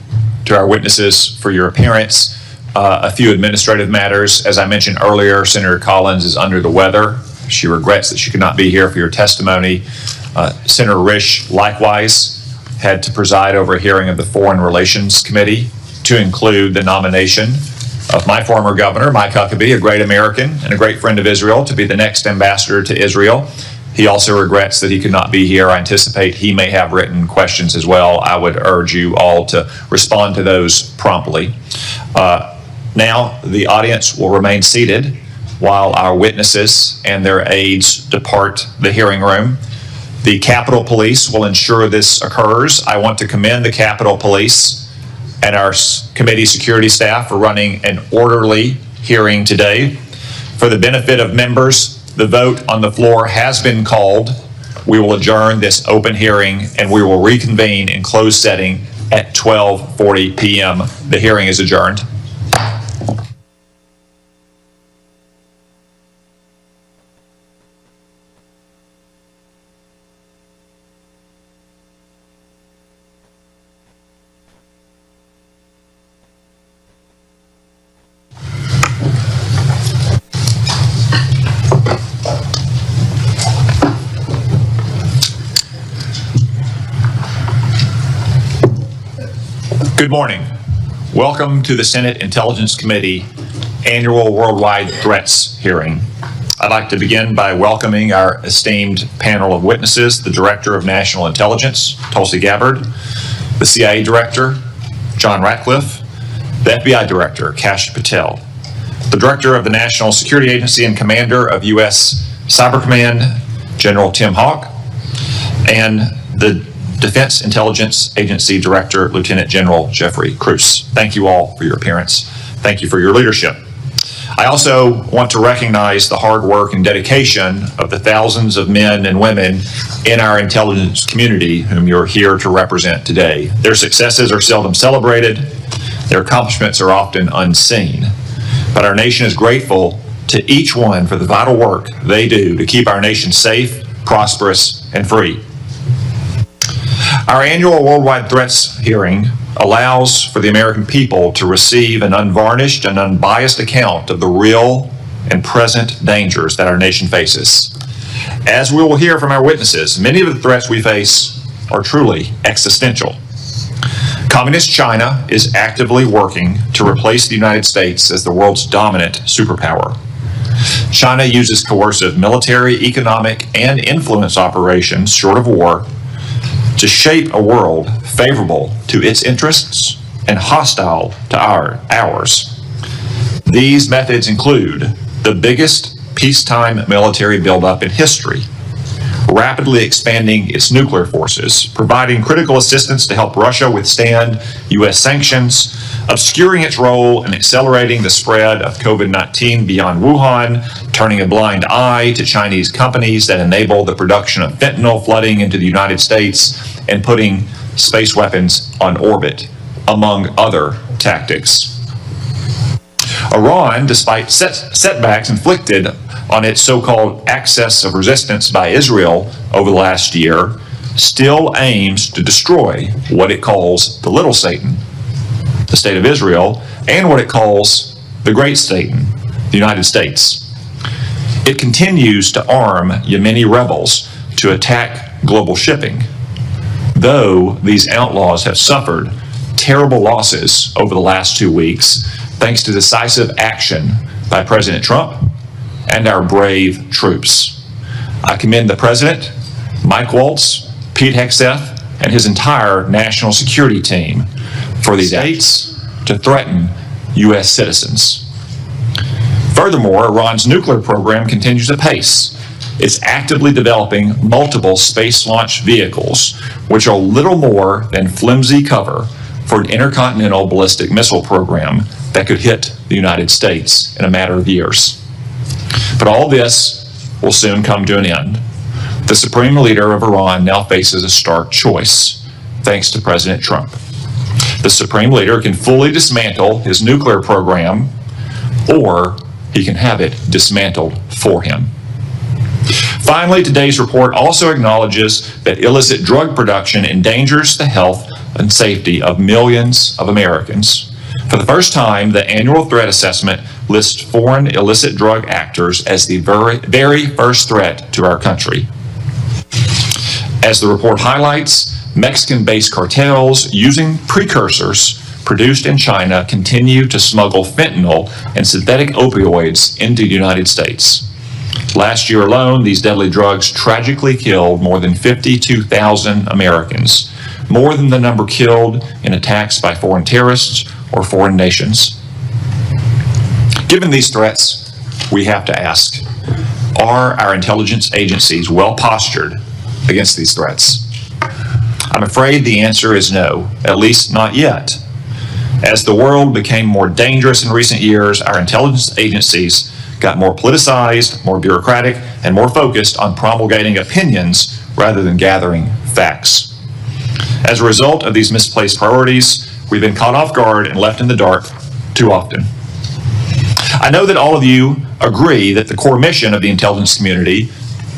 to our witnesses for your appearance. A few administrative matters. As I mentioned earlier, Senator Collins is under the weather. She regrets that she could not be here for your testimony. Senator Risch likewise had to preside over a hearing of the Foreign Relations Committee to include the nomination of my former governor, Mike Huckabee, a great American and a great friend of Israel, to be the next ambassador to Israel. He also regrets that he could not be here. I anticipate he may have written questions as well. I would urge you all to respond to those promptly. Now, the audience will remain seated while our witnesses and their aides depart the hearing room. The Capitol Police will ensure this occurs. I want to commend the Capitol Police and our committee security staff for running an orderly hearing today. For the benefit of members, the vote on the floor has been called. We will adjourn this open hearing and we will reconvene in closed setting at 12:40 p.m. The hearing is adjourned. Good morning. Welcome to the Senate Intelligence Committee Annual Worldwide Threats Hearing. I'd like to begin by welcoming our esteemed panel of witnesses, the Director of National Intelligence, Tulsi Gabbard, the CIA Director, John Ratcliffe, the FBI Director, Kash Patel, the Director of the National Security Agency and Commander of U.S. Cyber Command, General Tim Hawk, and the Defense Intelligence Agency Director, Lieutenant General Jeffrey Cruz. Thank you all for your appearance. Thank you for your leadership. I also want to recognize the hard work and dedication of the thousands of men and women in our intelligence community whom you're here to represent today. Their successes are seldom celebrated. Their accomplishments are often unseen. But our nation is grateful to each one for the vital work they do to keep our nation safe, prosperous, and free. Our annual Worldwide Threats hearing allows for the American people to receive an unvarnished and unbiased account of the real and present dangers that our nation faces. As we will hear from our witnesses, many of the threats we face are truly existential. Communist China is actively working to replace the United States as the world's dominant superpower. China uses coercive military, economic, and influence operations, short of war, to shape a world favorable to its interests and hostile to ours. These methods include the biggest peacetime military buildup in history, rapidly expanding its nuclear forces, providing critical assistance to help Russia withstand U.S. sanctions, obscuring its role in accelerating the spread of COVID-19 beyond Wuhan, turning a blind eye to Chinese companies that enable the production of fentanyl flooding into the United States, and putting space weapons on orbit, among other tactics. Iran, despite setbacks inflicted on its so-called axis of resistance by Israel over the last year, still aims to destroy what it calls the little Satan, the State of Israel, and what it calls the great Satan, the United States. It continues to arm Yemeni rebels to attack global shipping, though these outlaws have suffered terrible losses over the last 2 weeks thanks to decisive action by President Trump and our brave troops. I commend the President, Mike Waltz, Pete Hegseth, and his entire national security team for these acts to threaten U.S. citizens. Furthermore, Iran's nuclear program continues apace. It's actively developing multiple space launch vehicles, which are little more than flimsy cover for an intercontinental ballistic missile program that could hit the United States in a matter of years. But all this will soon come to an end. The supreme leader of Iran now faces a stark choice, thanks to President Trump. The supreme leader can fully dismantle his nuclear program, or he can have it dismantled for him. Finally, today's report also acknowledges that illicit drug production endangers the health and safety of millions of Americans. For the first time, the annual threat assessment lists foreign illicit drug actors as the very first threat to our country. As the report highlights, Mexican-based cartels using precursors produced in China continue to smuggle fentanyl and synthetic opioids into the United States. Last year alone, these deadly drugs tragically killed more than 52,000 Americans, more than the number killed in attacks by foreign terrorists or foreign nations. Given these threats, we have to ask, are our intelligence agencies well postured against these threats? I'm afraid the answer is no, at least not yet. As the world became more dangerous in recent years, our intelligence agencies got more politicized, more bureaucratic, and more focused on promulgating opinions rather than gathering facts. As a result of these misplaced priorities, we've been caught off guard and left in the dark too often. I know that all of you agree that the core mission of the intelligence community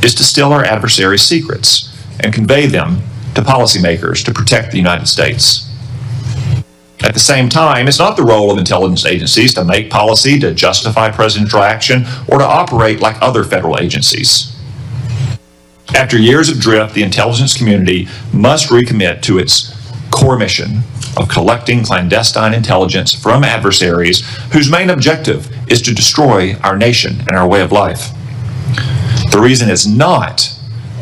is to steal our adversaries' secrets and convey them to policymakers to protect the United States. At the same time, it's not the role of intelligence agencies to make policy, to justify presidential action, or to operate like other federal agencies. After years of drift, the intelligence community must recommit to its core mission of collecting clandestine intelligence from adversaries whose main objective is to destroy our nation and our way of life. The reason is not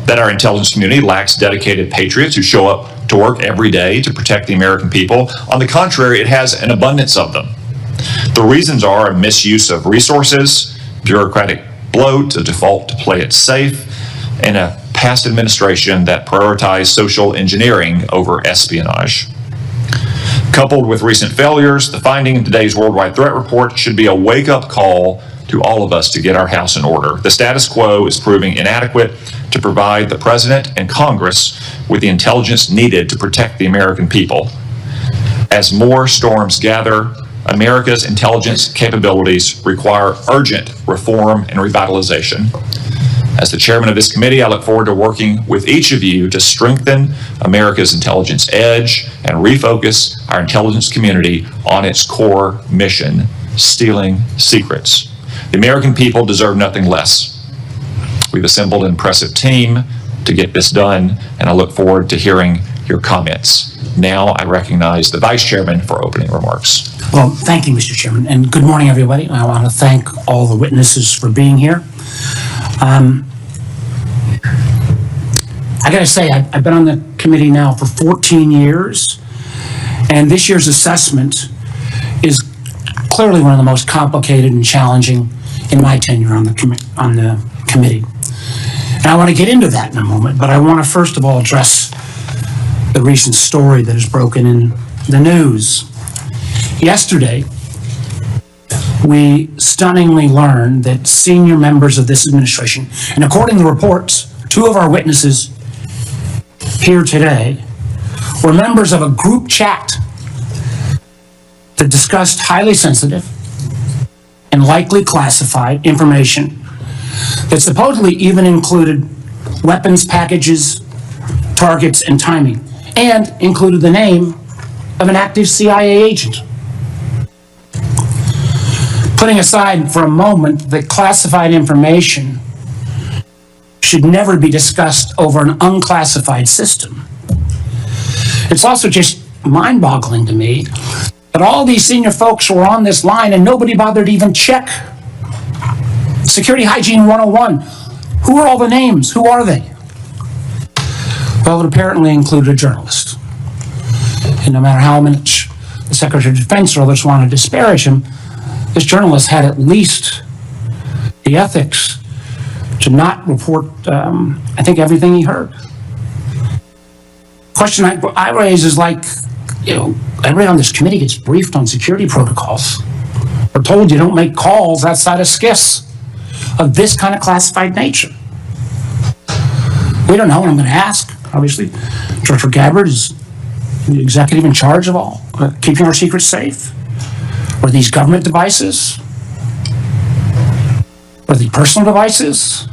that our intelligence community lacks dedicated patriots who show up to work every day to protect the American people. On the contrary, it has an abundance of them. The reasons are a misuse of resources, bureaucratic bloat, a default to play it safe, and a past administration that prioritized social engineering over espionage. Coupled with recent failures, the finding in today's Worldwide Threat Report should be a wake-up call to all of us to get our house in order. The status quo is proving inadequate to provide the President and Congress with the intelligence needed to protect the American people. As more storms gather, America's intelligence capabilities require urgent reform and revitalization. As the chairman of this committee, I look forward to working with each of you to strengthen America's intelligence edge and refocus our intelligence community on its core mission, stealing secrets. The American people deserve nothing less. We've assembled an impressive team to get this done, and I look forward to hearing your comments. Now I recognize the Vice Chairman for opening remarks. Well, thank you, Mr. Chairman, and good morning, everybody. I want to thank all the witnesses for being here. I got to say, I've been on the committee now for 14 years, and this year's assessment is clearly one of the most complicated and challenging in my tenure on the committee. And I want to get into that in a moment, but I want to first of all address the recent story that has broken in the news. Yesterday, we stunningly learned that senior members of this administration, and according to reports, two of our witnesses here today were members of a group chat that discussed highly sensitive and likely classified information that supposedly even included weapons packages, targets, and timing, and included the name of an active CIA agent. Putting aside for a moment that classified information should never be discussed over an unclassified system, it's also just mind-boggling to me that all these senior folks were on this line and nobody bothered to even check Security Hygiene 101. Who are all the names? Who are they? Well, it apparently included a journalist. And no matter how much the Secretary of Defense or others want to disparage him, this journalist had at least the ethics to not report, I think, everything he heard. Question I raise is like, everybody on this committee gets briefed on security protocols. We're told you don't make calls outside of SCIFs of this kind of classified nature. We don't know, and I'm going to ask. Obviously, Director Gabbard is the executive in charge of all, keeping our secrets safe. Were these government devices? Were they personal devices?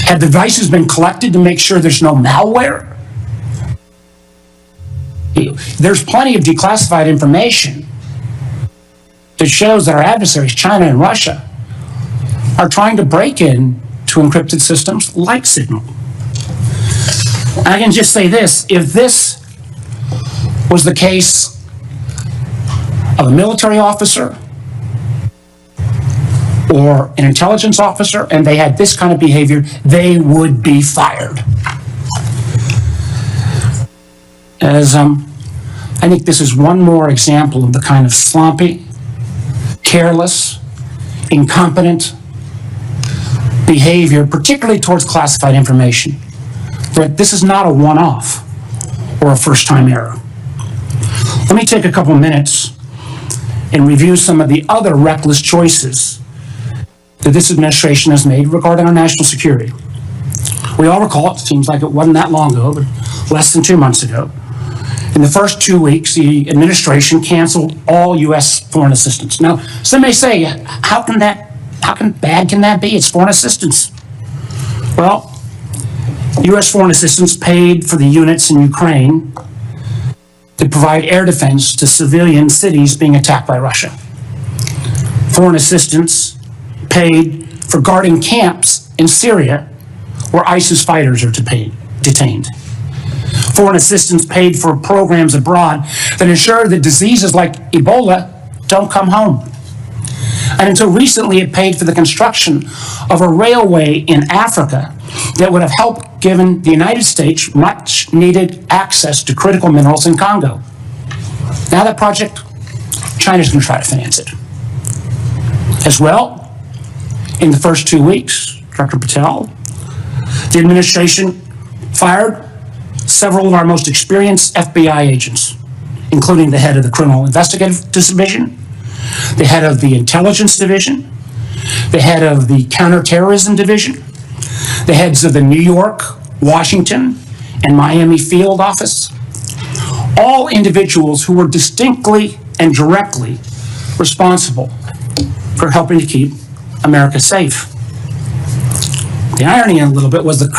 Have the devices been collected to make sure there's no malware? There's plenty of declassified information that shows that our adversaries, China and Russia, are trying to break in to encrypted systems like Signal. I can just say this, if this was the case of a military officer or an intelligence officer and they had this kind of behavior, they would be fired. As I think this is one more example of the kind of sloppy, careless, incompetent behavior, particularly towards classified information. That this is not a one-off or a first-time error. Let me take a couple minutes and review some of the other reckless choices that this administration has made regarding our national security. We all recall, it seems like it wasn't that long ago, but less than 2 months ago, in the first 2 weeks, the administration canceled all U.S. foreign assistance. Now, some may say, how bad can that be? It's foreign assistance. Well, U.S. foreign assistance paid for the units in Ukraine that provide air defense to civilian cities being attacked by Russia. Foreign assistance paid for guarding camps in Syria where ISIS fighters are detained. Foreign assistance paid for programs abroad that ensure that diseases like Ebola don't come home. And until recently, it paid for the construction of a railway in Africa that would have helped given the United States much needed access to critical minerals in Congo. Now that project China's going to try to finance it. As well, in the first 2 weeks, Dr. Patel, the administration fired several of our most experienced FBI agents, including the head of the Criminal Investigative Division, the head of the Intelligence Division, the head of the Counterterrorism Division, the heads of the New York, Washington, and Miami field office, all individuals who were distinctly and directly responsible for helping to keep America safe. The irony a little bit was the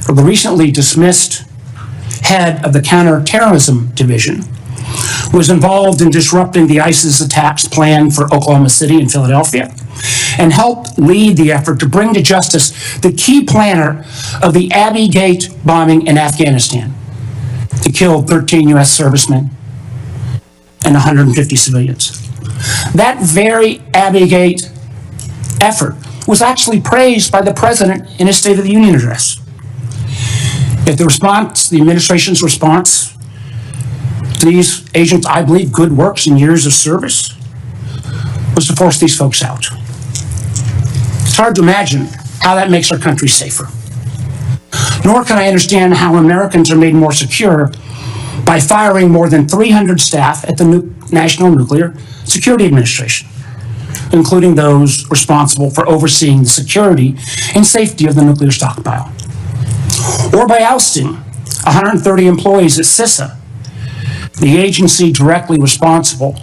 recently dismissed head of the Counterterrorism Division was involved in disrupting the ISIS attacks planned for Oklahoma City and Philadelphia, and helped lead the effort to bring to justice the key planner of the Abbey Gate bombing in Afghanistan that killed 13 U.S. servicemen and 150 civilians. That very Abbey Gate effort was actually praised by the president in his State of the Union address. Yet the administration's response to these agents, I believe, good works and years of service, was to force these folks out. It's hard to imagine how that makes our country safer. Nor can I understand how Americans are made more secure by firing more than 300 staff at the National Nuclear Security Administration, including those responsible for overseeing the security and safety of the nuclear stockpile. Or by ousting 130 employees at FISA, the agency directly responsible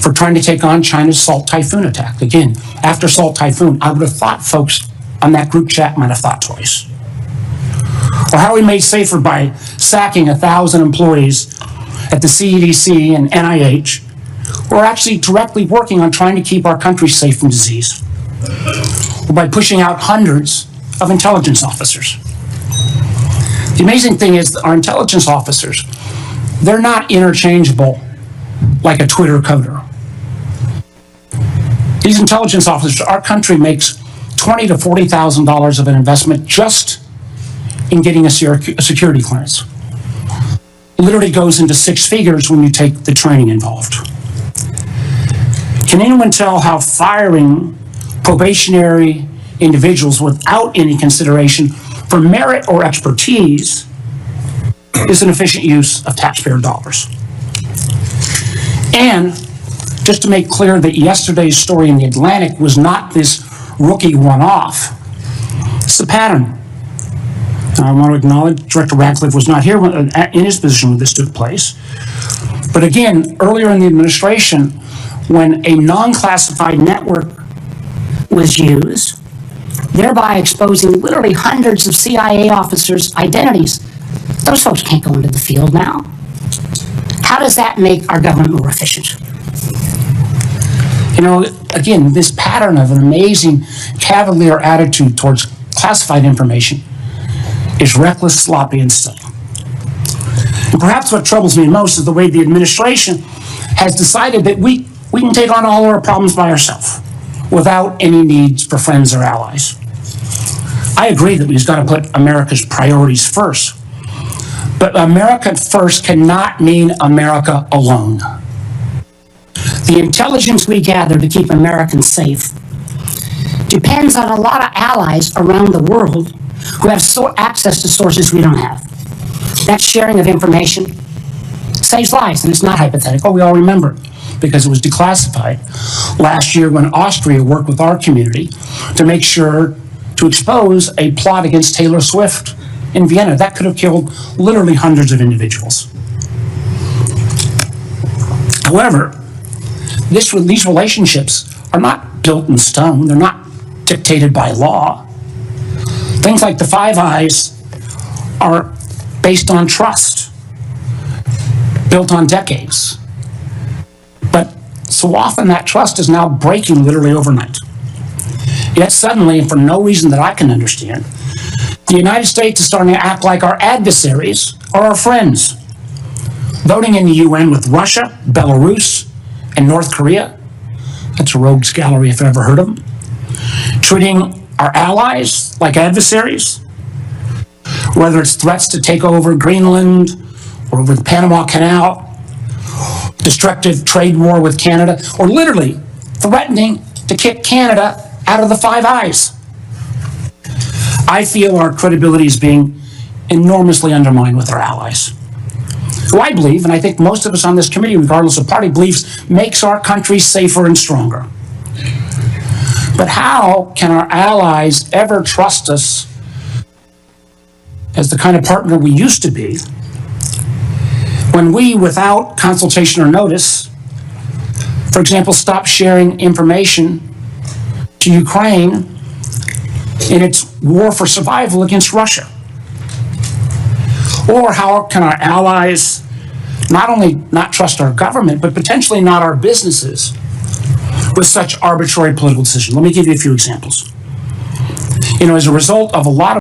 for trying to take on China's Salt Typhoon attack. Again, after Salt Typhoon, I would have thought folks on that group chat might have thought twice. Or how we made safer by sacking 1,000 employees at the CDC and NIH who are actually directly working on trying to keep our country safe from disease. Or by pushing out hundreds of intelligence officers. The amazing thing is that our intelligence officers, they're not interchangeable like a Twitter coder. These intelligence officers, our country makes $20,000 to $40,000 of an investment just in getting a security clearance. It literally goes into six figures when you take the training involved. Can anyone tell how firing probationary individuals without any consideration for merit or expertise is an efficient use of taxpayer dollars? And just to make clear that yesterday's story in the Atlantic was not this rookie one-off, it's the pattern. I want to acknowledge Director Ratcliffe was not here in his position when this took place. But again, earlier in the administration, when a non-classified network was used, thereby exposing literally hundreds of CIA officers' identities, those folks can't go into the field now. How does that make our government more efficient? You know, again, this pattern of an amazing cavalier attitude towards classified information is reckless, sloppy, and silly. And perhaps what troubles me most is the way the administration has decided that we can take on all our problems by ourselves without any needs for friends or allies. I agree that we've got to put America's priorities first. But America first cannot mean America alone. The intelligence we gather to keep Americans safe depends on a lot of allies around the world who have access to sources we don't have. That sharing of information saves lives, and it's not hypothetical. We all remember because it was declassified last year when Austria worked with our community to make sure to expose a plot against Taylor Swift in Vienna. That could have killed literally hundreds of individuals. However, these relationships are not built in stone. They're not dictated by law. Things like the Five Eyes are based on trust, built on decades. But so often that trust is now breaking literally overnight. Yet suddenly, and for no reason that I can understand, the United States is starting to act like our adversaries are our friends. Voting in the UN with Russia, Belarus, and North Korea. That's a rogues gallery if I've ever heard of them. Treating our allies like adversaries, whether it's threats to take over Greenland or over the Panama Canal, destructive trade war with Canada, or literally threatening to kick Canada out of the Five Eyes. I feel our credibility is being enormously undermined with our allies, who I believe, and I think most of us on this committee, regardless of party, believes makes our country safer and stronger. But how can our allies ever trust us as the kind of partner we used to be when we, without consultation or notice, for example, stop sharing information to Ukraine in its war for survival against Russia? Or how can our allies not only not trust our government, but potentially not our businesses with such arbitrary political decisions? Let me give you a few examples. As a result of a lot of